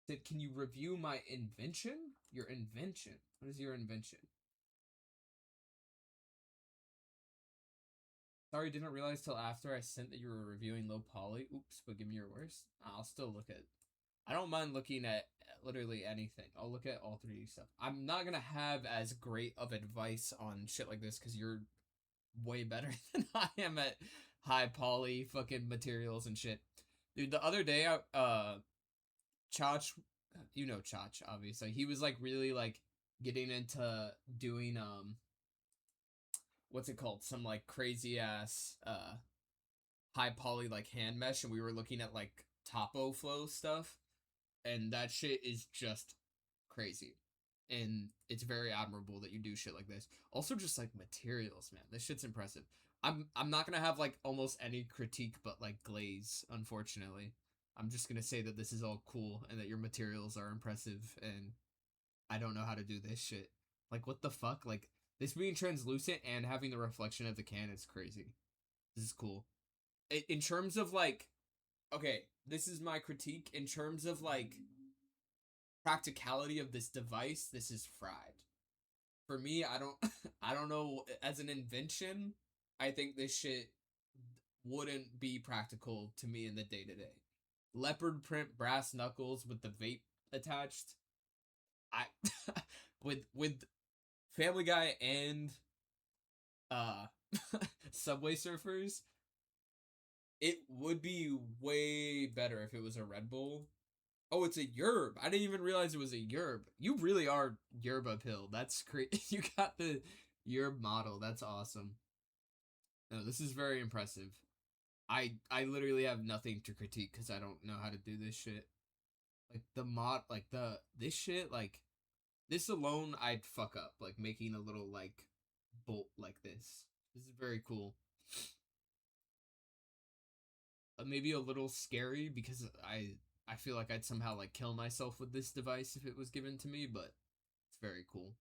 [SPEAKER 2] Said, can you review my invention? Your invention. What is your invention? Sorry, didn't realize till after I sent that you were reviewing low poly. Oops, but give me your worst. I'll still look at. I don't mind looking at literally anything. I'll look at all 3D stuff. I'm not gonna have as great of advice on shit like this because you're way better than I am at high poly fucking materials and shit. Dude, the other day, Chach, you know Chach, obviously. He was like really like getting into doing what's it called? Some like crazy ass high poly like hand mesh, and we were looking at like topo flow stuff, and that shit is just crazy. And it's very admirable that you do shit like this. Also just like materials, man. This shit's impressive. I'm not gonna have like almost any critique but like glaze, unfortunately. I'm just gonna say that this is all cool and that your materials are impressive, and I don't know how to do this shit. Like what the fuck? Like this being translucent and having the reflection of the can is crazy. This is cool. In terms of like, okay, this is my critique. In terms of like practicality of this device, this is fried. For me, I don't I don't know, as an invention, I think this shit wouldn't be practical to me in the day-to-day. Leopard print brass knuckles with the vape attached. I with Family Guy and Subway Surfers, it would be way better if it was a Red Bull. Oh, it's a yerb. I didn't even realize it was a yerb. You really are yerba pill. That's great. You got the yerb model. That's awesome. No, this is very impressive. I literally have nothing to critique because I don't know how to do this shit. Like the mod, like this shit, like this alone, I'd fuck up. Like making a little like bolt like this. This is very cool. Maybe a little scary because I feel like I'd somehow like kill myself with this device if it was given to me, but it's very cool.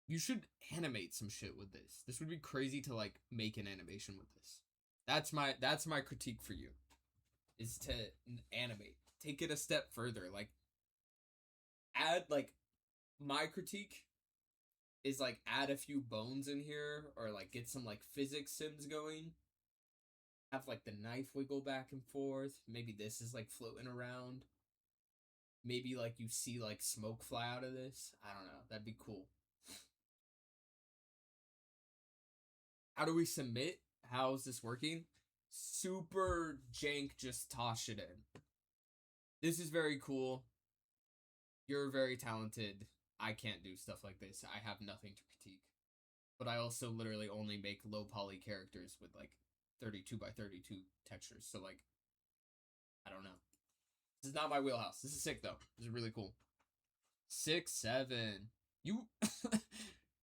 [SPEAKER 2] You should animate some shit with this. This would be crazy to like make an animation with this. That's my critique for you. Is to animate. Take it a step further. Like add like my critique is like add a few bones in here or like get some like physics sims going. Have like the knife wiggle back and forth. Maybe this is like floating around. Maybe like you see like smoke fly out of this. I don't know. That'd be cool. How do we submit? How is this working? Super jank, just toss it in. This is very cool. You're very talented. I can't do stuff like this. I have nothing to critique. But I also literally only make low poly characters with like 32 by 32 textures. So like, I don't know. This is not my wheelhouse. This is sick though. This is really cool. 6, 7. You,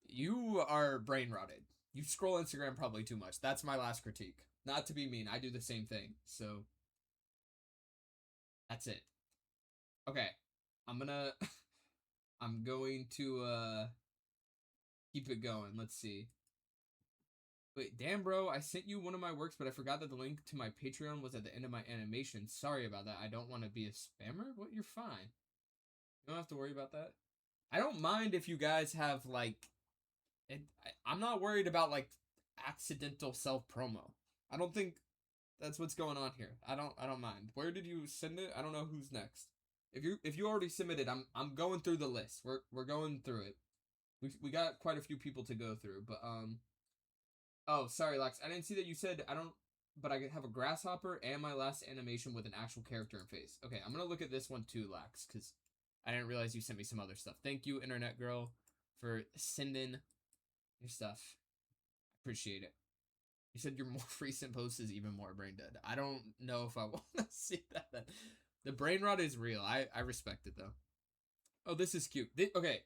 [SPEAKER 2] you are brain rotted. You scroll Instagram probably too much. That's my last critique. Not to be mean. I do the same thing. So that's it. Okay. I'm going to keep it going. Let's see. Wait, damn bro, I sent you one of my works, but I forgot that the link to my Patreon was at the end of my animation. Sorry about that. I don't want to be a spammer. What? You're fine. You don't have to worry about that. I don't mind if you guys have like I'm not worried about like accidental self promo. I don't think that's what's going on here. I don't mind. Where did you send it? I don't know who's next. If you already submitted, I'm going through the list. We're going through it. We got quite a few people to go through, but oh, sorry Lex. I didn't see that you said but I have a grasshopper and my last animation with an actual character and face. Okay, I'm going to look at this one too, Lex, cuz I didn't realize you sent me some other stuff. Thank you, internet girl, for sending your stuff. Appreciate it. You said your more recent post is even more brain dead. I don't know if I want to see that. The brain rot is real. I respect it though. Oh, this is cute. Okay,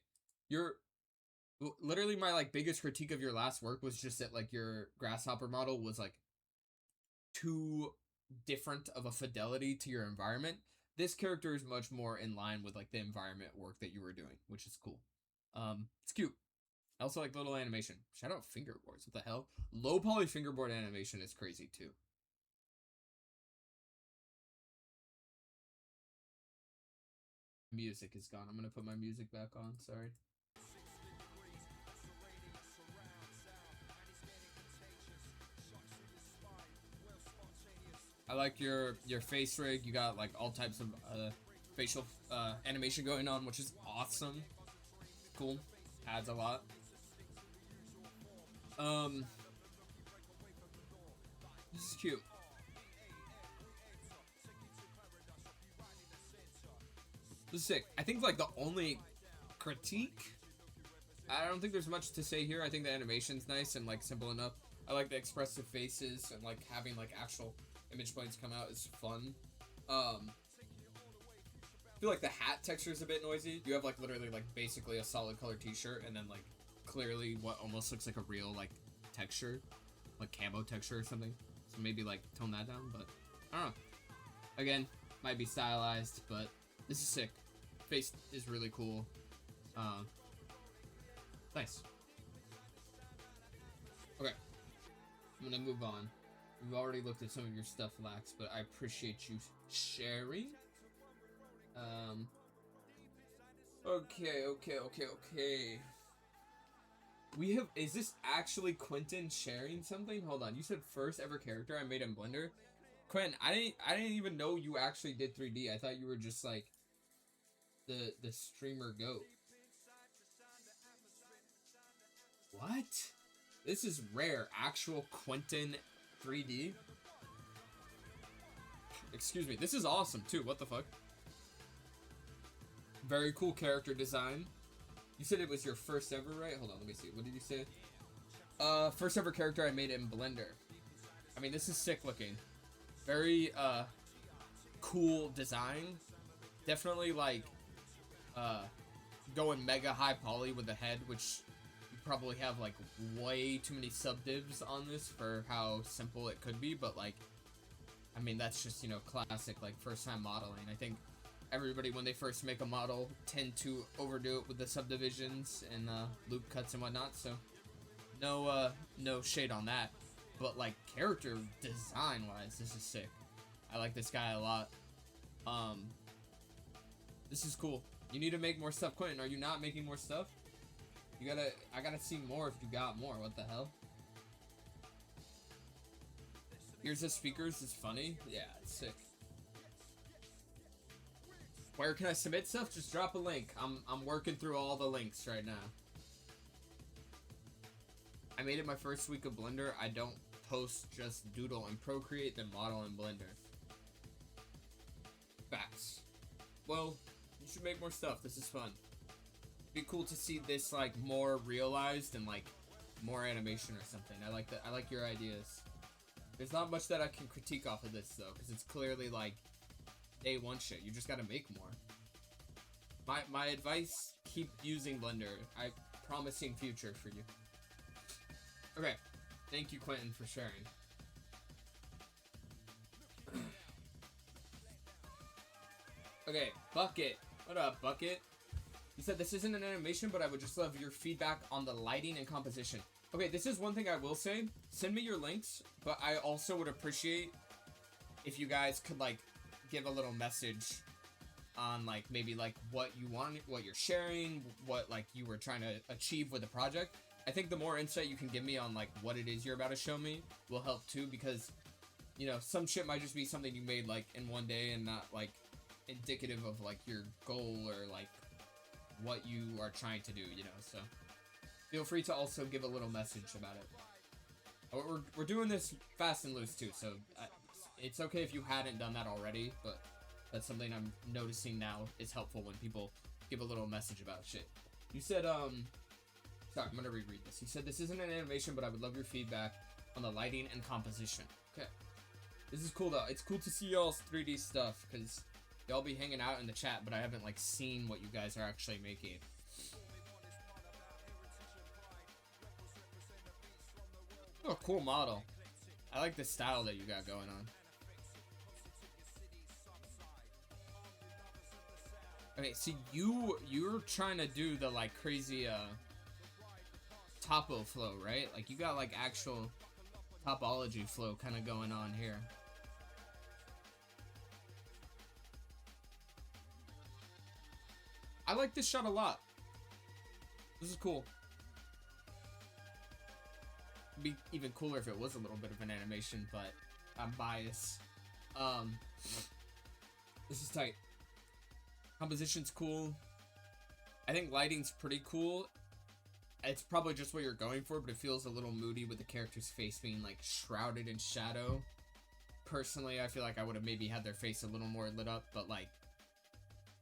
[SPEAKER 2] literally my like biggest critique of your last work was just that like your grasshopper model was like too different of a fidelity to your environment. This character is much more in line with like the environment work that you were doing, which is cool. It's cute. I also like little animation. Shout out fingerboards. What the hell? Low poly fingerboard animation is crazy too. Music is gone. I'm gonna put my music back on. Sorry. I like your face rig. You got like all types of facial animation going on, which is awesome. Cool. Adds a lot. This is cute. This is sick. I think like the only critique, I don't think there's much to say here. I think the animation's nice and like simple enough. I like the expressive faces and like having like actual image planes come out is fun. I feel like the hat texture is a bit noisy. You have like literally like basically a solid color t-shirt and then like clearly what almost looks like a real like texture, like camo texture or something. So maybe like tone that down, but I don't know. Again, might be stylized, but this is sick. Face is really cool. Nice. I'm gonna move on. We've already looked at some of your stuff, Lax, but I appreciate you sharing. Okay. We have, is this actually Quentin sharing something? Hold on, you said first ever character I made in Blender? Quentin, I didn't even know you actually did 3D. I thought you were just like the streamer goat. What? This is rare. Actual Quentin 3D? Excuse me. This is awesome too. What the fuck? Very cool character design. You said it was your first ever, right? Hold on, let me see. What did you say? First ever character I made in Blender. I mean, this is sick looking. Very, cool design. Definitely, like, going mega high poly with the head, which you probably have, like, way too many subdivs on this for how simple it could be, but, like, I mean, that's just, you know, classic, like, first-time modeling. I think everybody, when they first make a model, tend to overdo it with the subdivisions and loop cuts and whatnot, so no shade on that. But, like, character design-wise, this is sick. I like this guy a lot. This is cool. You need to make more stuff. Quentin, are you not making more stuff? I gotta see more if you got more. What the hell? Here's the speakers. It's funny. Yeah, it's sick. Where can I submit stuff? Just drop a link. I'm working through all the links right now. I made it my first week of Blender. I don't post, just doodle and Procreate, then model in Blender. Facts. Well, you should make more stuff. This is fun. It'd be cool to see this like more realized and like more animation or something. I like that. I like your ideas. There's not much that I can critique off of this though, because it's clearly like day one shit. You just gotta make more. My advice: keep using Blender. I promising future for you. Okay, thank you, Quentin, for sharing. Okay, Bucket. What up, Bucket? You said this isn't an animation, but I would just love your feedback on the lighting and composition. Okay, this is one thing I will say. Send me your links, but I also would appreciate if you guys could, like, give a little message on, like, maybe, like, what you want, what you're sharing, what, like, you were trying to achieve with the project. I think the more insight you can give me on, like, what it is you're about to show me will help, too, because, you know, some shit might just be something you made, like, in one day and not, like, indicative of, like, your goal or, like, what you are trying to do, you know, so feel free to also give a little message about it. We're doing this fast and loose, too, so it's okay if you hadn't done that already, but that's something I'm noticing now is helpful when people give a little message about shit. You said, sorry, I'm gonna reread this. You said this isn't an animation, but I would love your feedback on the lighting and composition. Okay. This is cool, though. It's cool to see y'all's 3D stuff, because y'all be hanging out in the chat, but I haven't, like, seen what you guys are actually making. Oh, cool model. I like the style that you got going on. Okay, so you're trying to do the, like, crazy, topo flow, right? Like, you got, like, actual topology flow kind of going on here. I like this shot a lot. This is cool. It'd be even cooler if it was a little bit of an animation, but I'm biased. This is tight. Composition's cool. I think lighting's pretty cool. It's probably just what you're going for, but it feels a little moody with the character's face being, like, shrouded in shadow. Personally, I feel like I would have maybe had their face a little more lit up, but, like,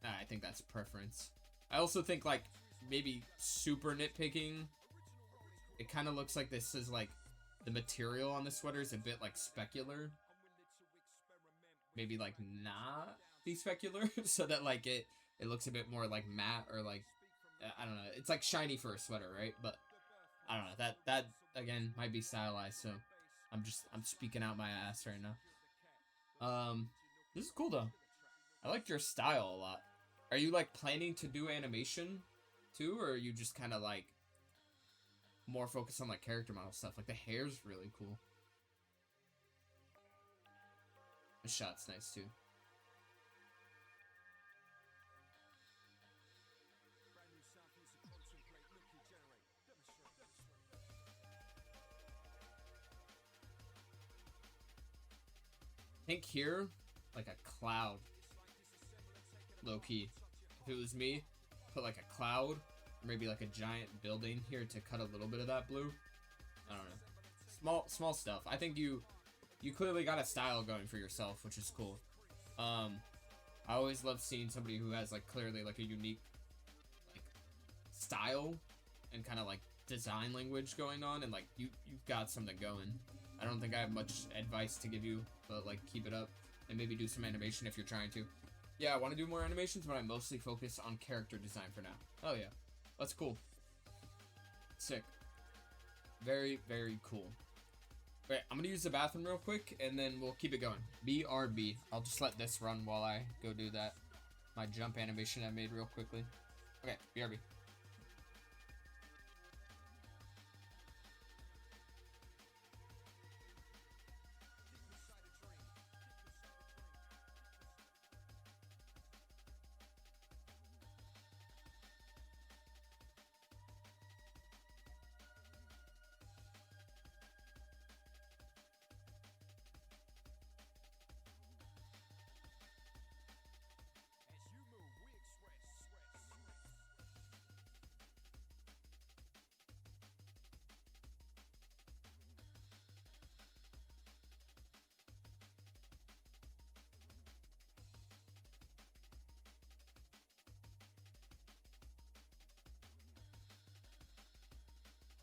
[SPEAKER 2] I think that's preference. I also think, like, maybe super nitpicking, it kind of looks like this is, like, the material on the sweater is a bit, like, specular. Maybe, like, not be specular, so that, like, it looks a bit more, like, matte, or, like, I don't know. It's, like, shiny for a sweater, right? But, I don't know. That again, might be stylized, so I'm speaking out my ass right now. This is cool, though. I like your style a lot. Are you, like, planning to do animation, too? Or are you just kind of, like, more focused on, like, character model stuff? Like, the hair's really cool. The shot's nice too.
[SPEAKER 4] Brand new sound for you to contemplate, looky, generate, demonstrate.
[SPEAKER 2] Think here, like a cloud. Low key. If it was me, put like a cloud, or maybe like a giant building here to cut a little bit of that blue. I don't know. Small stuff. I think you clearly got a style going for yourself, which is cool. I always love seeing somebody who has like clearly like a unique like style and kind of like design language going on, and like you've got something going. I don't think I have much advice to give you, but like keep it up and maybe do some animation if you're trying to. Yeah, I want to do more animations, but I mostly focus on character design for now. Oh yeah, that's cool. Sick. Very, very cool. Wait, I'm gonna use the bathroom real quick, and then we'll keep it going. BRB. I'll just let this run while I go do that. My jump animation I made real quickly. Okay, BRB.
[SPEAKER 4] As you move, we express.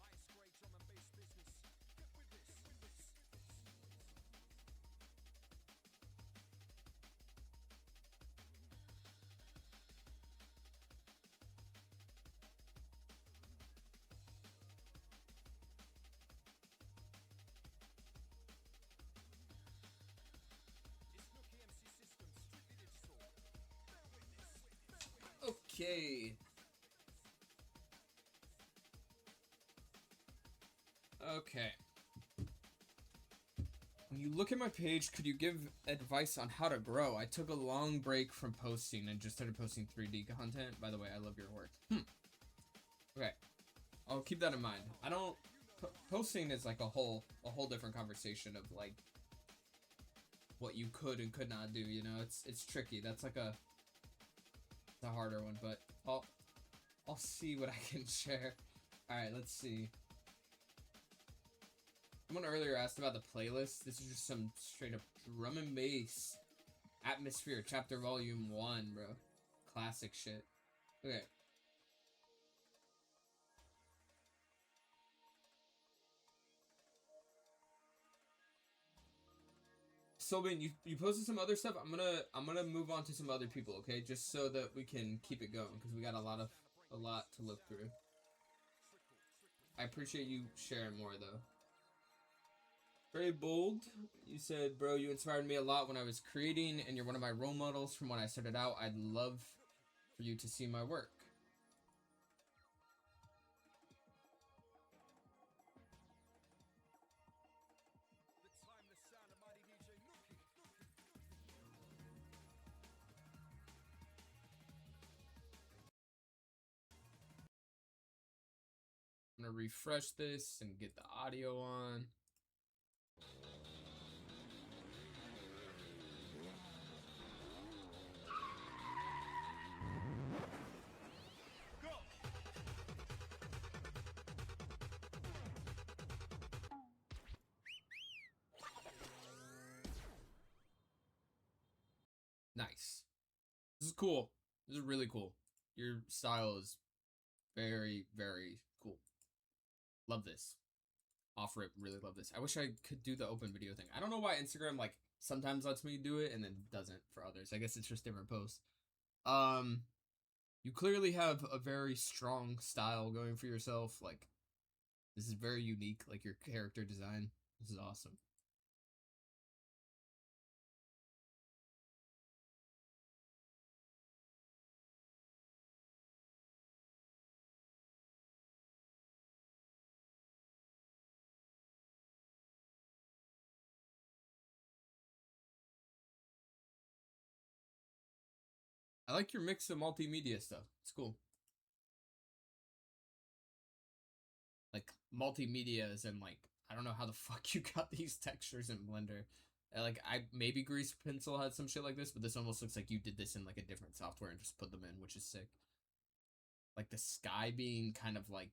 [SPEAKER 4] Highest grade drum and bass business. Get with this. It's Nookie MC Systems, strictly digital. Bear witness.
[SPEAKER 2] Okay. Okay. When you look at my page, could you give advice on how to grow? I took a long break from posting and just started posting 3D content. By the way, I love your work. Okay. I'll keep that in mind. I don't... Posting is like a whole different conversation of like what you could and could not do, you know? It's tricky. That's like a harder one, but I'll see what I can share. Alright, let's see. Someone earlier asked about the playlist. This is just some straight up drum and bass. Atmosphere, chapter volume 1, bro. Classic shit. Okay. Sobin, you posted some other stuff. I'm gonna move on to some other people, okay? Just so that we can keep it going, because we got a lot to look through. I appreciate you sharing more though. Very bold. You said, bro, you inspired me a lot when I was creating, and you're one of my role models from when I started out. I'd love for you to see my work.
[SPEAKER 4] The timeless sound of mighty DJ Nookie.
[SPEAKER 2] I'm gonna refresh this and get the audio on. Nice. This is cool. This is really cool. Your style is very, very cool. Love this. Off rip, really love this. I wish I could do the open video thing. I don't know why Instagram like sometimes lets me do it and then doesn't for others. I guess it's just different posts. You clearly have a very strong style going for yourself. Like, this is very unique. Like your character design. This is awesome. I like your mix of multimedia stuff. It's cool. Like multimedia is in like, I don't know how the fuck you got these textures in Blender. Like I maybe Grease Pencil had some shit like this, but this almost looks like you did this in like a different software and just put them in, which is sick. Like the sky being kind of like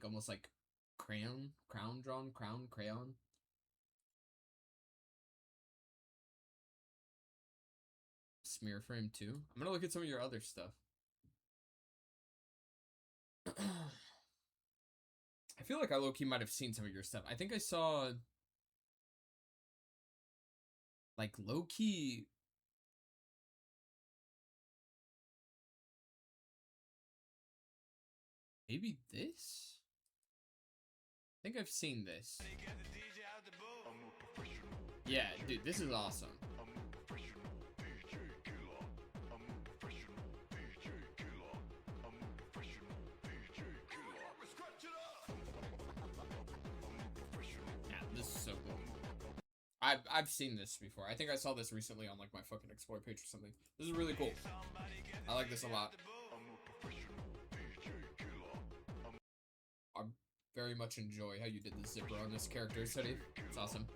[SPEAKER 2] almost like crayon crayon. Smear frame too. I'm gonna look at some of your other stuff. I feel like I low-key might have seen some of your stuff. I think I saw like low-key maybe this? I think I've seen this. Yeah, dude, this is awesome. Yeah, this is so cool. I've seen this before. I think I saw this recently on like my fucking Explore page or something. This is really cool. I like this a lot. I very much enjoy how you did the zipper on this character study. It's awesome.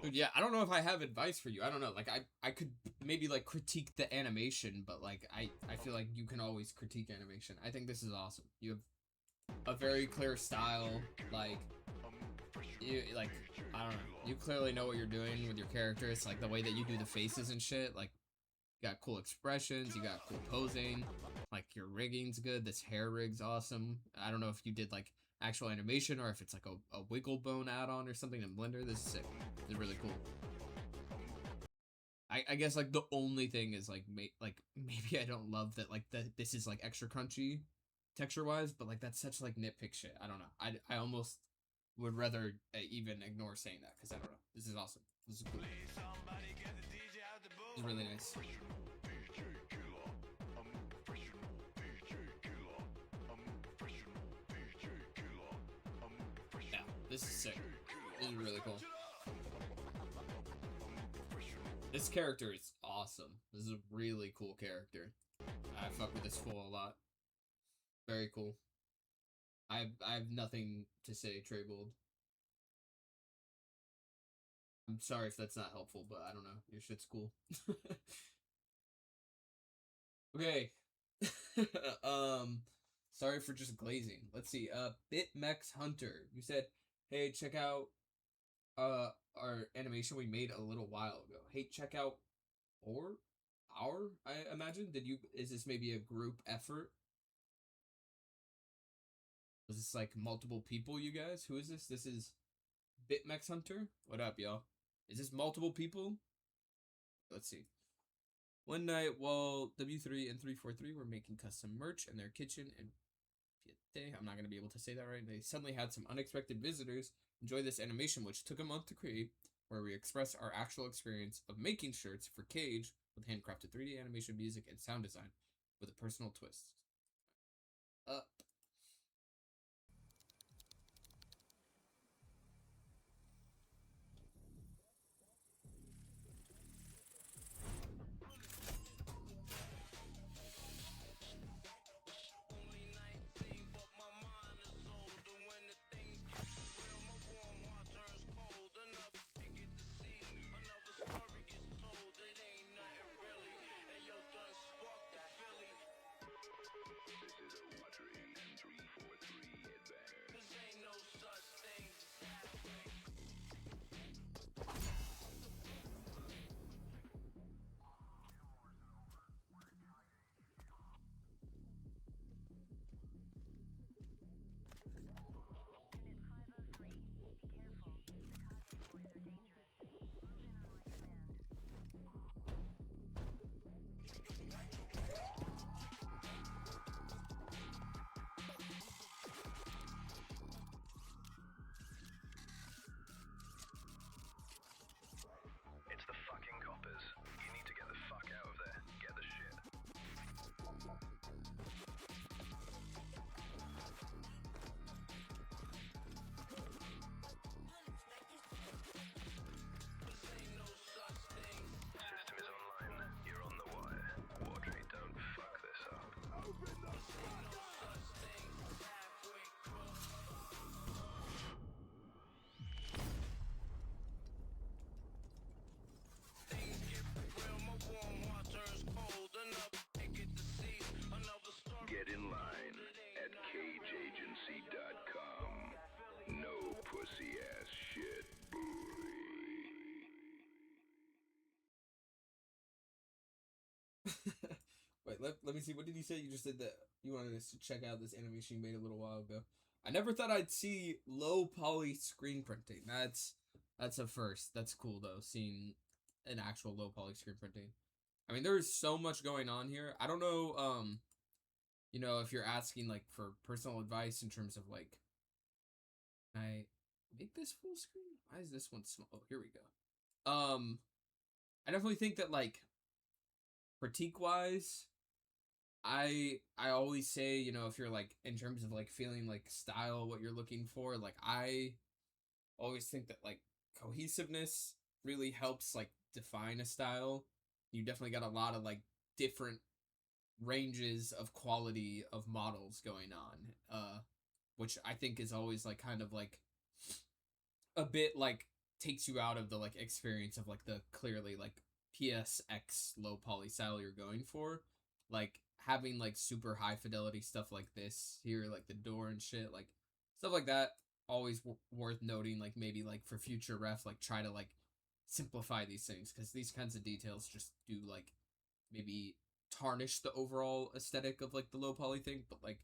[SPEAKER 2] Dude, yeah, I don't know if I have advice for you. I don't know. Like, I could maybe, like, critique the animation, but, like, I feel like you can always critique animation. I think this is awesome. You have a very clear style. Like, I don't know. You clearly know what you're doing with your character. It's, like, the way that you do the faces and shit. Like, you got cool expressions. You got cool posing. Like, your rigging's good. This hair rig's awesome. I don't know if you did, like, actual animation or if it's like a wiggle bone add-on or something in Blender. This is sick. This is really cool. I guess like the only thing is like maybe I don't love that like this is like extra crunchy texture wise, but like that's such like nitpick shit. I don't know. I almost would rather even ignore saying that because I don't know. This is awesome. This is cool. This is really nice. This is sick. This is really cool. This character is awesome. This is a really cool character. I fuck with this fool a lot. Very cool. I have nothing to say, Treybold. I'm sorry if that's not helpful, but I don't know. Your shit's cool. Okay. Sorry for just glazing. Let's see. BitMex Hunter. You said, hey, check out our animation we made a little while ago. Hey, check out our I imagine. Is this maybe a group effort? Was this like multiple people, you guys? Who is this? This is BitMex Hunter. What up, y'all? Is this multiple people? Let's see. One night while W3 and 343 were making custom merch in their kitchen in Piete, I'm not going to be able to say that right, they suddenly had some unexpected visitors enjoy this animation, which took a month to create, where we express our actual experience of making shirts for Cage with handcrafted 3D animation, music, and sound design with a personal twist. Up.
[SPEAKER 5] This is a watery
[SPEAKER 2] let me see. What did you say? You just said that you wanted us to check out this animation you made a little while ago. I never thought I'd see low poly screen printing. That's a first. That's cool though, seeing an actual low poly screen printing. I mean, there's so much going on here. I don't know, you know, if you're asking like for personal advice in terms of like, can I make this full screen? Why is this one small? Oh, here we go. I definitely think that like critique wise, I always say, you know, if you're like in terms of like feeling like style, what you're looking for, like I always think that like cohesiveness really helps like define a style. You definitely got a lot of like different ranges of quality of models going on, which I think is always like kind of like a bit like takes you out of the like experience of like the clearly like PSX low poly style you're going for. Like having like super high fidelity stuff like this here, like the door and shit, like stuff like that, always worth noting. Like maybe like for future ref, like try to like simplify these things, because these kinds of details just do like maybe tarnish the overall aesthetic of like the low poly thing. But like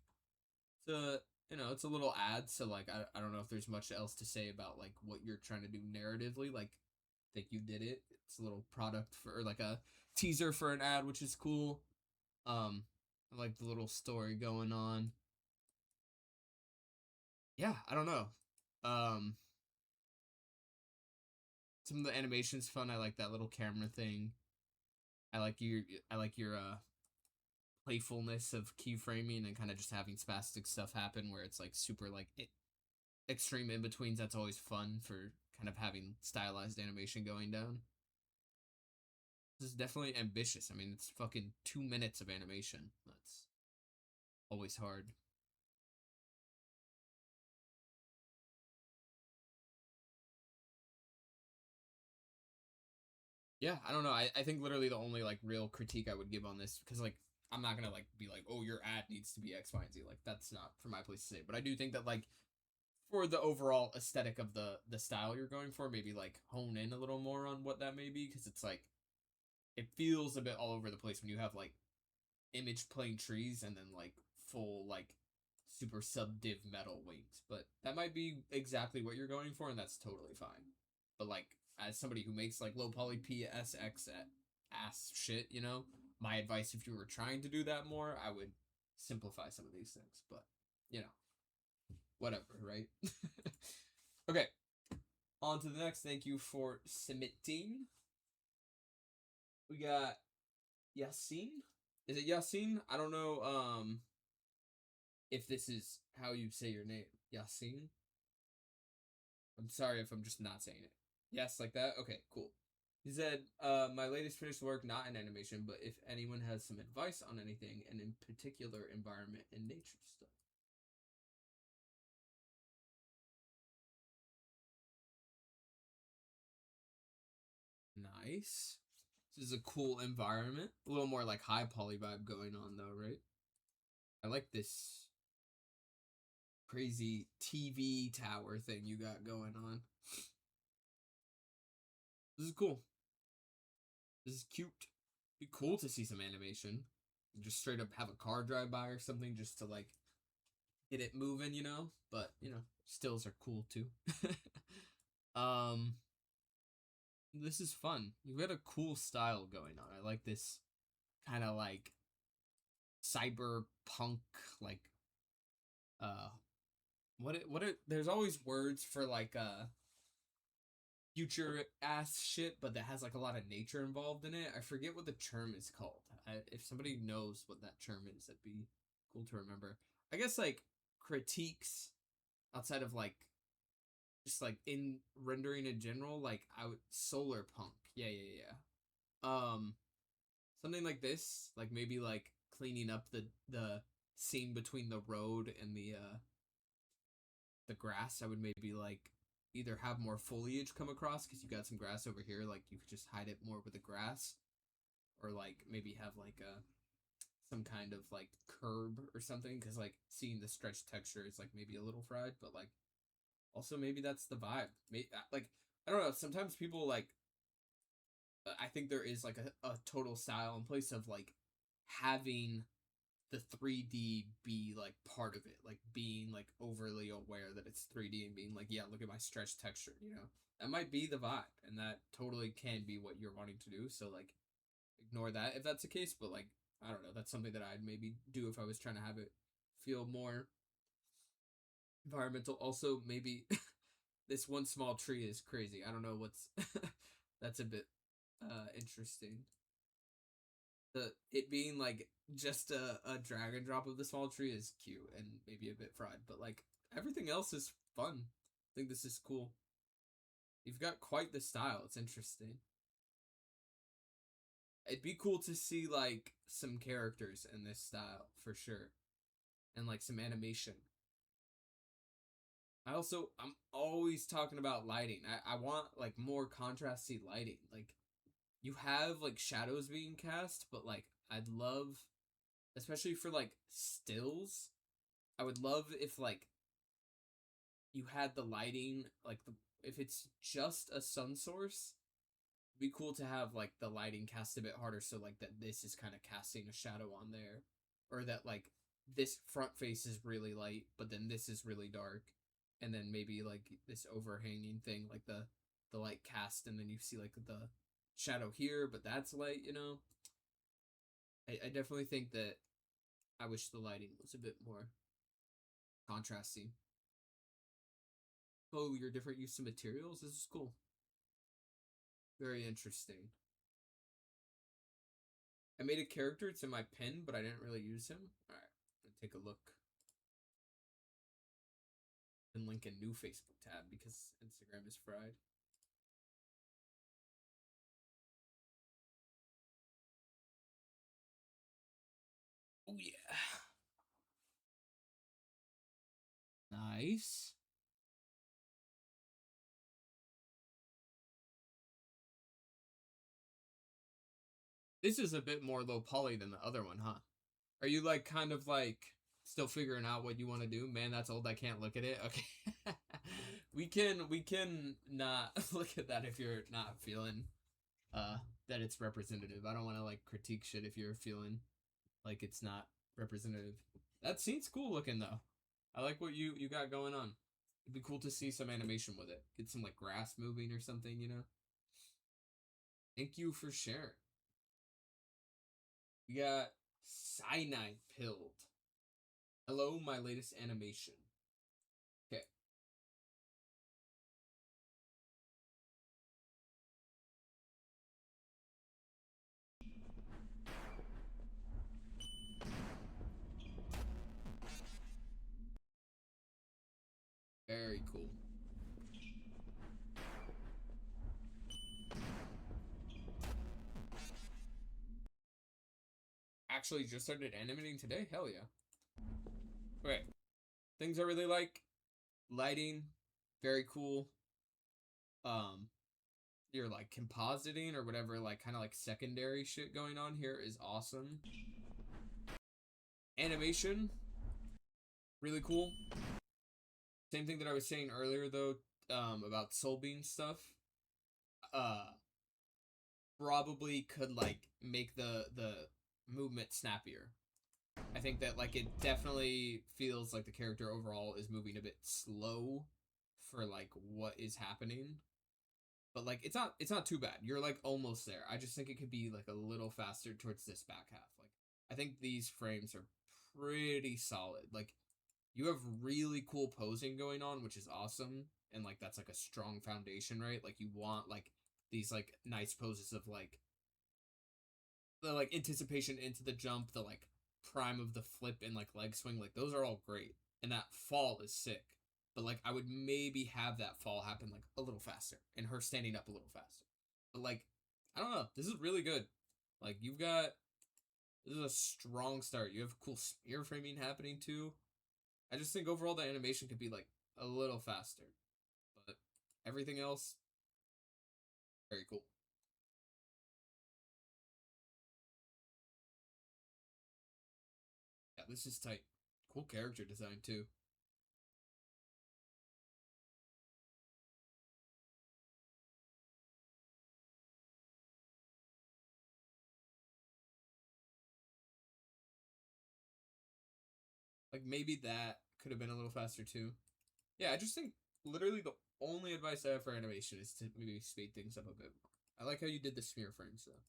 [SPEAKER 2] it's a, you know, it's a little ad, so like I don't know if there's much else to say about like what you're trying to do narratively. Like I think you did it. It's a little product for, or like a teaser for an ad, which is cool. I like the little story going on. Yeah, I don't know. Some of the animation's fun. I like that little camera thing. I like your playfulness of keyframing and kind of just having spastic stuff happen where it's like super like extreme in betweens. That's always fun for kind of having stylized animation going down. This is definitely ambitious. I mean, it's fucking 2 minutes of animation. That's always hard. Yeah, I don't know. I think literally the only like real critique I would give on this, because like I'm not gonna like be like, oh, your ad needs to be X, Y, and Z. Like that's not for my place to say. But I do think that like for the overall aesthetic of the style you're going for, maybe like hone in a little more on what that may be, because it's like it feels a bit all over the place when you have like image plane trees and then like full like super subdiv metal wings. But that might be exactly what you're going for, and that's totally fine. But like as somebody who makes like low poly PSX ass shit, you know, my advice if you were trying to do that more, I would simplify some of these things. But you know, whatever, right? Okay, on to the next. Thank you for submitting. We got Yasin. Is it Yasin? I don't know if this is how you say your name. Yasin? I'm sorry if I'm just not saying it. Yes, like that? Okay, cool. He said, my latest finished work, not in animation, but if anyone has some advice on anything, and in particular environment and nature stuff. Nice. This is a cool environment. A little more like high poly vibe going on though, right? I like this crazy TV tower thing you got going on. This is cool. This is cute. Be cool to see some animation. Just straight up have a car drive by or something just to like get it moving, you know? But, you know, stills are cool too. This is fun. You've got a cool style going on. I like this kind of like cyberpunk, like there's always words for like future ass shit, but that has like a lot of nature involved in it. I forget what the term is called. If somebody knows what that term is, that'd be cool to remember. I guess like critiques outside of like just like in rendering in general, like I would solar punk. Yeah. Something like this, like maybe like cleaning up the scene between the road and the grass. I would maybe like either have more foliage come across because you got some grass over here, like you could just hide it more with the grass, or like maybe have like some kind of like curb or something, because like seeing the stretch texture is like maybe a little fried, but like also maybe that's the vibe. Like I don't know, sometimes people like I think there is like a total style in place of like having the 3D be like part of it, like being like overly aware that it's 3D and being like, yeah, look at my stretch texture, you know? That might be the vibe, and that totally can be what you're wanting to do. So like ignore that if that's the case, but like I don't know, that's something that I'd maybe do if I was trying to have it feel more environmental. Also, maybe this one small tree is crazy. I don't know what's that's a bit interesting. It being like just a drag and drop of the small tree is cute and maybe a bit fried, but like everything else is fun. I think this is cool. You've got quite the style. It's interesting. It'd be cool to see like some characters in this style for sure, and like some animation. I'm always talking about lighting. I want like more contrasty lighting. Like you have like shadows being cast, but like I'd love, especially for like stills, I would love if like you had the lighting like if it's just a sun source, it'd be cool to have like the lighting cast a bit harder, so like that this is kind of casting a shadow on there, or that like this front face is really light but then this is really dark, and then maybe like this overhanging thing, like the light cast, and then you see like the shadow here but that's light, you know. I definitely think that I wish the lighting was a bit more contrasty. Oh, your different use of materials, this is cool. Very interesting. I made a character, it's in my pen, but I didn't really use him. Alright, take a look. And link a new Facebook tab because Instagram is fried. Oh yeah. Nice. This is a bit more low poly than the other one, huh? Are you like kind of like still figuring out what you want to do? Man, that's old. I can't look at it. Okay. we can not look at that if you're not feeling that it's representative. I don't want to like critique shit if you're feeling like it's not representative. That scene's cool looking though. I like what you got going on. It'd be cool to see some animation with it. Get some like grass moving or something, you know. Thank you for sharing. We got cyanide pilled. Hello, my latest animation. Okay. Very cool. Actually, just started animating today? Hell yeah. Okay. Things I really like. Lighting. Very cool. Your like compositing or whatever, like kind of like secondary shit going on here is awesome. Animation. Really cool. Same thing that I was saying earlier though, about Soul Bean stuff. Probably could like make the movement snappier. I think that like it definitely feels like the character overall is moving a bit slow for like what is happening. But like it's not too bad. You're like almost there. I just think it could be like a little faster towards this back half. Like I think these frames are pretty solid. Like you have really cool posing going on, which is awesome. And like that's like a strong foundation, right? Like you want like these like nice poses of like the like anticipation into the jump, the like prime of the flip and like leg swing, like those are all great. And that fall is sick. But like I would maybe have that fall happen like a little faster and her standing up a little faster. But like I don't know, this is really good. Like you've got this is a strong start. You have cool spear framing happening too. I just think overall the animation could be like a little faster. But everything else very cool. Yeah, this is tight. Cool character design too. Like, maybe that could have been a little faster, too. Yeah, I just think literally the only advice I have for animation is to maybe speed things up a bit more. I like how you did the smear frames, though.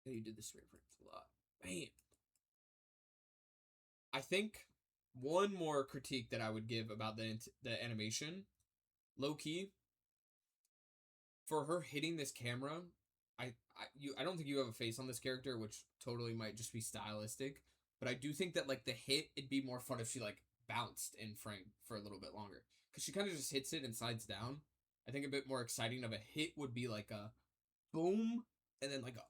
[SPEAKER 2] Yeah, you did the smear frames a lot. Man. I think one more critique that I would give about the animation, low key, for her hitting this camera, I don't think you have a face on this character, which totally might just be stylistic. But I do think that like the hit, it'd be more fun if she like bounced in frame for a little bit longer, because she kind of just hits it and slides down. I think a bit more exciting of a hit would be like a boom and then like a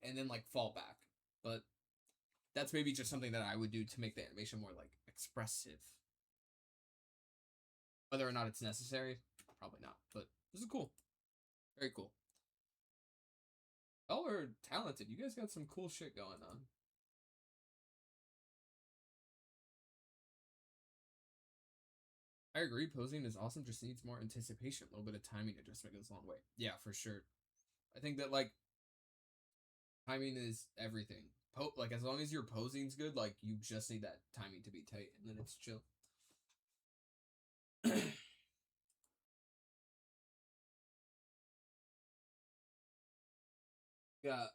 [SPEAKER 2] and then like fall back. But that's maybe just something that I would do to make the animation more like expressive. Whether or not it's necessary, probably not. But this is cool. Very cool. Y'all are talented. You guys got some cool shit going on. I agree. Posing is awesome. Just needs more anticipation. A little bit of timing adjustment goes a long way. Yeah, for sure. I think that like timing is everything. Like as long as your posing's good, like you just need that timing to be tight, and then it's chill. Got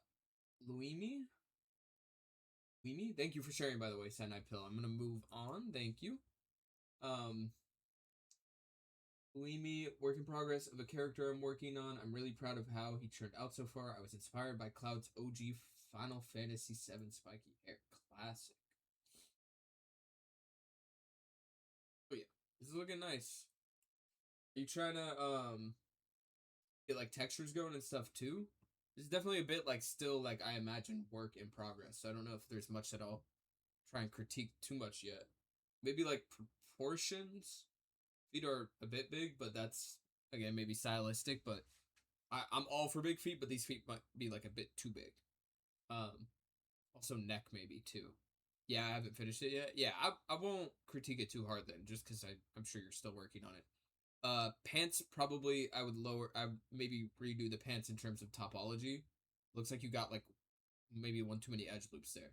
[SPEAKER 2] Luimi. Luimi, thank you for sharing. By the way, Senai Pill. I'm gonna move on. Thank you. Luimi, work in progress of a character I'm working on. I'm really proud of how he turned out so far. I was inspired by Cloud's OG Final Fantasy VII spiky hair. Classic. Oh yeah, this is looking nice. Are you trying to get like textures going and stuff too? This is definitely a bit like still like I imagine work in progress. So I don't know if there's much that I'll try and critique too much yet. Maybe like proportions. Feet are a bit big, but that's again maybe stylistic. But I'm all for big feet, but these feet might be like a bit too big. Also neck maybe too. Yeah, I haven't finished it yet. Yeah, I won't critique it too hard then, just because I'm sure you're still working on it. Pants probably I would maybe redo the pants in terms of topology. Looks like you got like maybe one too many edge loops there.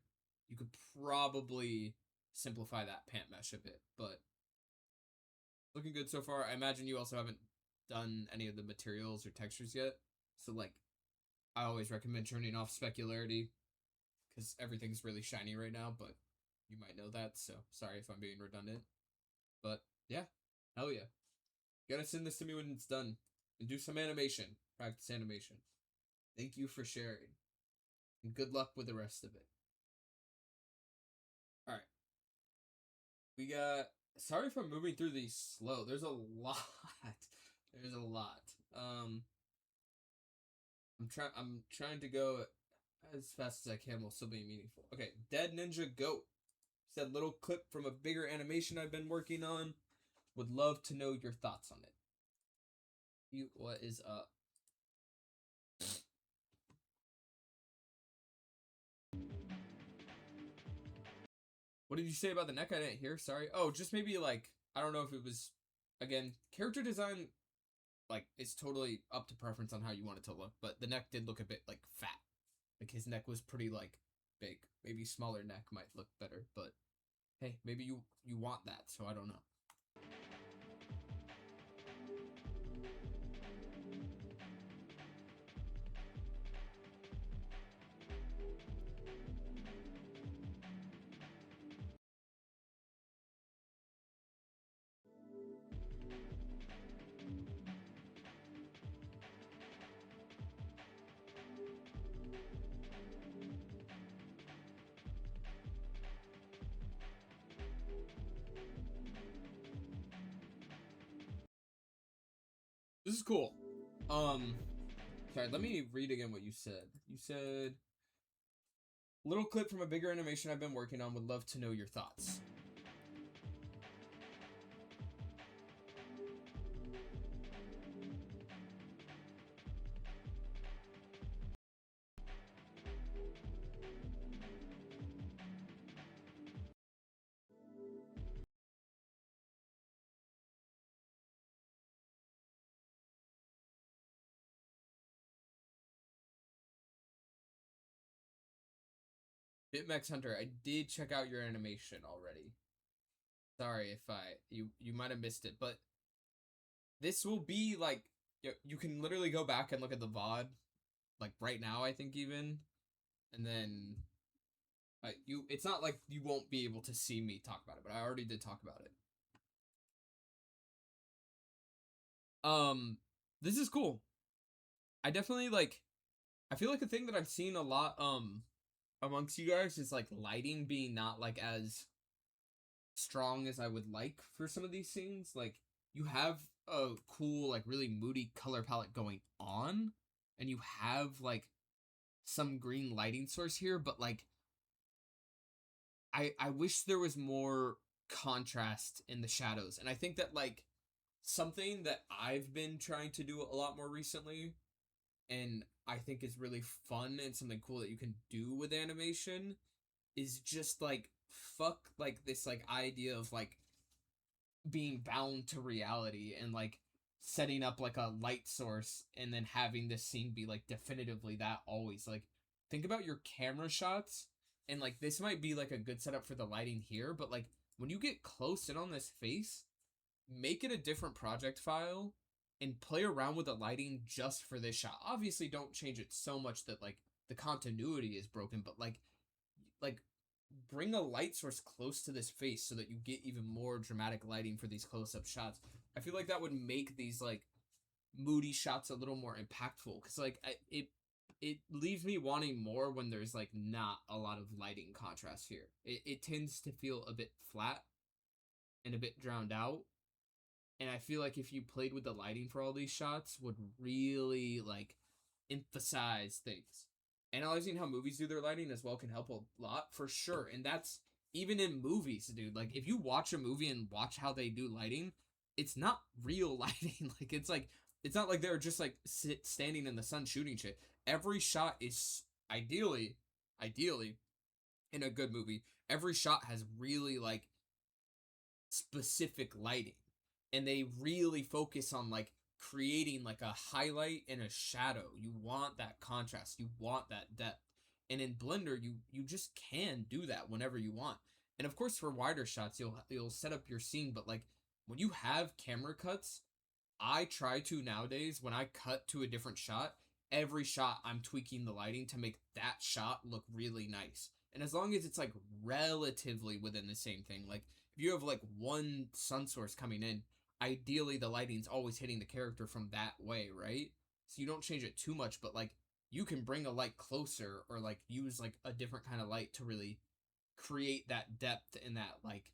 [SPEAKER 2] You could probably simplify that pant mesh a bit, but looking good so far. I imagine you also haven't done any of the materials or textures yet. So like I always recommend turning off specularity because everything's really shiny right now, but you might know that, so sorry if I'm being redundant. But yeah, hell yeah. You gotta send this to me when it's done. And do some animation. Practice animation. Thank you for sharing. And good luck with the rest of it. Alright. We got... Sorry if I'm moving through these slow. There's a lot. There's a lot. I'm trying to go as fast as I can while still being meaningful. Okay, Dead Ninja Goat said little clip from a bigger animation I've been working on. Would love to know your thoughts on it. What is up? What did you say about the neck? I didn't hear. Sorry. Oh, just maybe like I don't know if it was again character design. Like it's totally up to preference on how you want it to look, but the neck did look a bit like fat. Like his neck was pretty like big. Maybe smaller neck might look better, but hey, maybe you want that, so I don't know. This is cool. Sorry, let me read again what you said. You said, little clip from a bigger animation I've been working on. Would love to know your thoughts. Bitmax Hunter, I did check out your animation already. Sorry if you might have missed it, but this will be like you can literally go back and look at the VOD like right now, I think even, and then it's not like you won't be able to see me talk about it, but I already did talk about it. This is cool. I definitely I feel like a thing that I've seen a lot amongst you guys is like lighting being not like as strong as I would like for some of these scenes. Like you have a cool like really moody color palette going on, and you have like some green lighting source here, but like I wish there was more contrast in the shadows. And I think that like something that I've been trying to do a lot more recently, and I think is really fun and something cool that you can do with animation, is just like fuck like this like idea of like being bound to reality and like setting up like a light source and then having this scene be like definitively that always. Like think about your camera shots, and like this might be like a good setup for the lighting here, but like when you get close in on this face, make it a different project file and play around with the lighting just for this shot. Obviously don't change it so much that like the continuity is broken, but like bring a light source close to this face so that you get even more dramatic lighting for these close-up shots. I feel like that would make these like moody shots a little more impactful, because like it leaves me wanting more when there's like not a lot of lighting contrast here. It tends to feel a bit flat and a bit drowned out, and I feel like if you played with the lighting for all these shots would really like emphasize things. Analyzing how movies do their lighting as well can help a lot for sure. And that's even in movies, dude. Like if you watch a movie and watch how they do lighting, it's not real lighting. It's not like they're just like standing in the sun shooting shit. Every shot is ideally in a good movie, every shot has really like specific lighting, and they really focus on like creating like a highlight and a shadow. You want that contrast, you want that depth, and in Blender you just can do that whenever you want. And of course for wider shots you'll set up your scene, but like when you have camera cuts, I try to nowadays, when I cut to a different shot, every shot I'm tweaking the lighting to make that shot look really nice. And as long as it's like relatively within the same thing, like if you have like one sun source coming in, ideally the lighting's always hitting the character from that way, right? So you don't change it too much, but like you can bring a light closer or like use like a different kind of light to really create that depth and that like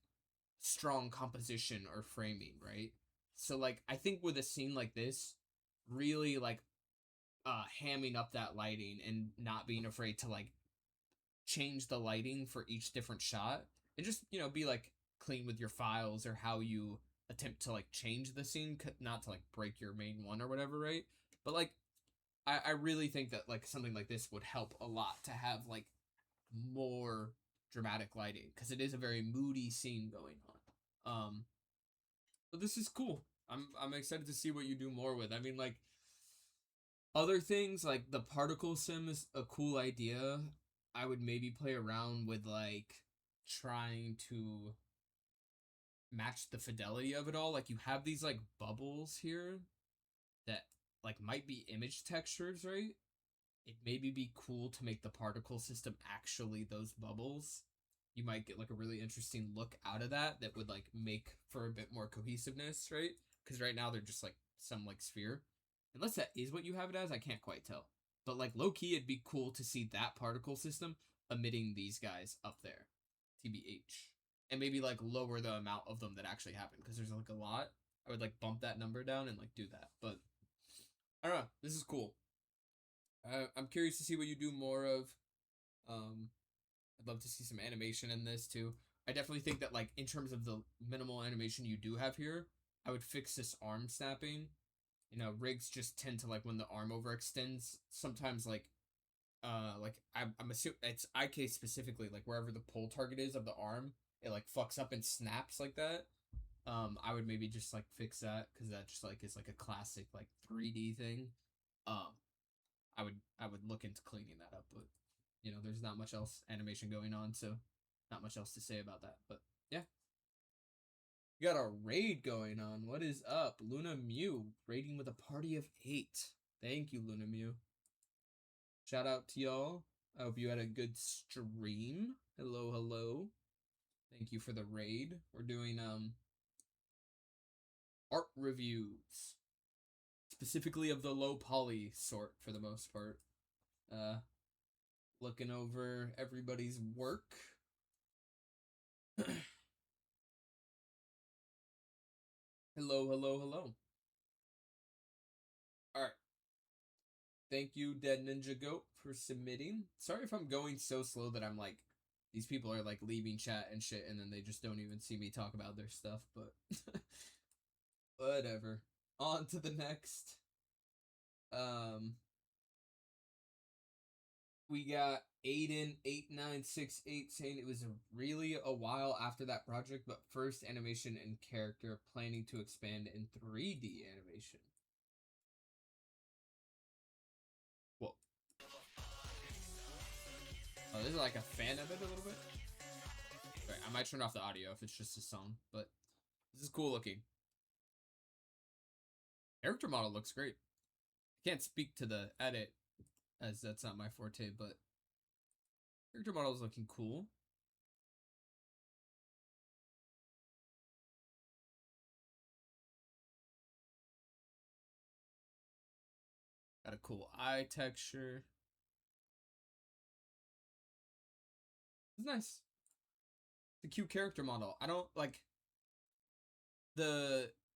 [SPEAKER 2] strong composition or framing, right? So like I think with a scene like this, really like hamming up that lighting and not being afraid to like change the lighting for each different shot, and just be like clean with your files or how you attempt to like change the scene, not to like break your main one or whatever, right? But like I really think that like something like this would help a lot to have like more dramatic lighting, because it is a very moody scene going on. But this is cool. I'm excited to see what you do more with. I mean, like other things like the particle sim is a cool idea. I would maybe play around with like trying to match the fidelity of it all. Like you have these like bubbles here that like might be image textures, right? It maybe be cool to make the particle system actually those bubbles. You might get like a really interesting look out of that would like make for a bit more cohesiveness, right? Because right now they're just like some like sphere. Unless that is what you have it as, I can't quite tell. But like low key, it'd be cool to see that particle system emitting these guys up there, TBH, and maybe like lower the amount of them that actually happen, because there's like a lot. I would like bump that number down and like do that. But I don't know. This is cool. I'm curious to see what you do more of. I'd love to see some animation in this too. I definitely think that like in terms of the minimal animation you do have here, I would fix this arm snapping. Rigs just tend to like when the arm overextends, sometimes I'm assuming it's IK specifically, like wherever the pull target is of the arm, it like fucks up and snaps like that. I would maybe just like fix that, because that just like is like a classic like 3D thing. Um, I would look into cleaning that up, but you know, there's not much else animation going on, so not much else to say about that. But yeah. We got a raid going on. What is up? Luna Mew raiding with a party of 8. Thank you, Luna Mew. Shout out to y'all. I hope you had a good stream. Hello, hello. Thank you for the raid. We're doing art reviews. Specifically of the low poly sort for the most part. Looking over everybody's work. Hello, hello, hello. Alright. Thank you, Dead Ninja Goat, for submitting. Sorry if I'm going so slow that I'm like, these people are like leaving chat and shit, and then they just don't even see me talk about their stuff, but whatever. On to the next. We got Aiden8968 saying it was really a while after that project, but first animation and character planning to expand in 3D animation. Whoa. Oh, this is like a fan of it a little bit. Right, I might turn off the audio if it's just a song, but this is cool looking. Character model looks great. I can't speak to the edit as that's not my forte, but character model is looking cool. Got a cool eye texture. It's nice. It's a cute character model. I don't like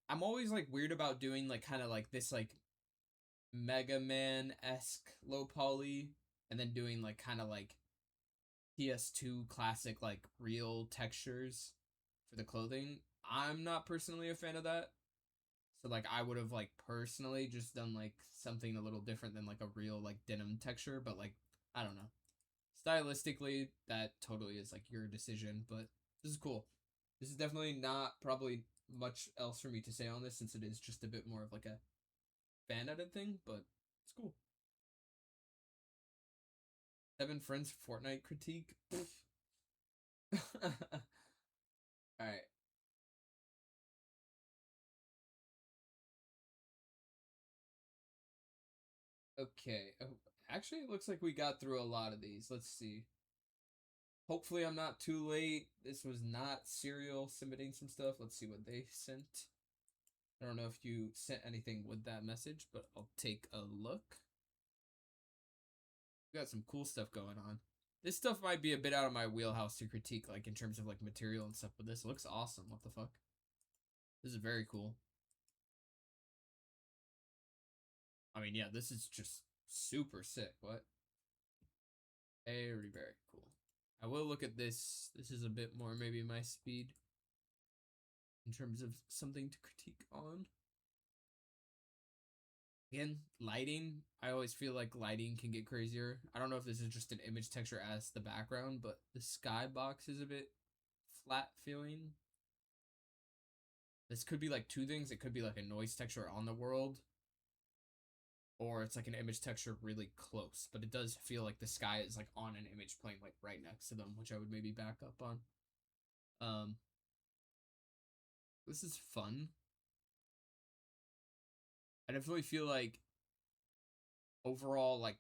[SPEAKER 2] I'm always like weird about doing like kind of like this like Mega Man-esque low poly and then doing like kind of like PS2 classic like real textures for the clothing. I'm not personally a fan of that. So like I would have like personally just done like something a little different than like a real like denim texture, but like I don't know. Stylistically, that totally is like your decision, but this is cool. This is definitely not probably much else for me to say on this since it is just a bit more of like a fan edit thing, but it's cool. 7 Friends Fortnite critique. Alright. Okay. Oh, actually, it looks like we got through a lot of these. Let's see. Hopefully I'm not too late. This was not Serial submitting some stuff. Let's see what they sent. I don't know if you sent anything with that message, but I'll take a look. We got some cool stuff going on. This stuff might be a bit out of my wheelhouse to critique, like in terms of like material and stuff, but this looks awesome. What the fuck? This is very cool. I mean, yeah, this is just super sick. What? Very, very cool. I will look at this. This is a bit more maybe my speed in terms of something to critique on. Again, lighting. I always feel like lighting can get crazier. I don't know if this is just an image texture as the background, but the skybox is a bit flat feeling. This could be like two things. It could be like a noise texture on the world, or it's like an image texture really close, but it does feel like the sky is like on an image plane like right next to them, which I would maybe back up on. This is fun. I definitely feel like overall like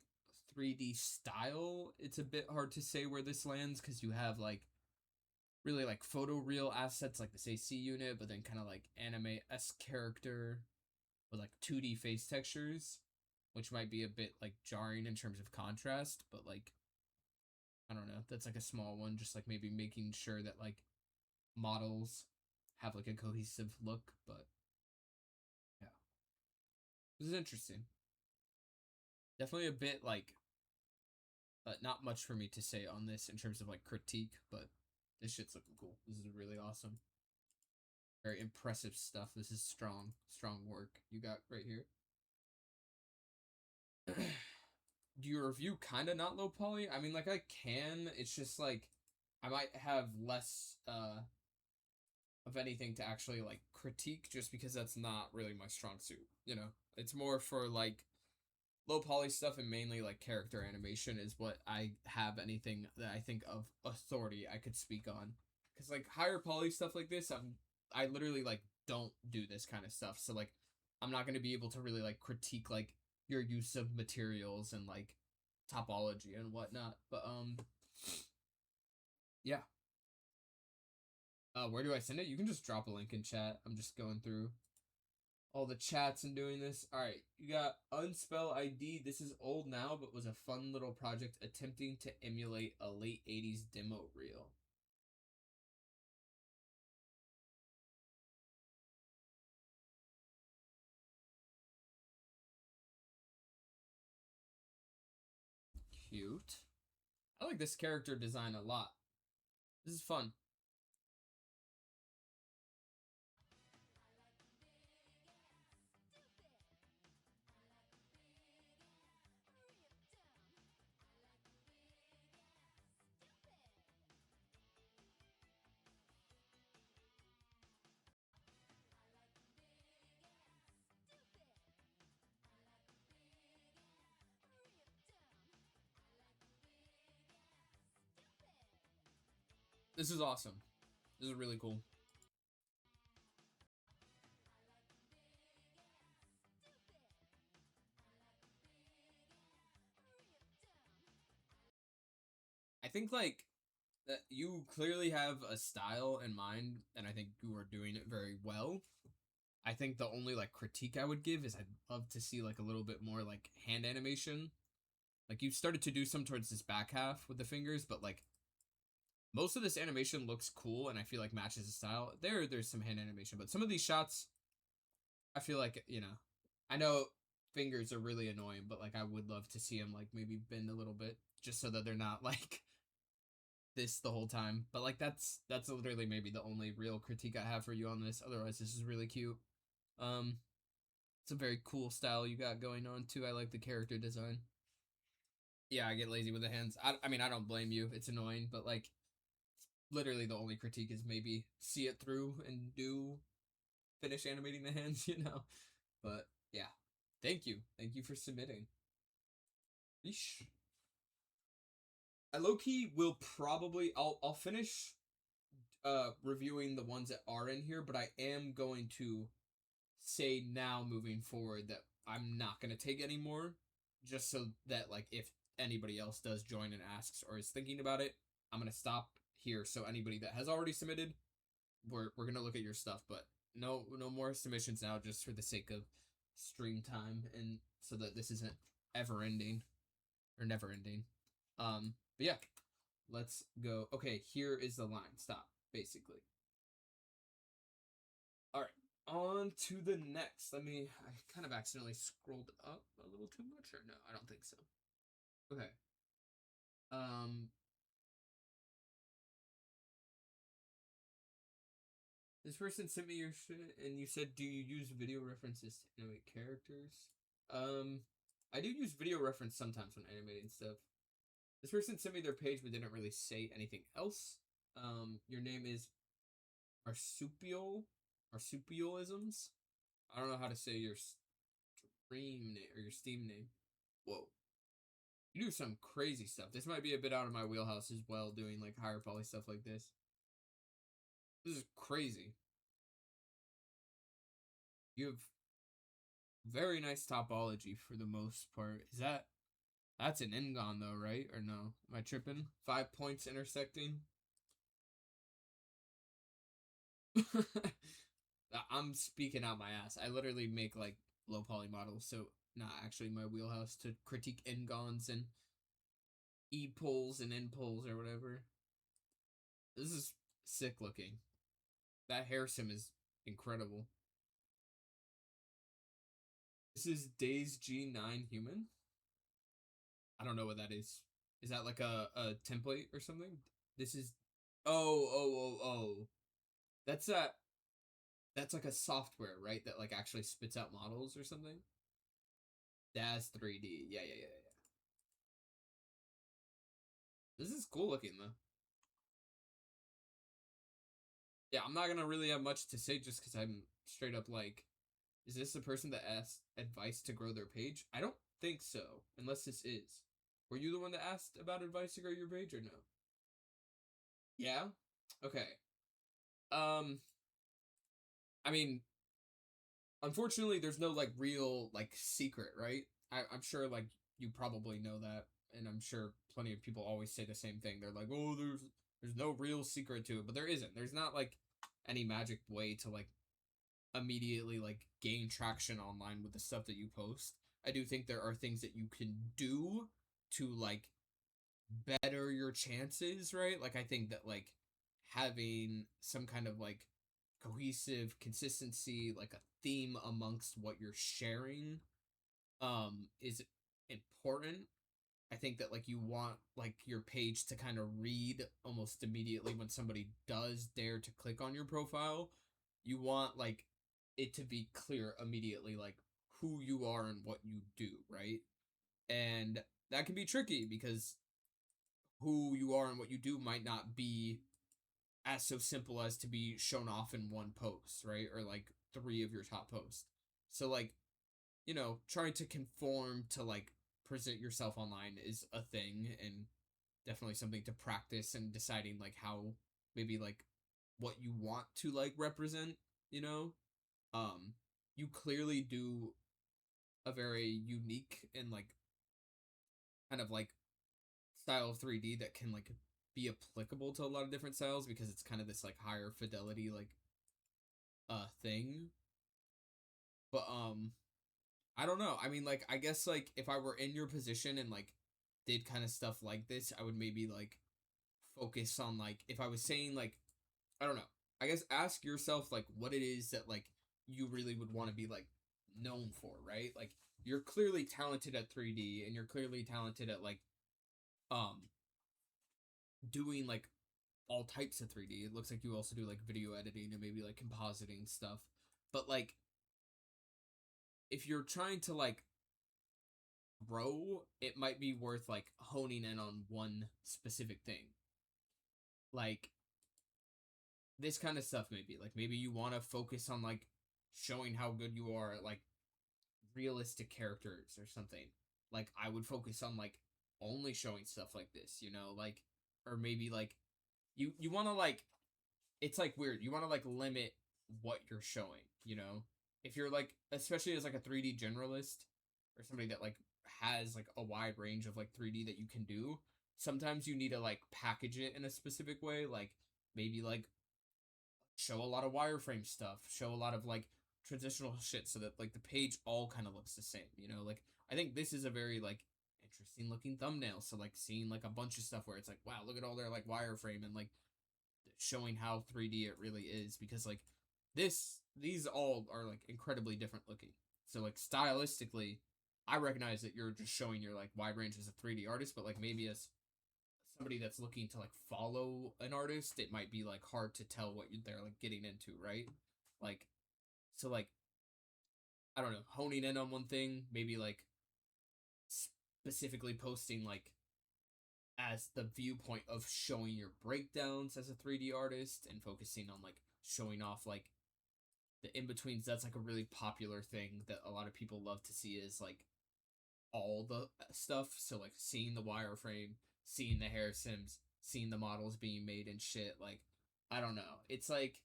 [SPEAKER 2] 3D style, it's a bit hard to say where this lands because you have like really like photoreal assets like this AC unit, but then kind of like anime-esque character with like 2D face textures, which might be a bit like jarring in terms of contrast, but like I don't know, that's like a small one, just like maybe making sure that like models have like a cohesive look, but yeah. This is interesting. Definitely a bit like not much for me to say on this in terms of like critique, but this shit's looking cool. This is really awesome. Very impressive stuff. This is strong work you got right here. Do you review kind of not low poly? I mean, like I can. It's just like I might have less of anything to actually like critique just because that's not really my strong suit, you know? It's more for like low poly stuff and mainly like character animation is what I have anything that I think of authority I could speak on. Because like higher poly stuff like this, I literally like don't do this kind of stuff. So like I'm not gonna be able to really like critique like your use of materials and like topology and whatnot. But yeah. Where do I send it? You can just drop a link in chat. I'm just going through all the chats and doing this. Alright, you got Unspell ID. This is old now, but was a fun little project attempting to emulate a late 80s demo reel. Cute. I like this character design a lot. This is fun. This is awesome. This is really cool. I think like that you clearly have a style in mind, and I think you are doing it very well. I think the only like critique I would give is I'd love to see like a little bit more like hand animation. Like you started to do some towards this back half with the fingers, but like most of this animation looks cool and I feel like matches the style. There's some hand animation, but some of these shots I feel like, you know, I know fingers are really annoying, but like I would love to see them like maybe bend a little bit just so that they're not like this the whole time. But like that's literally maybe the only real critique I have for you on this. Otherwise, this is really cute. It's a very cool style you got going on too. I like the character design. Yeah, I get lazy with the hands. I mean, I don't blame you. It's annoying, but like literally the only critique is maybe see it through and do finish animating the hands, you know. But yeah, thank you for submitting. Yeesh. I low-key will probably I'll finish reviewing the ones that are in here, but I am going to say now moving forward that I'm not going to take any more, just so that like if anybody else does join and asks or is thinking about it, I'm going to stop here. So anybody that has already submitted, we're going to look at your stuff, but no more submissions now, just for the sake of stream time and so that this isn't ever ending or never ending. But yeah, let's go. Okay, here is the line. Stop, basically. All right, on to the next. I kind of accidentally scrolled up a little too much, or no? I don't think so. Okay. This person sent me your shit, and you said, do you use video references to animate characters? I do use video reference sometimes when animating stuff. This person sent me their page, but didn't really say anything else. Your name is Marsupialisms. I don't know how to say your stream name or your Steam name. Whoa. You do some crazy stuff. This might be a bit out of my wheelhouse as well, doing like higher poly stuff like this. This is crazy. You have very nice topology for the most part. That's an Ingon though, right? Or no? Am I tripping? 5 points intersecting? I'm speaking out my ass. I literally make like low poly models, so not actually my wheelhouse to critique Ingons and E-pulls and N-pulls or whatever. This is sick looking. That hair sim is incredible. This is Days G9 Human. I don't know what that is. Is that like a template or something? This is... Oh. That's like a software, right? That like actually spits out models or something? That's 3D. Yeah. This is cool looking, though. Yeah, I'm not gonna really have much to say just because I'm straight up like, is this the person that asked advice to grow their page? I don't think so, unless this is. Were you the one that asked about advice to grow your page or no? Yeah? Okay. I mean, unfortunately, there's no, like, real, like, secret, right? I'm sure, like, you probably know that, and I'm sure plenty of people always say the same thing. They're like, oh, there's no real secret to it, but there isn't. There's not, like, any magic way to, like, immediately, like, gain traction online with the stuff that you post. I do think there are things that you can do to, like, better your chances, right? Like, I think that, like, having some kind of, like, cohesive consistency, like a theme amongst what you're sharing, is important. I think that, like, you want, like, your page to kind of read almost immediately when somebody does dare to click on your profile. You want, like, it to be clear immediately, like, who you are and what you do, right? And that can be tricky because who you are and what you do might not be as so simple as to be shown off in one post, right? Or like 3 of your top posts. So, like, trying to conform to, like, present yourself online is a thing, and definitely something to practice, and deciding, like, how maybe, like, what you want to, like, represent, you know? You clearly do a very unique and, like, kind of, like, style of 3D that can, like, be applicable to a lot of different styles, because it's kind of this, like, higher fidelity, like, thing. But I don't know. I mean, like, I guess, like, if I were in your position and, like, did kind of stuff like this, I would maybe, like, focus on, like, if I was saying, like, I don't know, I guess ask yourself, like, what it is that, like, you really would want to be, like, known for, right? Like, you're clearly talented at 3D, and you're clearly talented at, like, um doing, like, all types of 3D. It looks like you also do, like, video editing and maybe, like, compositing stuff. But, like, if you're trying to, like, grow, it might be worth, like, honing in on one specific thing. Like, this kind of stuff, maybe. Like, maybe you want to focus on, like, showing how good you are at, like, realistic characters or something. Like, I would focus on, like, only showing stuff like this, like, or maybe, like, you want to, like, it's, like, weird. You want to, like, limit what you're showing, if you're, like, especially as, like, a 3D generalist, or somebody that, like, has, like, a wide range of, like, 3D that you can do. Sometimes you need to, like, package it in a specific way, like, maybe, like, show a lot of wireframe stuff, show a lot of, like, transitional shit, so that, like, the page all kind of looks the same, like, I think this is a very, like, interesting looking thumbnail. So, like, seeing, like, a bunch of stuff where it's like, wow, look at all their, like, wireframe, and, like, showing how 3D it really is, because, like, these all are, like, incredibly different looking. So, like, stylistically, I recognize that you're just showing your, like, wide range as a 3D artist, but, like, maybe as somebody that's looking to, like, follow an artist, it might be, like, hard to tell what they're, like, getting into, right? Like, so, like, I don't know, honing in on one thing, maybe, like, specifically posting, like, as the viewpoint of showing your breakdowns as a 3D artist, and focusing on, like, showing off, like, the in-betweens. That's, like, a really popular thing that a lot of people love to see, is, like, all the stuff. So, like, seeing the wireframe, seeing the hair sims, seeing the models being made and shit. Like, I don't know. It's, like,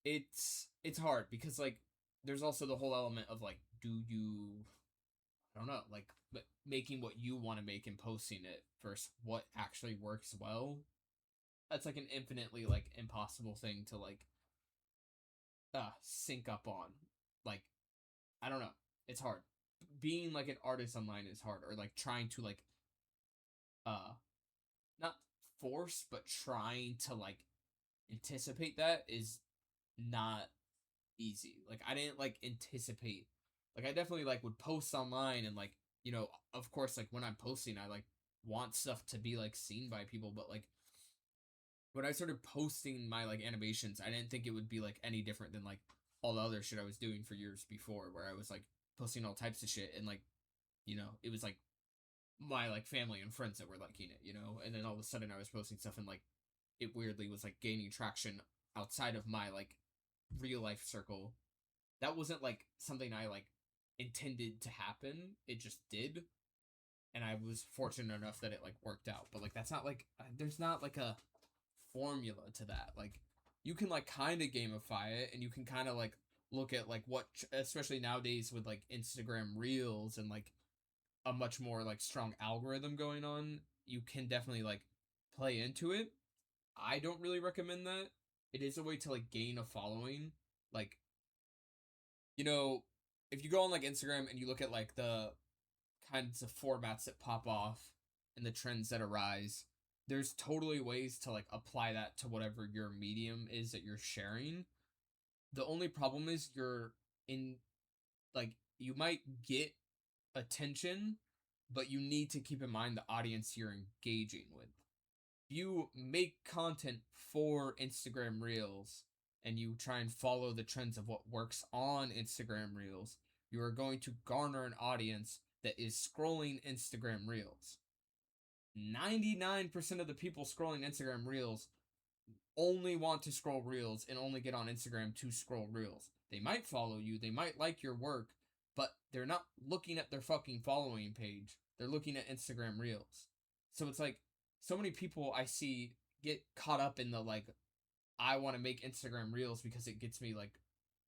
[SPEAKER 2] it's hard, because, like, there's also the whole element of, like, do you, I don't know, like, but making what you want to make and posting it versus what actually works well. That's, like, an infinitely, like, impossible thing to, like, sync up on. Like, I don't know. It's hard. Being, like, an artist online is hard, or, like, trying to, like, not force, but trying to, like, anticipate that is not easy. Like, I didn't, like, anticipate. Like, I definitely, like, would post online, and, like, of course, like, when I'm posting, I, like, want stuff to be, like, seen by people, but, like, when I started posting my, like, animations, I didn't think it would be, like, any different than, like, all the other shit I was doing for years before, where I was, like, posting all types of shit, and, like, it was, like, my, like, family and friends that were liking it, and then all of a sudden I was posting stuff, and, like, it weirdly was, like, gaining traction outside of my, like, real life circle. That wasn't, like, something I, like, intended to happen. It just did. And I was fortunate enough that it like worked out. But like that's not like there's not like a formula to that. Like you can like kind of gamify it, and you can kind of like look at like what, especially nowadays with like Instagram Reels and like a much more like strong algorithm going on, you can definitely like play into it. I don't really recommend that. It is a way to like gain a following. Like, you know, if you go on like Instagram and you look at like the kinds of formats that pop off and the trends that arise, there's totally ways to like apply that to whatever your medium is that you're sharing. The only problem is you're in like you might get attention, but you need to keep in mind the audience you're engaging with. If you make content for Instagram Reels and you try and follow the trends of what works on Instagram Reels, you are going to garner an audience that is scrolling Instagram Reels. 99% of the people scrolling Instagram Reels only want to scroll Reels and only get on Instagram to scroll Reels. They might follow you, they might like your work, but they're not looking at their fucking following page. They're looking at Instagram Reels. So it's like so many people I see get caught up in the like, I want to make Instagram Reels because it gets me like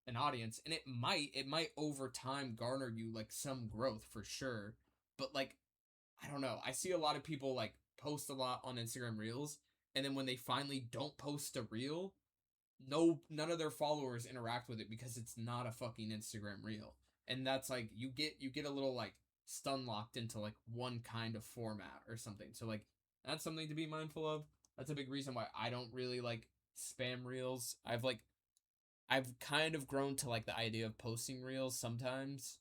[SPEAKER 2] an audience, and it might over time garner you like some growth for sure. But like, I don't know. I see a lot of people like post a lot on Instagram Reels, and then when they finally don't post a reel, none of their followers interact with it because it's not a fucking Instagram reel. And that's like you get a little like stun locked into like one kind of format or something. So like that's something to be mindful of. That's a big reason why I don't really like spam reels. I've kind of grown to like the idea of posting reels sometimes.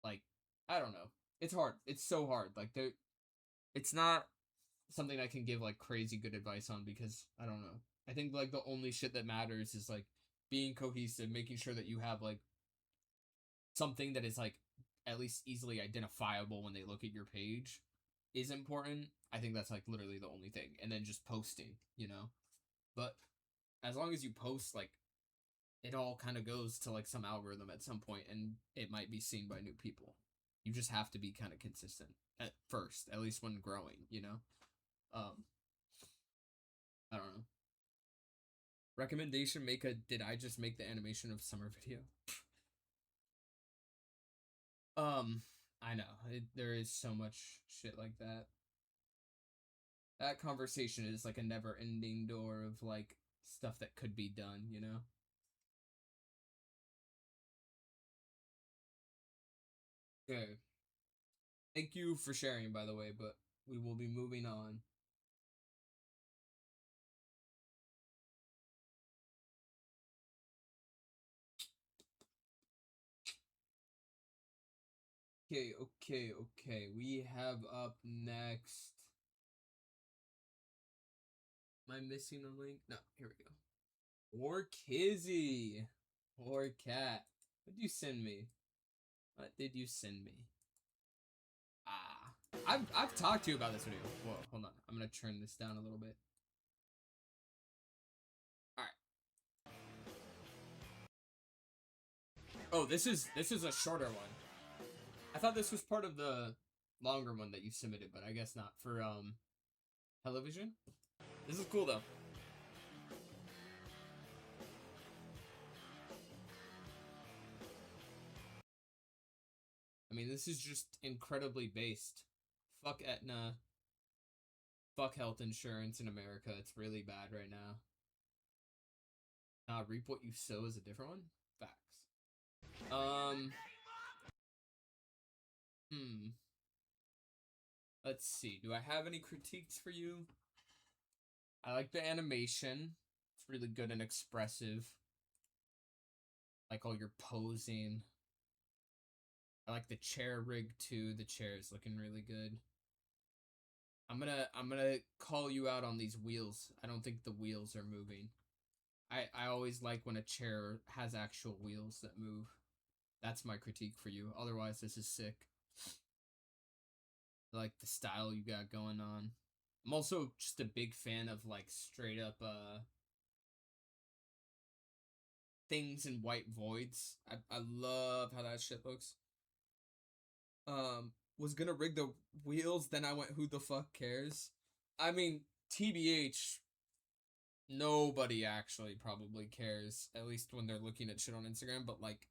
[SPEAKER 2] Like I don't know. It's hard. It's so hard. Like it's not something I can give like crazy good advice on because I don't know. I think like the only shit that matters is like being cohesive, making sure that you have like something that is like at least easily identifiable when they look at your page is important. I think that's like literally the only thing. And then just posting, you know? But as long as you post, like it all kind of goes to like some algorithm at some point and it might be seen by new people. You just have to be kind of consistent at first, at least when growing, you know? I don't know. Recommendation, did I just make the animation of summer video? I know. There is so much shit like that. That conversation is like a never-ending door of like stuff that could be done, you know? Okay. Thank you for sharing, by the way, but we will be moving on. Okay. We have up next. Am I missing a link? No, here we go. Or Kizzy. Or Cat. What did you send me? What did you send me? I've talked to you about this video. Whoa, hold on. I'm gonna turn this down a little bit. Alright. Oh, this is a shorter one. I thought this was part of the longer one that you submitted, but I guess not. For television? This is cool though. I mean, this is just incredibly based. Fuck Aetna. Fuck health insurance in America. It's really bad right now. Reap what you sow is a different one? Facts. Let's see. Do I have any critiques for you? I like the animation. It's really good and expressive. Like all your posing. I like the chair rig too. The chair is looking really good. I'm gonna call you out on these wheels. I don't think the wheels are moving. I always like when a chair has actual wheels that move. That's my critique for you. Otherwise, this is sick. I like the style you got going on. I'm also just a big fan of like straight up things and white voids. I love how that shit looks. Was gonna rig the wheels, then I went, who the fuck cares? I mean, TBH, nobody actually probably cares, at least when they're looking at shit on Instagram, but like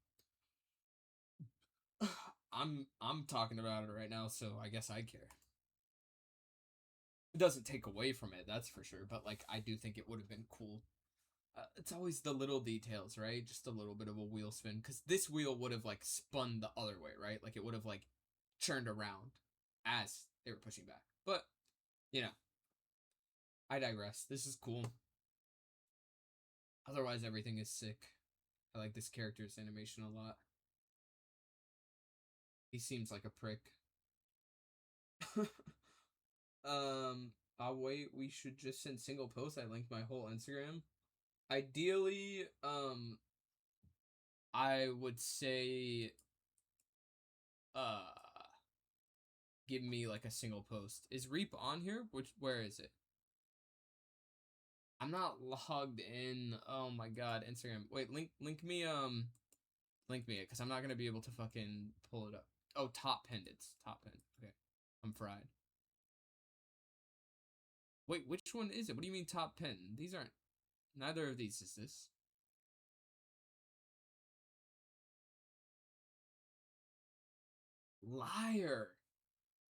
[SPEAKER 2] I'm talking about it right now, so I guess I care. It doesn't take away from it, that's for sure, but like I do think it would have been cool. It's always the little details, right? Just a little bit of a wheel spin, because this wheel would have like spun the other way, right? Like it would have like churned around as they were pushing back. But you know, I digress. This is cool. Otherwise, everything is sick. I like this character's animation a lot. He seems like a prick. I'll wait. We should just send single posts. I linked my whole Instagram. Ideally, I would say, give me like a single post. Is Reap on here? Where is it? I'm not logged in. Oh my god, Instagram. Wait, link me it, because I'm not gonna be able to fucking pull it up. Oh, top pinned. It's top pinned. Okay, I'm fried. Wait, which one is it? What do you mean top pinned? These aren't. Neither of these is this. Liar.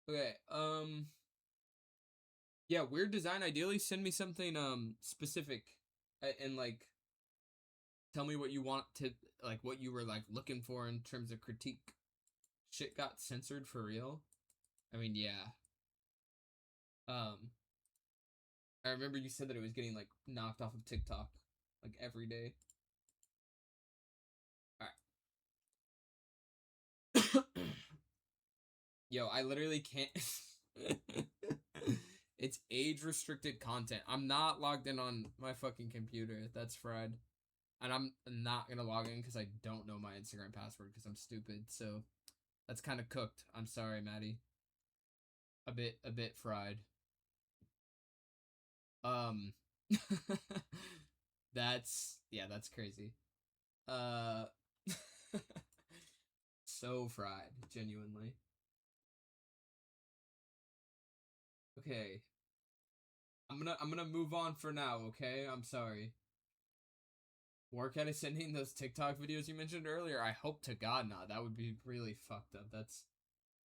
[SPEAKER 2] Okay. Yeah, weird design. Ideally, send me something specific, and like tell me what you want to, like, what you were like looking for in terms of critique. Shit got censored for real. I mean, yeah. I remember you said that it was getting like knocked off of TikTok like every day. All right. Yo, I literally can't. It's age restricted content. I'm not logged in on my fucking computer. That's fried. And I'm not gonna log in because I don't know my Instagram password because I'm stupid. So that's kind of cooked. I'm sorry, Maddie. A bit fried. That's crazy. Uh, so fried, genuinely. Okay. I'm gonna move on for now, okay? I'm sorry. Work at sending those TikTok videos you mentioned earlier. I hope to God not. That would be really fucked up. That's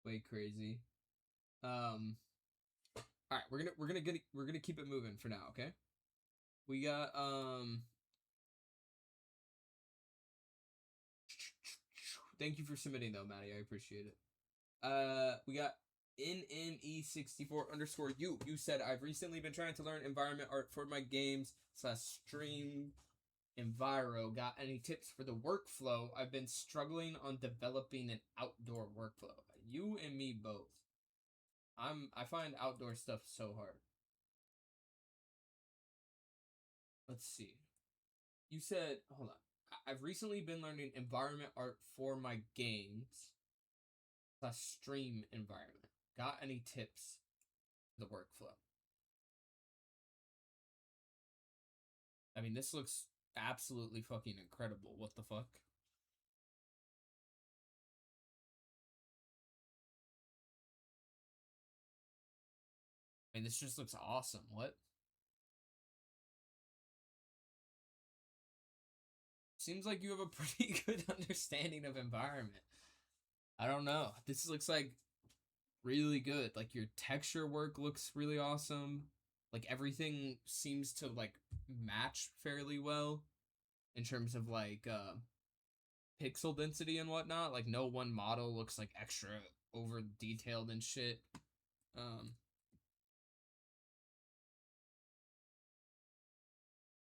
[SPEAKER 2] way crazy. All right, we're gonna keep it moving for now, okay? We got Thank you for submitting though, Maddie. I appreciate it. We got NME64_U. You said, I've recently been trying to learn environment art for my games / stream Enviro. Got any tips for the workflow? I've been struggling on developing an outdoor workflow. You and me both. I find outdoor stuff so hard. Let's see. You said, hold on. I've recently been learning environment art for my games / stream environment. Got any tips for the workflow? I mean, this looks absolutely fucking incredible. What the fuck? I mean, this just looks awesome. What? Seems like you have a pretty good understanding of environment. I don't know. This looks like really good. Like your texture work looks really awesome. Like everything seems to like match fairly well in terms of like pixel density and whatnot. Like no one model looks like extra over detailed and shit.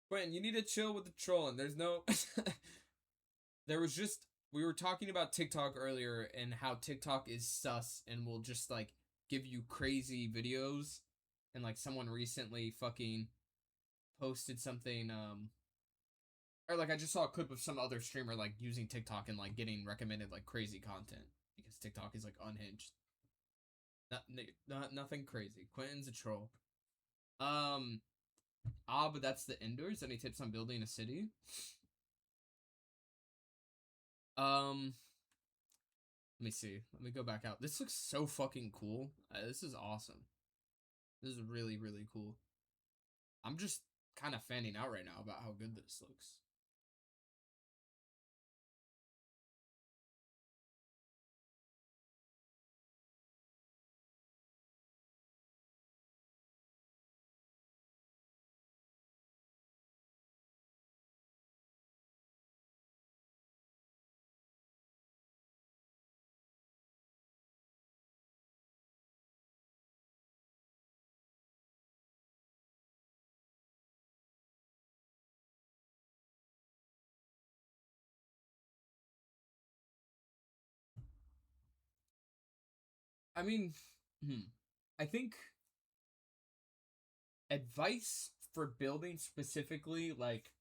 [SPEAKER 2] Quentin, you need to chill with the trolling. There's no there was just, we were talking about TikTok earlier and how TikTok is sus and will just like give you crazy videos, and like someone recently fucking posted something or like I just saw a clip of some other streamer like using TikTok and like getting recommended like crazy content because TikTok is like unhinged. Nothing crazy. Quentin's a troll. But that's the indoors. Any tips on building a city? Let me see. Let me go back out. This looks so fucking cool. This is awesome. This is really, really cool. I'm just kind of fanning out right now about how good this looks. I mean, I think advice for building specifically, like,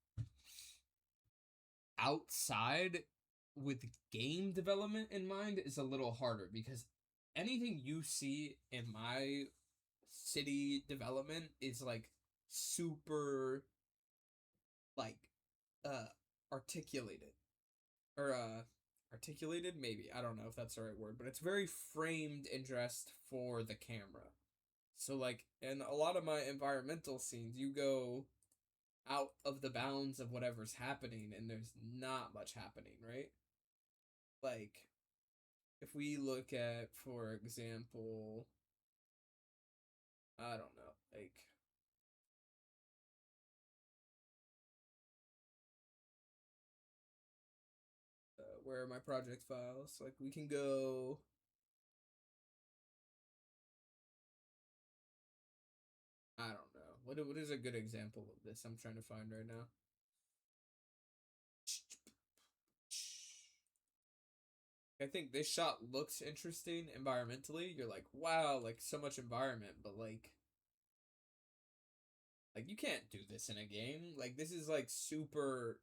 [SPEAKER 2] outside with game development in mind is a little harder because anything you see in my city development is like super like uh articulated or articulated, maybe, I don't know if that's the right word, but it's very framed and dressed for the camera. So like in a lot of my environmental scenes, you go out of the bounds of whatever's happening and there's not much happening, right? Like if we look at, for example, I don't know, like where are my project files? Like we can go. I don't know. What is a good example of this? I'm trying to find right now. I think this shot looks interesting environmentally. You're like, wow, like so much environment, but like you can't do this in a game. Like this is like super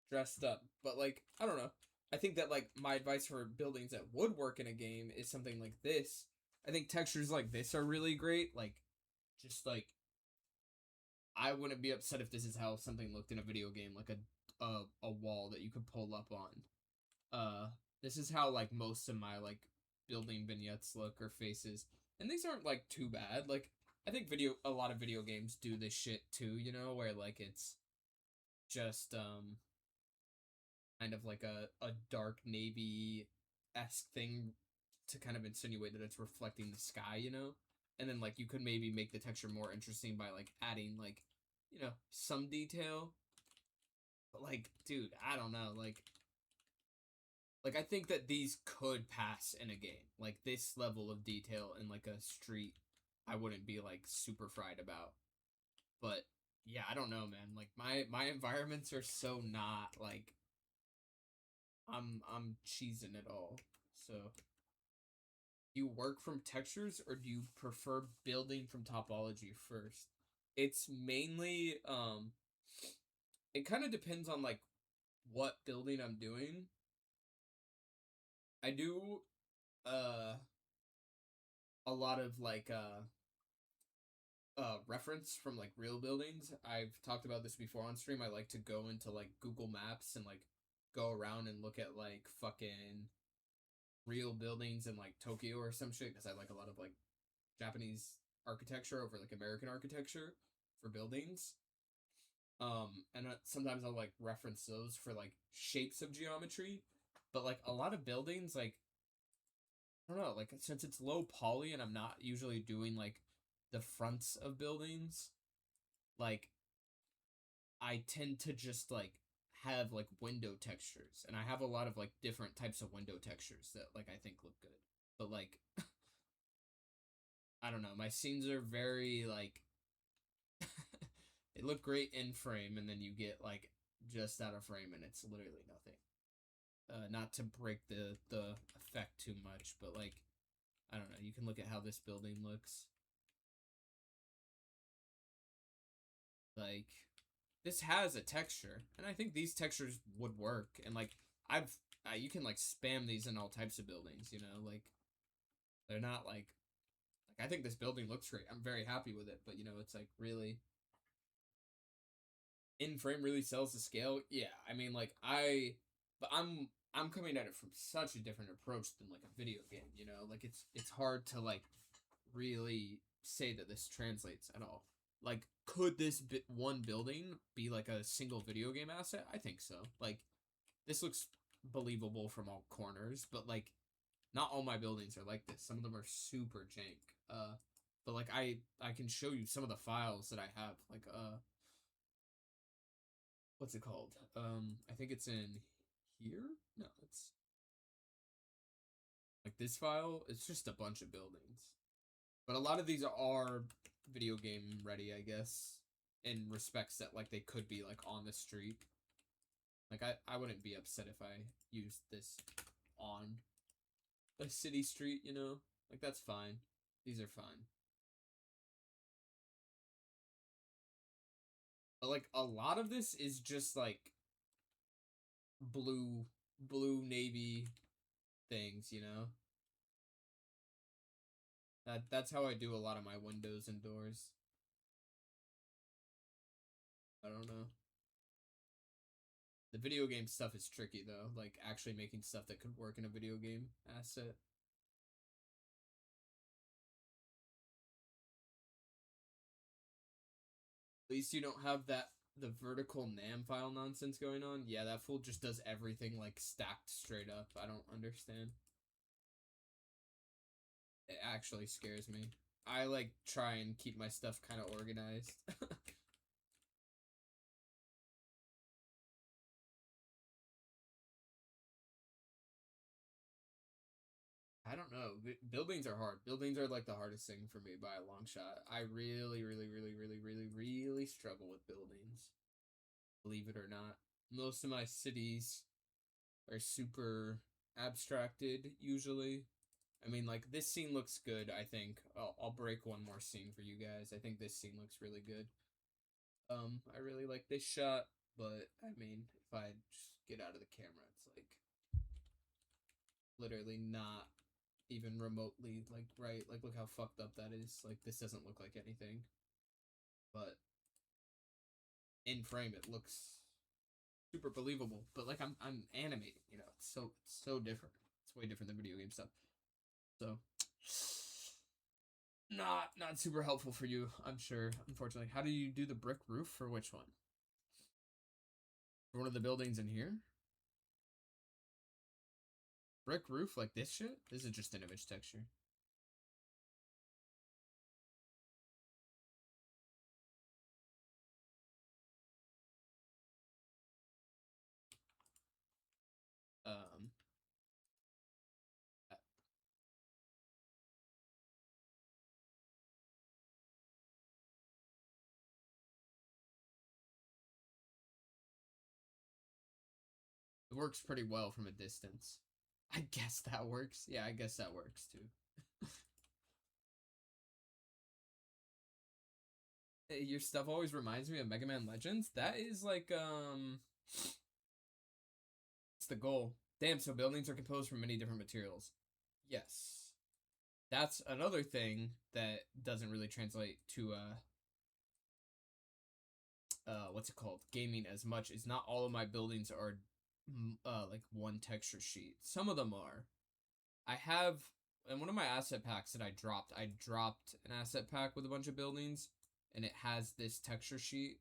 [SPEAKER 2] dressed up. But like, I don't know. I think that like my advice for buildings that would work in a game is something like this. I think textures like this are really great. Like just like I wouldn't be upset if this is how something looked in a video game, like a wall that you could pull up on. This is how like most of my like building vignettes look or faces, and these aren't like too bad. Like I think a lot of video games do this shit too, you know, where like it's just kind of like a dark navy-esque thing to kind of insinuate that it's reflecting the sky, you know? And then like you could maybe make the texture more interesting by like adding like, you know, some detail. But like, dude, I don't know, like I think that these could pass in a game. Like this level of detail in like a street, I wouldn't be like super fried about. But yeah, I don't know, man. Like my environments are so not like I'm cheesing it all. So do you work from textures or do you prefer building from topology first? It's mainly it kind of depends on like what building I'm doing. I do a lot of like reference from like real buildings. I've talked about this before on stream. I like to go into like Google Maps and like go around and look at like fucking real buildings in like Tokyo or some shit because I like a lot of like Japanese architecture over like American architecture for buildings. And sometimes I'll like reference those for like shapes of geometry, but like a lot of buildings, like I don't know, like since it's low poly and I'm not usually doing like the fronts of buildings, like I tend to just like have like window textures, and I have a lot of like different types of window textures that like I think look good. But like I don't know, my scenes are very like they look great in frame, and then you get like just out of frame, and it's literally nothing. Not to break the effect too much, but like I don't know. You can look at how this building looks. Like this has a texture, and I think these textures would work. And like you can like spam these in all types of buildings. You know, like they're not like I think this building looks great. I'm very happy with it, but you know, it's like really in frame really sells the scale. Yeah, I mean, like but I'm coming at it from such a different approach than like a video game, you know? Like it's hard to like really say that this translates at all. Like, could this one building be like a single video game asset? I think so. Like, this looks believable from all corners, but like, not all my buildings are like this. Some of them are super jank. But like, I can show you some of the files that I have. Like, what's it called? I think it's in here. No, it's like this file. It's just a bunch of buildings. But a lot of these are video game ready, I guess, in respects that like they could be like on the street. Like I wouldn't be upset if I used this on a city street, you know? Like that's fine. These are fine. But like a lot of this is just like blue navy things, you know? That's how I do a lot of my windows and doors. I don't know. The video game stuff is tricky though, like actually making stuff that could work in a video game asset. At least you don't have the vertical NAM file nonsense going on. Yeah, that fool just does everything like stacked straight up. I don't understand. It actually scares me. I like try and keep my stuff kind of organized. I don't know. Buildings are hard. Buildings are like the hardest thing for me by a long shot. I really, really, really, really, really, really struggle with buildings. Believe it or not. Most of my cities are super abstracted usually. I mean, like, this scene looks good, I think. I'll break one more scene for you guys. I think this scene looks really good. I really like this shot, but, I mean, if I just get out of the camera, it's, like, literally not even remotely, like, right. Like, look how fucked up that is. Like, this doesn't look like anything. But, in frame, it looks super believable. But, like, I'm animating, you know? It's so different. It's way different than video game stuff. So, not super helpful for you, I'm sure, unfortunately. How do you do the brick roof for which one? For one of the buildings in here? Brick roof like this shit? This is just an image texture. Um, it works pretty well from a distance. I guess that works. Yeah, I guess that works too. Hey, your stuff always reminds me of Mega Man Legends. That is like, it's the goal. Damn, so buildings are composed from many different materials. Yes. That's another thing that doesn't really translate to, what's it called? Gaming as much. Is not all of my buildings are, like one texture sheet. Some of them are. I have, in one of my asset packs that I dropped an asset pack with a bunch of buildings, and it has this texture sheet.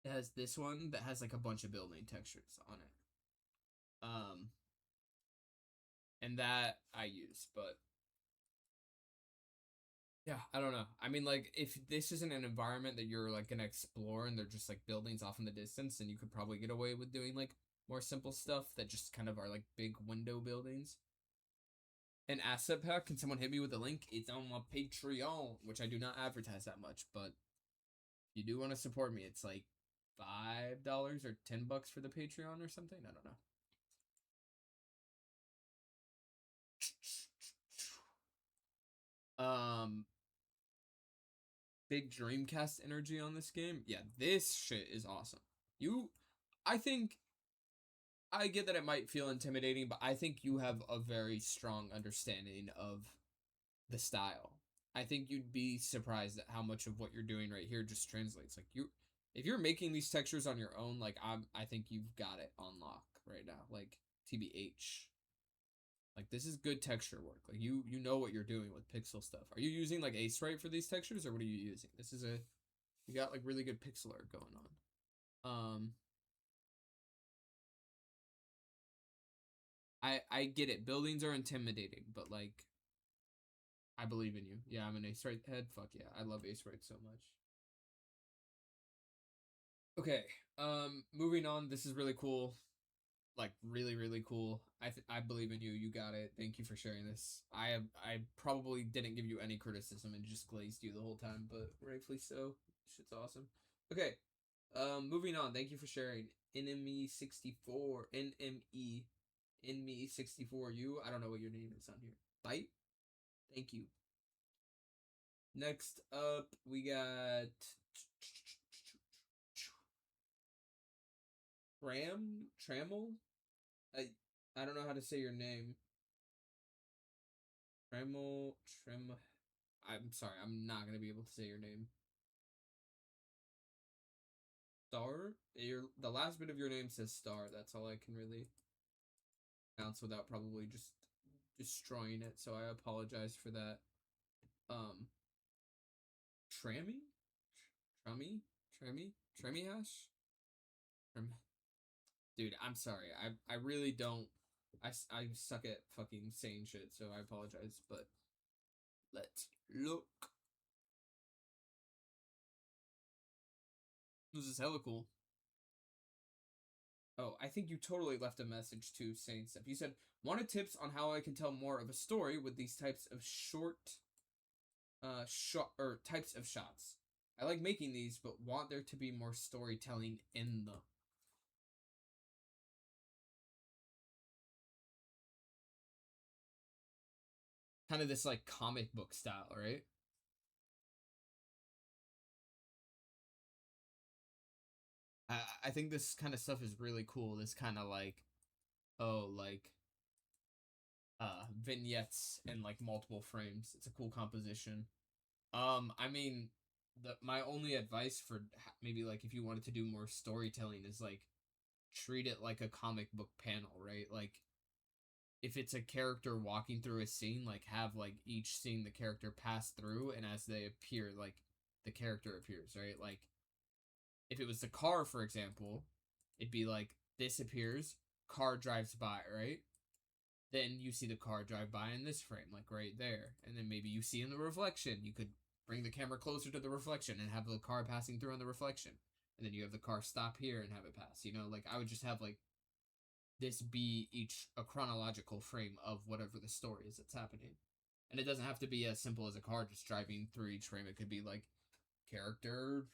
[SPEAKER 2] It has this one that has like a bunch of building textures on it. And that I use, but yeah, I don't know. I mean, like, if this isn't an environment that you're like gonna explore and they're just like buildings off in the distance, then you could probably get away with doing like more simple stuff that just kind of are like big window buildings. An asset pack, can someone hit me with a link? It's on my Patreon, which I do not advertise that much, but if you do want to support me, it's like $5 or $10 for the Patreon or something. I don't know. Big Dreamcast energy on this game. Yeah, this shit is awesome. I think, I get that it might feel intimidating, but I think you have a very strong understanding of the style. I think you'd be surprised at how much of what you're doing right here just translates. Like if you're making these textures on your own, like I think you've got it on lock right now. Like TBH. Like this is good texture work. Like you know what you're doing with pixel stuff. Are you using like Aseprite for these textures, or what are you using? This is you got like really good pixel art going on. I get it. Buildings are intimidating, but like I believe in you. Yeah, I'm an Aseprite head. Fuck yeah, I love Aseprite so much. Okay, moving on. This is really cool. Like really cool. I believe in you. You got it. Thank you for sharing this. I probably didn't give you any criticism and just glazed you the whole time, but rightfully so. Shit's awesome. Okay. Moving on. Thank you for sharing. NME64 NME 64 you. I don't know what your name is on here. Bite. Thank you. Next up, we got Trammel. I don't know how to say your name. Trem. I'm sorry, I'm not gonna be able to say your name. Star. The last bit of your name says Star. That's all I can really pronounce without probably just destroying it. So I apologize for that. Trammy, Tremmy hash. Dude, I'm sorry. I really don't. I suck at fucking saying shit, so I apologize. But let's look. This is hella cool. Oh, I think you totally left a message too saying stuff. You said, wanted tips on how I can tell more of a story with these types of types of shots. I like making these, but want there to be more storytelling in them. Kind of this like comic book style, right? I think this kind of stuff is really cool. This kind of like, vignettes and like multiple frames. It's a cool composition. I mean, my only advice for maybe like if you wanted to do more storytelling is like treat it like a comic book panel, right? Like if it's a character walking through a scene, like have like each scene the character pass through, and as they appear, like the character appears, right? Like if it was the car, for example, it'd be like this appears, car drives by, right? Then you see the car drive by in this frame, like right there. And then maybe you see in the reflection, you could bring the camera closer to the reflection and have the car passing through on the reflection. And then you have the car stop here and have it pass. You know, like I would just have like this be each a chronological frame of whatever the story is that's happening. And it doesn't have to be as simple as a car just driving through each frame. It could be like character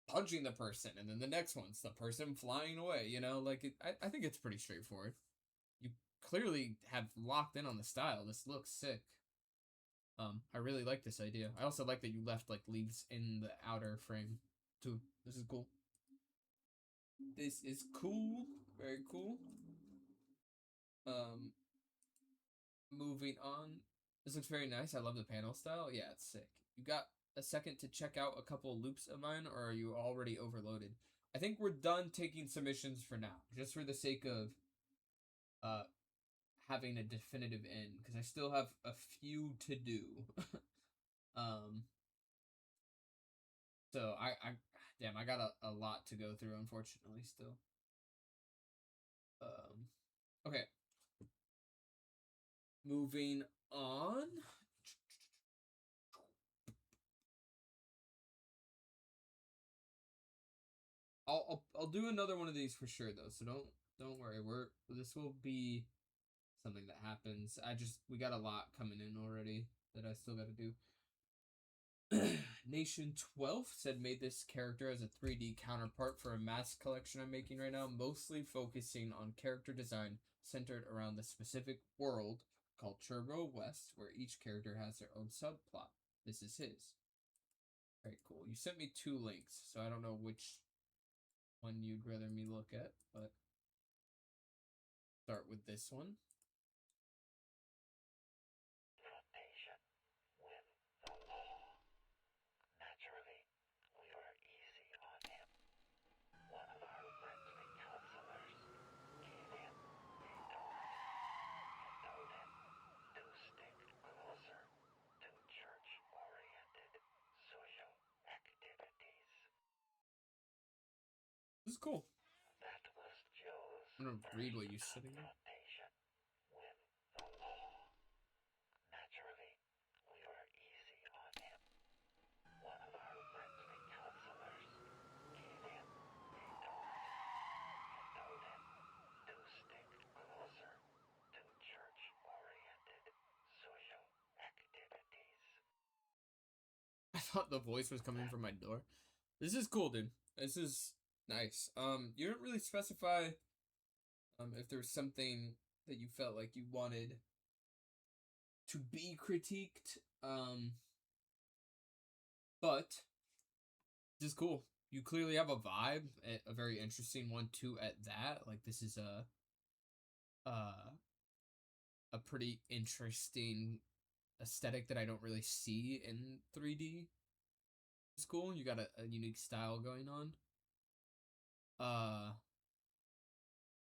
[SPEAKER 2] punching the person, and then the next one's the person flying away. You know, like I think it's pretty straightforward. You clearly have locked in on the style. This looks sick. I really like this idea. I also like that you left like leaves in the outer frame too. This is cool. This is cool. Very cool. Moving on. This looks very nice. I love the panel style. Yeah, it's sick. You got a second to check out a couple loops of mine, or are you already overloaded? I think we're done taking submissions for now, just for the sake of having a definitive end, because I still have a few to do. So damn, I got a lot to go through, unfortunately, still. Okay. Moving on. I'll do another one of these for sure though, so don't worry. This will be something that happens. We got a lot coming in already that I still got to do. Nation 12 said made this character as a 3D counterpart for a mask collection I'm making right now, mostly focusing on character design centered around the specific world called Turbo West, where each character has their own subplot. This is his. Very cool. You sent me 2 links, so I don't know which one you'd rather me look at, but start with this one. This is cool.
[SPEAKER 5] That was Joe's
[SPEAKER 2] I'm gonna read what you said again.
[SPEAKER 5] confrontation with the law. Naturally, we were easy on him. One of our friendly counselors gave him a dose and told him to stick closer to church-oriented social activities.
[SPEAKER 2] I thought the voice was coming from my door. This is cool, dude. This is nice. You didn't really specify if there's something that you felt like you wanted to be critiqued. But this is cool. You clearly have a vibe, a very interesting one too at that. Like this is a pretty interesting aesthetic that I don't really see in 3D. It's cool. You got a unique style going on.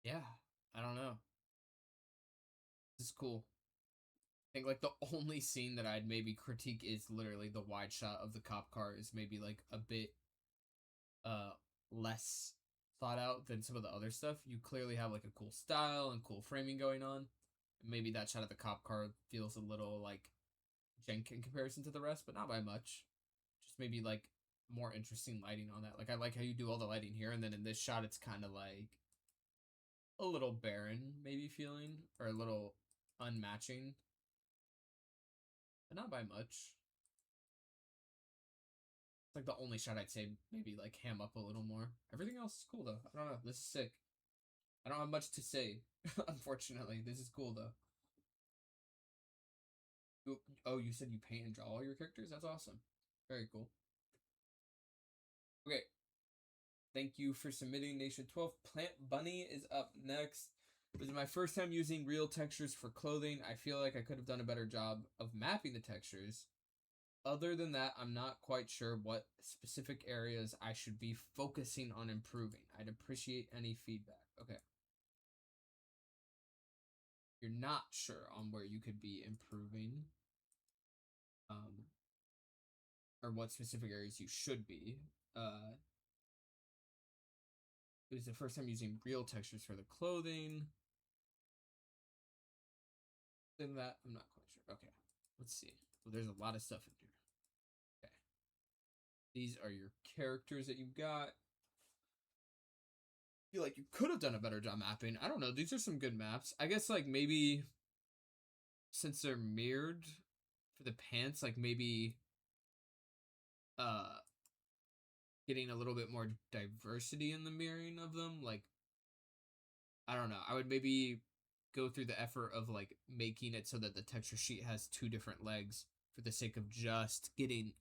[SPEAKER 2] Yeah, I don't know. This is cool. I think like the only scene that I'd maybe critique is literally the wide shot of the cop car is maybe like a bit less thought out than some of the other stuff. You clearly have like a cool style and cool framing going on. Maybe that shot of the cop car feels a little like jank in comparison to the rest, but not by much. Just maybe like more interesting lighting on that. Like I like how you do all the lighting here, and then in this shot it's kind of like a little barren, maybe feeling, or a little unmatching, but not by much. It's like the only shot I'd say maybe like ham up a little more. Everything else is cool though. I don't know. This is sick. I don't have much to say, unfortunately. This is cool though. Oh, you said you paint and draw all your characters? That's awesome. Very cool. Okay. Thank you for submitting, Nation 12. Plant Bunny is up next. This is my first time using real textures for clothing. I feel like I could have done a better job of mapping the textures. Other than that, I'm not quite sure what specific areas I should be focusing on improving. I'd appreciate any feedback. Okay. You're not sure on where you could be improving. Or what specific areas you should be. It was the first time using real textures for the clothing. Than that, I'm not quite sure. Okay, let's see. Well, there's a lot of stuff in here. Okay. These are your characters that you've got. I feel like you could have done a better job mapping. I don't know. These are some good maps. I guess, like, maybe since they're mirrored for the pants, like, maybe getting a little bit more diversity in the mirroring of them. Like, I don't know. I would maybe go through the effort of like making it so that the texture sheet has two different legs for the sake of just getting,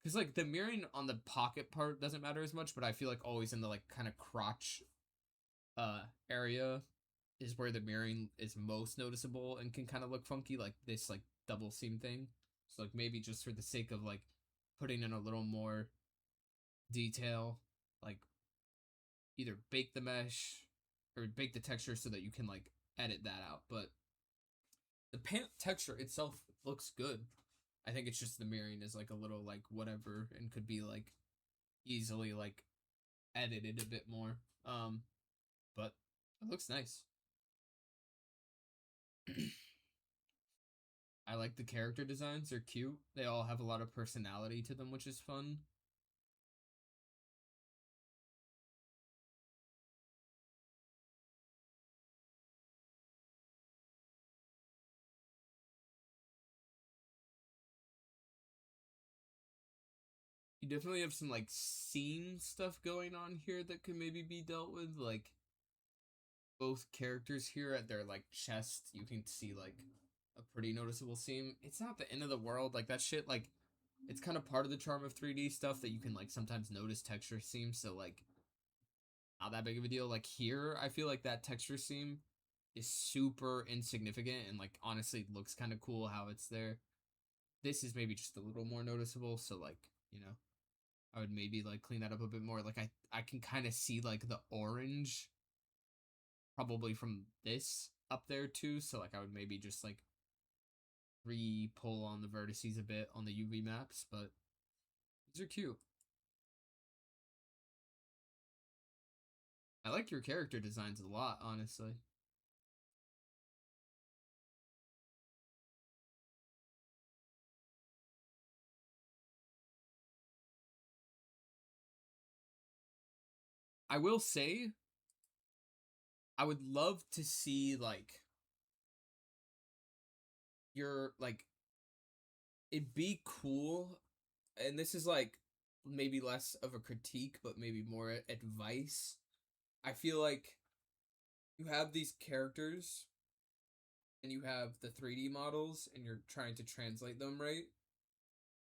[SPEAKER 2] because like the mirroring on the pocket part doesn't matter as much, but I feel like always in the like kind of crotch area is where the mirroring is most noticeable and can kind of look funky, like this like double seam thing. So like maybe just for the sake of like putting in a little more detail, like either bake the mesh or bake the texture so that you can like edit that out. But the pant texture itself looks good. I think it's just the mirroring is like a little like whatever and could be like easily like edited a bit more. But it looks nice. I like the character designs. They're cute. They all have a lot of personality to them, which is fun. You definitely have some like scene stuff going on here that could maybe be dealt with. Like both characters here at their like chest, you can see like a pretty noticeable seam. It's not the end of the world. Like that shit, like it's kind of part of the charm of 3D stuff that you can like sometimes notice texture seams. So like not that big of a deal. Like here, I feel like that texture seam is super insignificant and like honestly looks kind of cool how it's there. This is maybe just a little more noticeable. So like, you know, I would maybe like clean that up a bit more. Like I can kind of see like the orange probably from this up there too. So like I would maybe just like re-pull on the vertices a bit on the UV maps, but these are cute. I like your character designs a lot, honestly. I will say, I would love to see, like, your, like, it'd be cool, and this is, like, maybe less of a critique, but maybe more advice. I feel like you have these characters, and you have the 3D models, and you're trying to translate them right,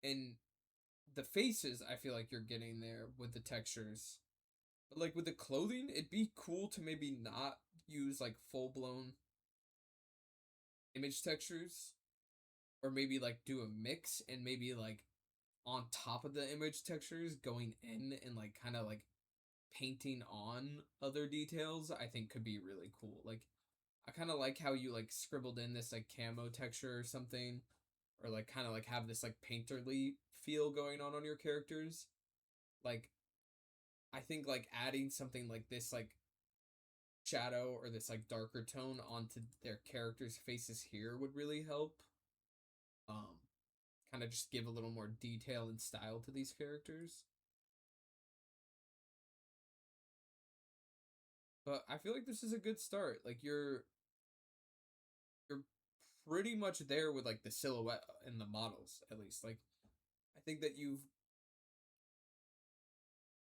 [SPEAKER 2] and the faces, I feel like you're getting there with the textures. But, like, with the clothing, it'd be cool to maybe not use, like, full-blown image textures, or maybe, like, do a mix, and maybe, like, on top of the image textures, going in and, like, kind of, like, painting on other details, I think could be really cool. Like, I kind of like how you, like, scribbled in this, like, camo texture or something, or, like, kind of, like, have this, like, painterly feel going on your characters. Like, I think, like, adding something like this, like, shadow or this, like, darker tone onto their characters' faces here would really help. Um, Kind of just give a little more detail and style to these characters. But I feel like this is a good start. Like, you're pretty much there with, like, the silhouette and the models, at least. Like, I think that you've,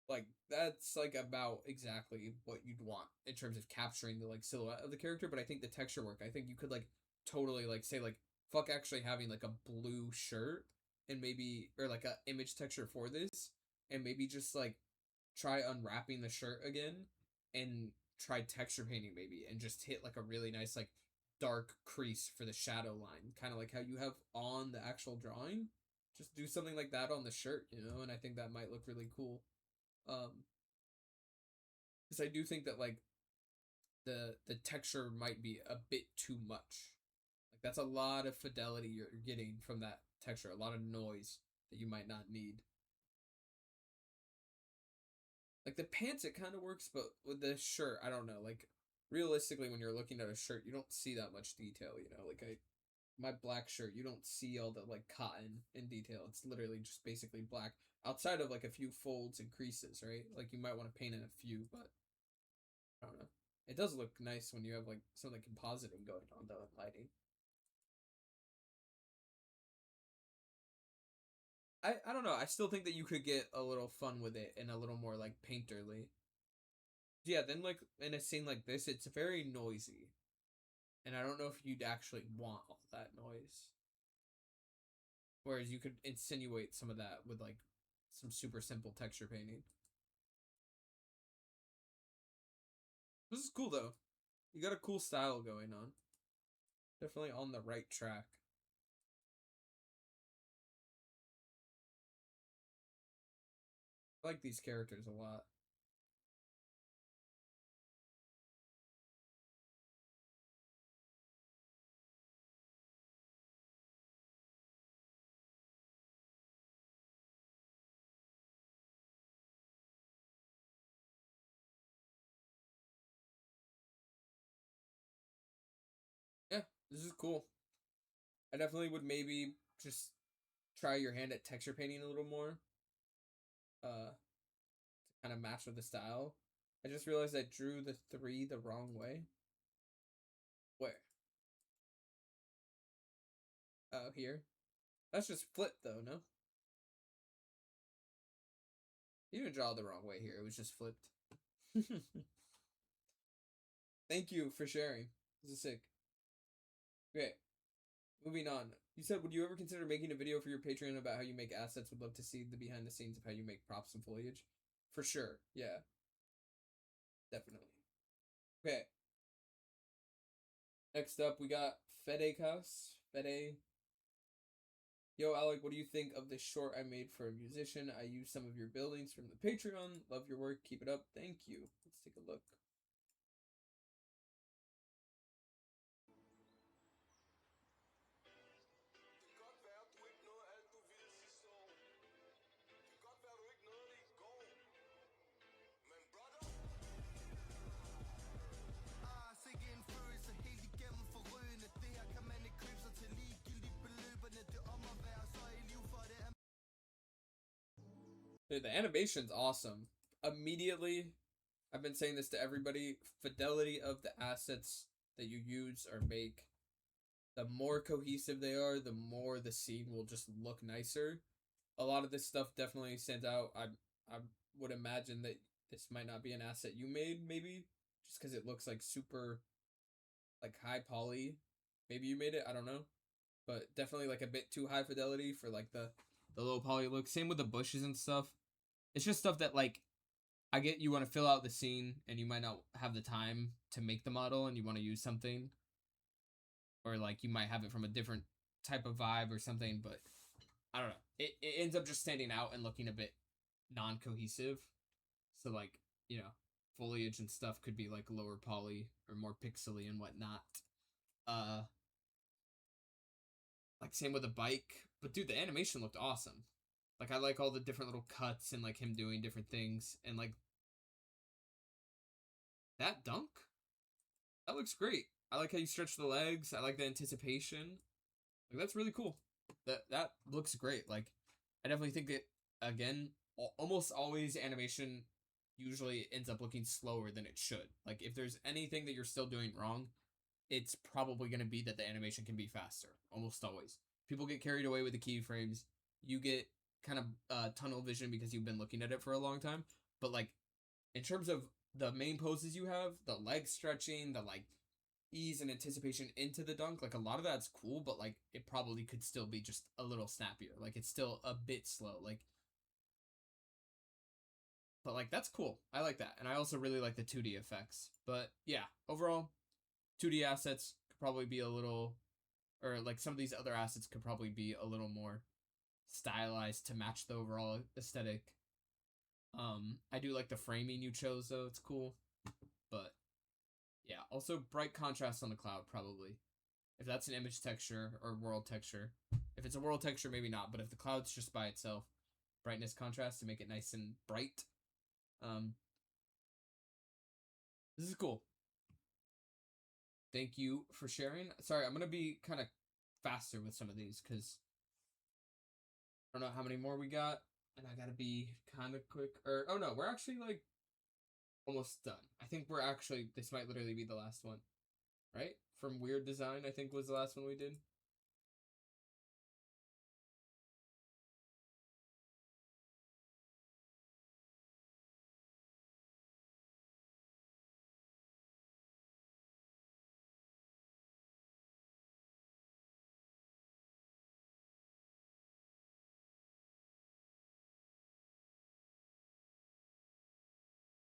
[SPEAKER 2] like, that's, like, about exactly what you'd want in terms of capturing the, like, silhouette of the character. But I think the texture work, I think you could, like, totally, like, say, like, fuck actually having, like, a blue shirt, and maybe, or, like, a image texture for this, and maybe just, like, try unwrapping the shirt again, and try texture painting maybe, and just hit, like, a really nice, like, dark crease for the shadow line, kind of like how you have on the actual drawing. Just do something like that on the shirt, and I think that might look really cool. Because I do think that, like, the texture might be a bit too much. Like, that's a lot of fidelity you're getting from that texture, a lot of noise that you might not need. Like, the pants, it kind of works, but with the shirt, I don't know. Like, realistically, when you're looking at a shirt, you don't see that much detail. Like, my black shirt, you don't see all the, like, cotton in detail. It's literally just basically black, outside of, like, a few folds and creases, right? Like, you might want to paint in a few, but I don't know. It does look nice when you have, like, something compositing going on, though, and lighting. I don't know. I still think that you could get a little fun with it and a little more, like, painterly. Yeah, then, like, in a scene like this, it's very noisy. And I don't know if you'd actually want all that noise. Whereas you could insinuate some of that with, like, some super simple texture painting. This is cool, though. You got a cool style going on. Definitely on the right track. I like these characters a lot. Yeah, this is cool. I definitely would maybe just try your hand at texture painting a little more. To kind of match with the style. I just realized I drew the 3 the wrong way. Where? Oh, here. That's just flipped, though, no? You didn't draw the wrong way here. It was just flipped. Thank you for sharing. This is sick. Okay, moving on. You said, would you ever consider making a video for your Patreon about how you make assets? Would love to see the behind the scenes of how you make props and foliage. For sure. Yeah. Definitely. Okay. Next up, we got Fedecas. Fede. Yo, Alec, what do you think of this short I made for a musician? I used some of your buildings from the Patreon. Love your work. Keep it up. Thank you. Let's take a look. Dude, the animation's awesome. Immediately, I've been saying this to everybody, fidelity of the assets that you use or make, the more cohesive they are, the more the scene will just look nicer. A lot of this stuff definitely stands out. I would imagine that this might not be an asset you made, maybe, just because it looks like super, like, high poly. Maybe you made it, I don't know. But definitely, like, a bit too high fidelity for, like, the low poly look. Same with the bushes and stuff. It's just stuff that, like, I get you want to fill out the scene and you might not have the time to make the model and you want to use something. Or, like, you might have it from a different type of vibe or something, but I don't know. It ends up just standing out and looking a bit non-cohesive. So, like, you know, foliage and stuff could be, like, lower poly or more pixely and whatnot. Like, same with the bike. But, dude, the animation looked awesome. Like, I like all the different little cuts and, like, him doing different things. And, like, that dunk? That looks great. I like how you stretch the legs. I like the anticipation. Like, that's really cool. That looks great. Like, I definitely think that, again, almost always animation usually ends up looking slower than it should. Like, if there's anything that you're still doing wrong, it's probably going to be that the animation can be faster. Almost always. People get carried away with the keyframes. You get kind of tunnel vision because you've been looking at it for a long time. But, like, in terms of the main poses you have, the leg stretching, the, like, ease and anticipation into the dunk, like, a lot of that's cool, but, like, it probably could still be just a little snappier. Like, it's still a bit slow. Like, but, like, that's cool. I like that. And I also really like the 2D effects. But, yeah, overall, 2D assets could probably be a little, or, like, some of these other assets could probably be a little more stylized to match the overall aesthetic. I do like the framing you chose, though. It's cool. But, yeah, also bright contrast on the cloud, probably. If that's an image texture or world texture. If it's a world texture, maybe not. But if the cloud's just by itself, brightness contrast to make it nice and bright. This is cool. Thank you for sharing. Sorry, I'm going to be kind of faster with some of these because I don't know how many more we got. And I got to be kind of quick. Or, oh no, we're actually, like, almost done. I think we're actually, this might literally be the last one. Right? From Weird Design, I think was the last one we did.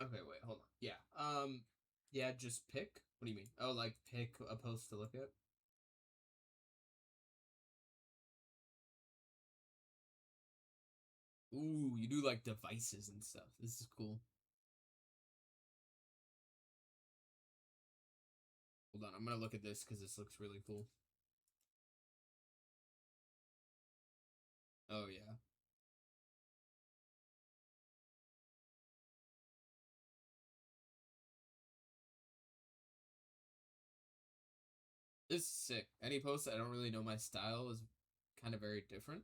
[SPEAKER 2] Okay, wait, hold on. Yeah. Yeah, just pick? What do you mean? Oh, like pick a post to look at? Ooh, you do like devices and stuff. This is cool. Hold on, I'm gonna look at this because this looks really cool. Oh, yeah. This is sick. Any post that I don't really know my style is kind of very different.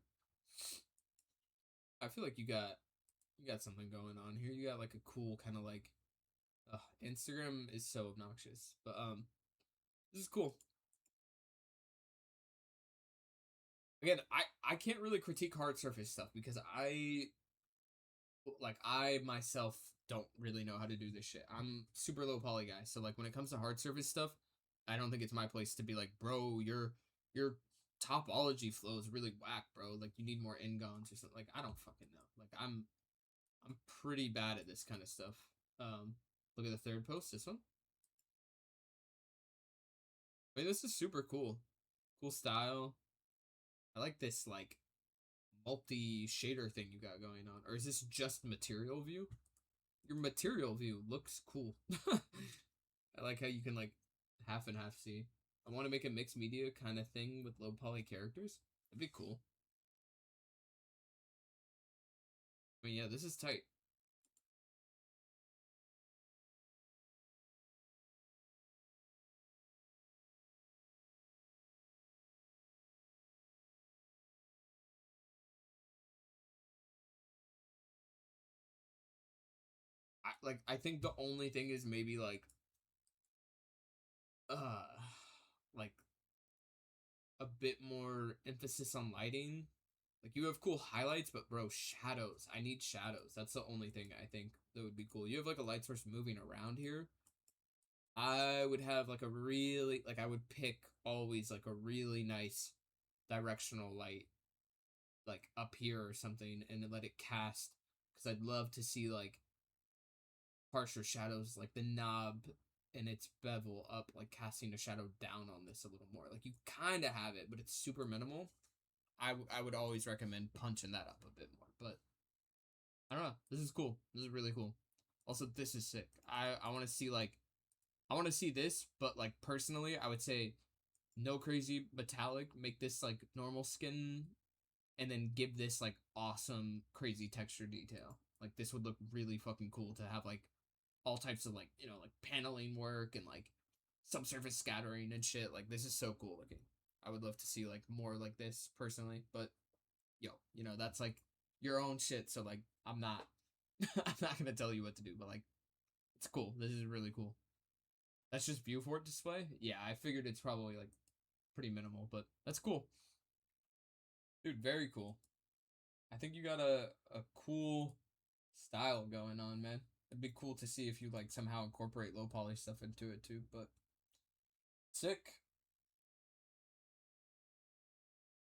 [SPEAKER 2] I feel like you got something going on here. You got like a cool kind of like Instagram is so obnoxious. But this is cool. Again, I can't really critique hard surface stuff because I myself don't really know how to do this shit. I'm super low poly guy, so like when it comes to hard surface stuff, I don't think it's my place to be like, bro, your topology flow is really whack, bro. Like you need more ingons or something. Like I don't fucking know. Like I'm pretty bad at this kind of stuff. Look at the third post, this one. I mean, this is super cool. Cool style. I like this like multi shader thing you got going on. Or is this just material view? Your material view looks cool. I like how you can like half and half see. I want to make a mixed media kind of thing with low poly characters. That'd be cool. I mean, yeah, this is tight. I think the only thing is maybe like like a bit more emphasis on lighting. Like, you have cool highlights, but bro, shadows. I need shadows. That's the only thing I think that would be cool. You have like a light source moving around here. I would have like a really, like, I would pick always like a really nice directional light, like up here or something, and then let it cast. Because I'd love to see like harsher shadows, like the knob and its bevel up, like casting a shadow down on this a little more. Like, you kind of have it, but it's super minimal. I would always recommend punching that up a bit more, but I don't know. This is cool. This is really cool. Also, this is sick. I want to see like, I want to see this, but like personally, I would say no crazy metallic. Make this like normal skin, and then give this like awesome crazy texture detail. Like, this would look really fucking cool to have like all types of like, you know, like paneling work and like subsurface scattering and shit. Like, this is so cool looking. I would love to see like more like this personally, but yo, you know, that's like your own shit. So like, I'm not gonna tell you what to do, but like, it's cool. This is really cool. That's just viewport display. Yeah, I figured it's probably like pretty minimal, but that's cool. Dude, very cool. I think you got a cool style going on, man. It'd be cool to see if you like somehow incorporate low poly stuff into it too, but sick.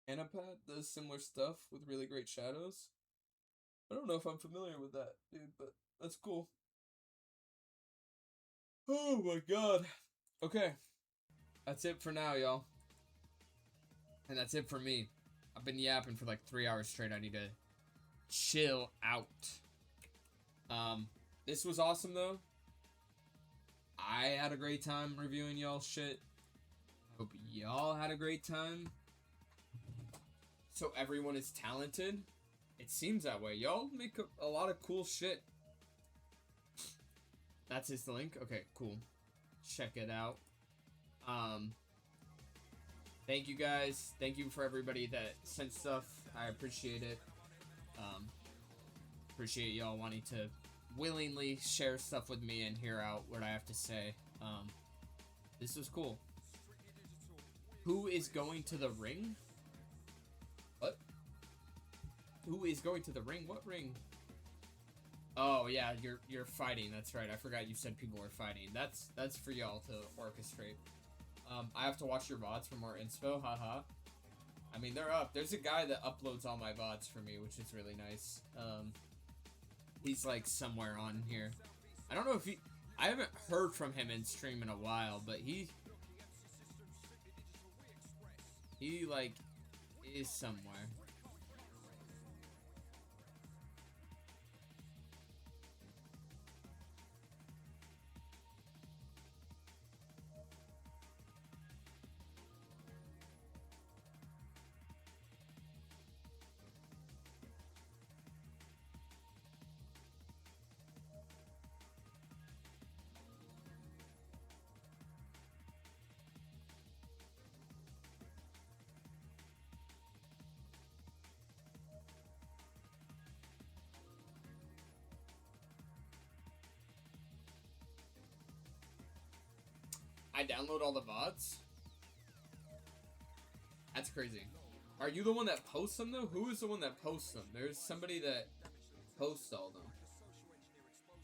[SPEAKER 2] Anapad does similar stuff with really great shadows. I don't know if I'm familiar with that, dude, but that's cool. Oh my god. Okay. That's it for now, y'all. And that's it for me. I've been yapping for like 3 hours straight. I need to chill out. This was awesome though. I had a great time reviewing y'all's shit. Hope y'all had a great time. So everyone is talented. It seems that way. Y'all make a lot of cool shit. That's his link. Okay, cool. Check it out. Thank you guys. Thank you for everybody that sent stuff. I appreciate it. Appreciate y'all wanting to willingly share stuff with me and hear out what I have to say. This was cool. Who is going to the ring? What? Who is going to the ring? What ring? Oh yeah, you're fighting. That's right. I forgot you said people were fighting. That's for y'all to orchestrate. I have to watch your VODs for more inspo. Haha. I mean, they're up. There's a guy that uploads all my VODs for me, which is really nice. He's like somewhere on here. I don't know if I haven't heard from him in stream in a while, but he like is somewhere. I download all the VODs? That's crazy. Are you the one that posts them though? Who is the one that posts them? There's somebody that posts all them.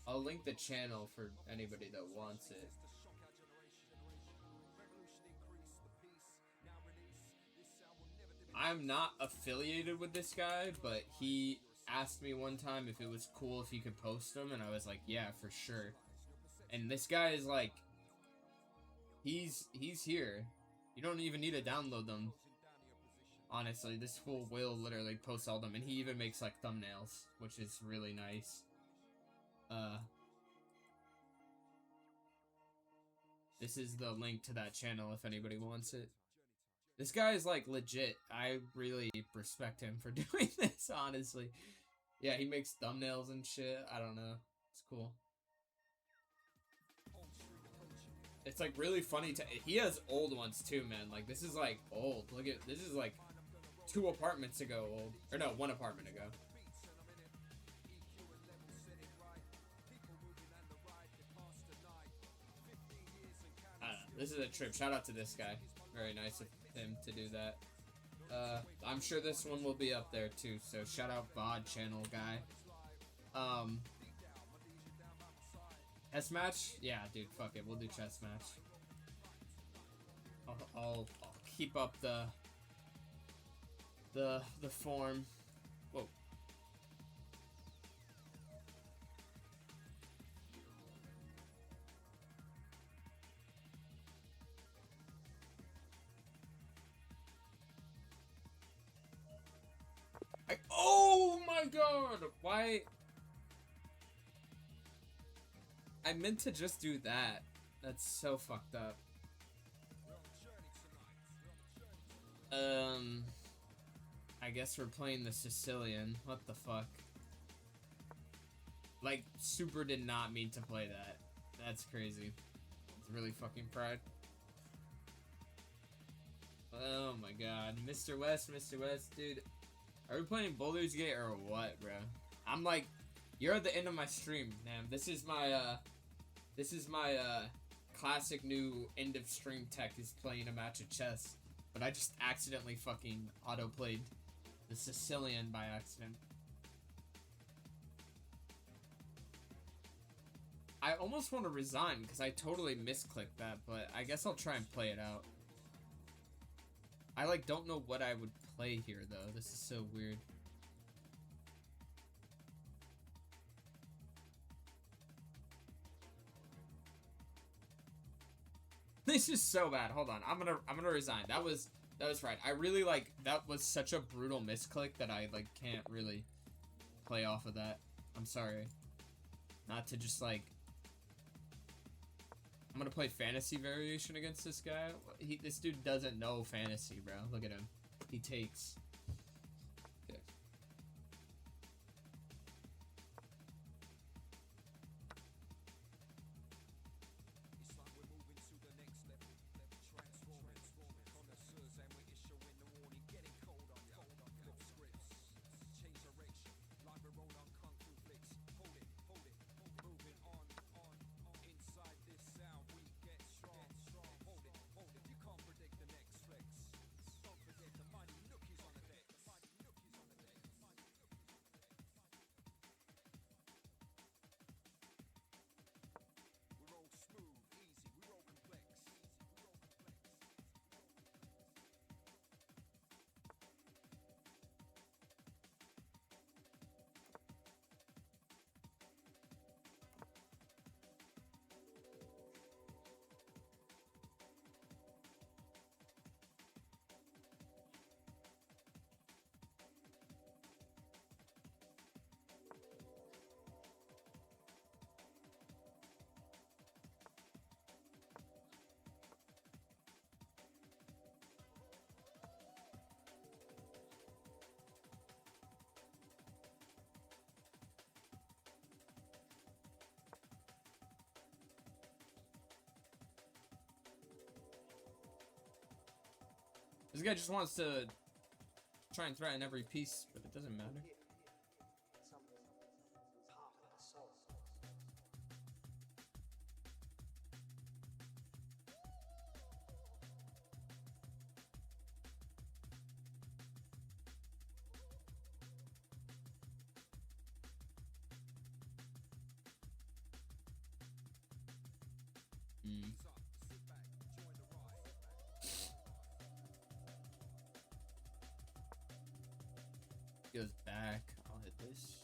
[SPEAKER 2] I'll link the channel for anybody that wants it. I'm not affiliated with this guy, but he asked me one time if it was cool if he could post them, and I was like, yeah, for sure. And this guy is like, he's here. You don't even need to download them. Honestly, this fool will literally post all them, and he even makes like thumbnails, which is really nice. This is the link to that channel if anybody wants it. This guy is like legit. I really respect him for doing this, honestly. Yeah, he makes thumbnails and shit. I don't know. It's cool. It's like really funny to. He has old ones too, man. Like, this is like old. Look at this is like 2 apartments ago old, or no, 1 apartment ago. This is a trip. Shout out to this guy. Very nice of him to do that. I'm sure this one will be up there too, so shout out VOD channel guy. Chess match? Yeah, dude, fuck it. We'll do chess match. I'll keep up the form. Whoa. Oh my god! Why? I meant to just do that. That's so fucked up. I guess we're playing the Sicilian. What the fuck? Like, super did not mean to play that. That's crazy. It's really fucking pride. Oh my god. Mr. West, dude. Are we playing Baldur's Gate or what, bro? I'm like, you're at the end of my stream, man. This is my classic new end of stream tech is playing a match of chess. But I just accidentally fucking auto-played the Sicilian by accident. I almost want to resign because I totally misclicked that, but I guess I'll try and play it out. I like don't know what I would play here though. This is so weird. This is so bad. Hold on. I'm gonna resign. That was right. I really like that was such a brutal misclick that I like can't really play off of that. I'm sorry. Not to just like I'm gonna play fantasy variation against this guy. This dude doesn't know fantasy, bro. Look at him. He takes. Okay. This guy just wants to try and threaten every piece, but it doesn't matter. Goes back. I'll hit this.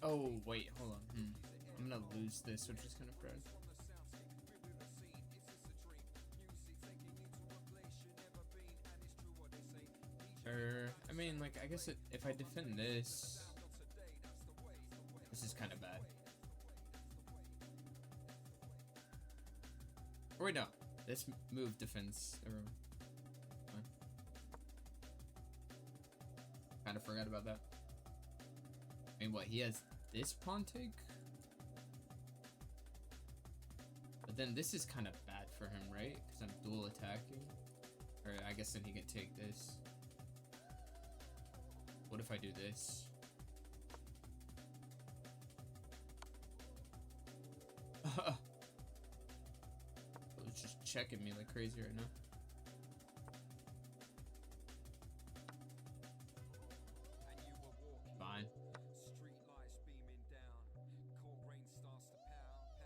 [SPEAKER 2] Oh, wait, hold on. I'm gonna lose this, which is kind of bad. I mean, like, I guess if I defend this, this is kind of bad. Or wait, no. This move defends everyone. Kind of forgot about that. I mean, what, he has this pawn take? But then this is kind of bad for him, right? Because I'm dual attacking. Or I guess then he can take this. What if I do this? It's just checking me like crazy right now. Fine.
[SPEAKER 4] Street lights beaming down, cold rain starts to pound,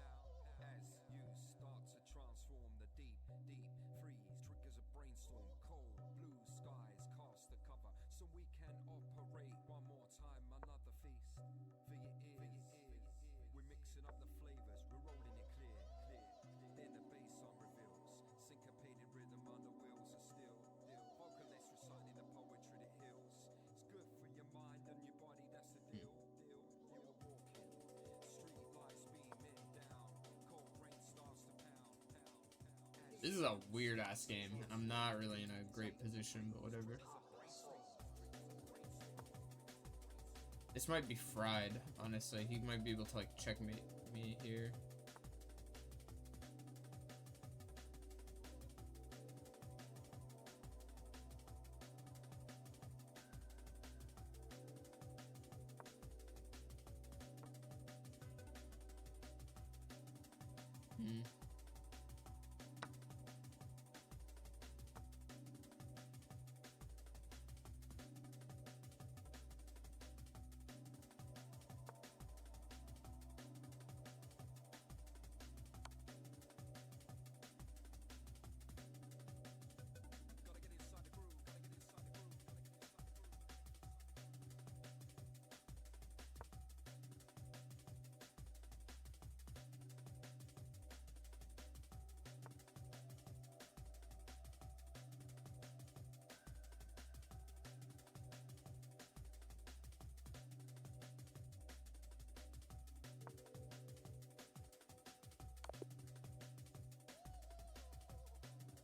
[SPEAKER 4] as you start to transform the deep freeze triggers a brainstorm. Cold blue skies cast the cover, so we can operate one more time. Another feast for your ears. We're mixing up the flavors, we're rolling it clear. Then the bass on reveals, syncopated rhythm on the wheels of steel. Vocalists reciting the poetry that heals. It's good for your mind and your body, that's the deal. You are walking, street lights beaming down, cold rain starts to pound.
[SPEAKER 2] This is a weird ass game. I'm not really in a great position, but whatever. This might be fried, honestly. He might be able to like checkmate me here.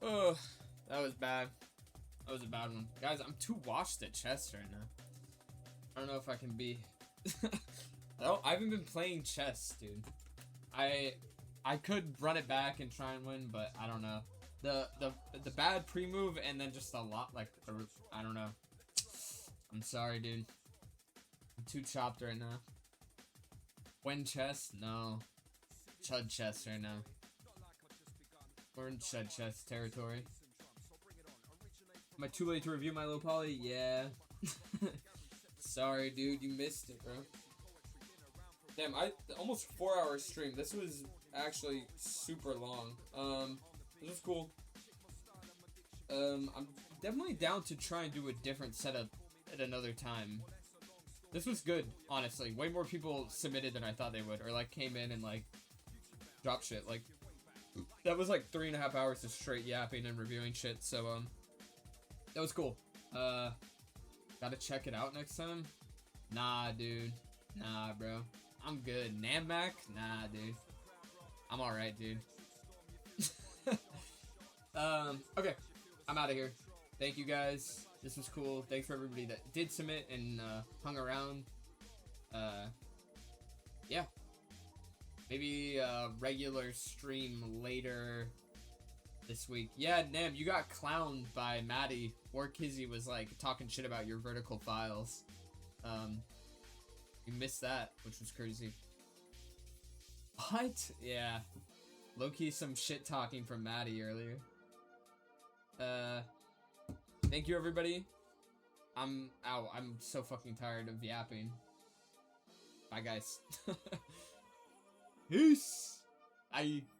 [SPEAKER 2] Oh, that was bad. That was a bad one. Guys, I'm too washed at chess right now. I don't know if I can be... I haven't been playing chess, dude. I could run it back and try and win, but I don't know. The bad pre-move and then just a lot, like, I don't know. I'm sorry, dude. I'm too chopped right now. Win chess? No. Chud chess right now. We're in Chud chess territory. Am I too late to review my low poly? Yeah. Sorry, dude. You missed it, bro. Damn, almost 4-hour stream. This was actually super long. This was cool. I'm definitely down to try and do a different setup at another time. This was good, honestly. Way more people submitted than I thought they would, or like came in and like dropped shit. Like that was like 3.5 hours of straight yapping and reviewing shit. So that was cool. Gotta check it out next time. Nah, dude. Nah, bro. I'm good. Namback? Nah, dude. I'm alright, dude. Okay. I'm out of here. Thank you guys. This was cool. Thanks for everybody that did submit and hung around. Yeah. Maybe a regular stream later this week. Yeah, Nam, you got clowned by Maddie. Or Kizzy was like talking shit about your vertical files. You missed that, which was crazy. What? Yeah. Low-key some shit talking from Maddie earlier. Thank you, everybody. I'm out. I'm so fucking tired of yapping. Bye, guys. Peace. Bye.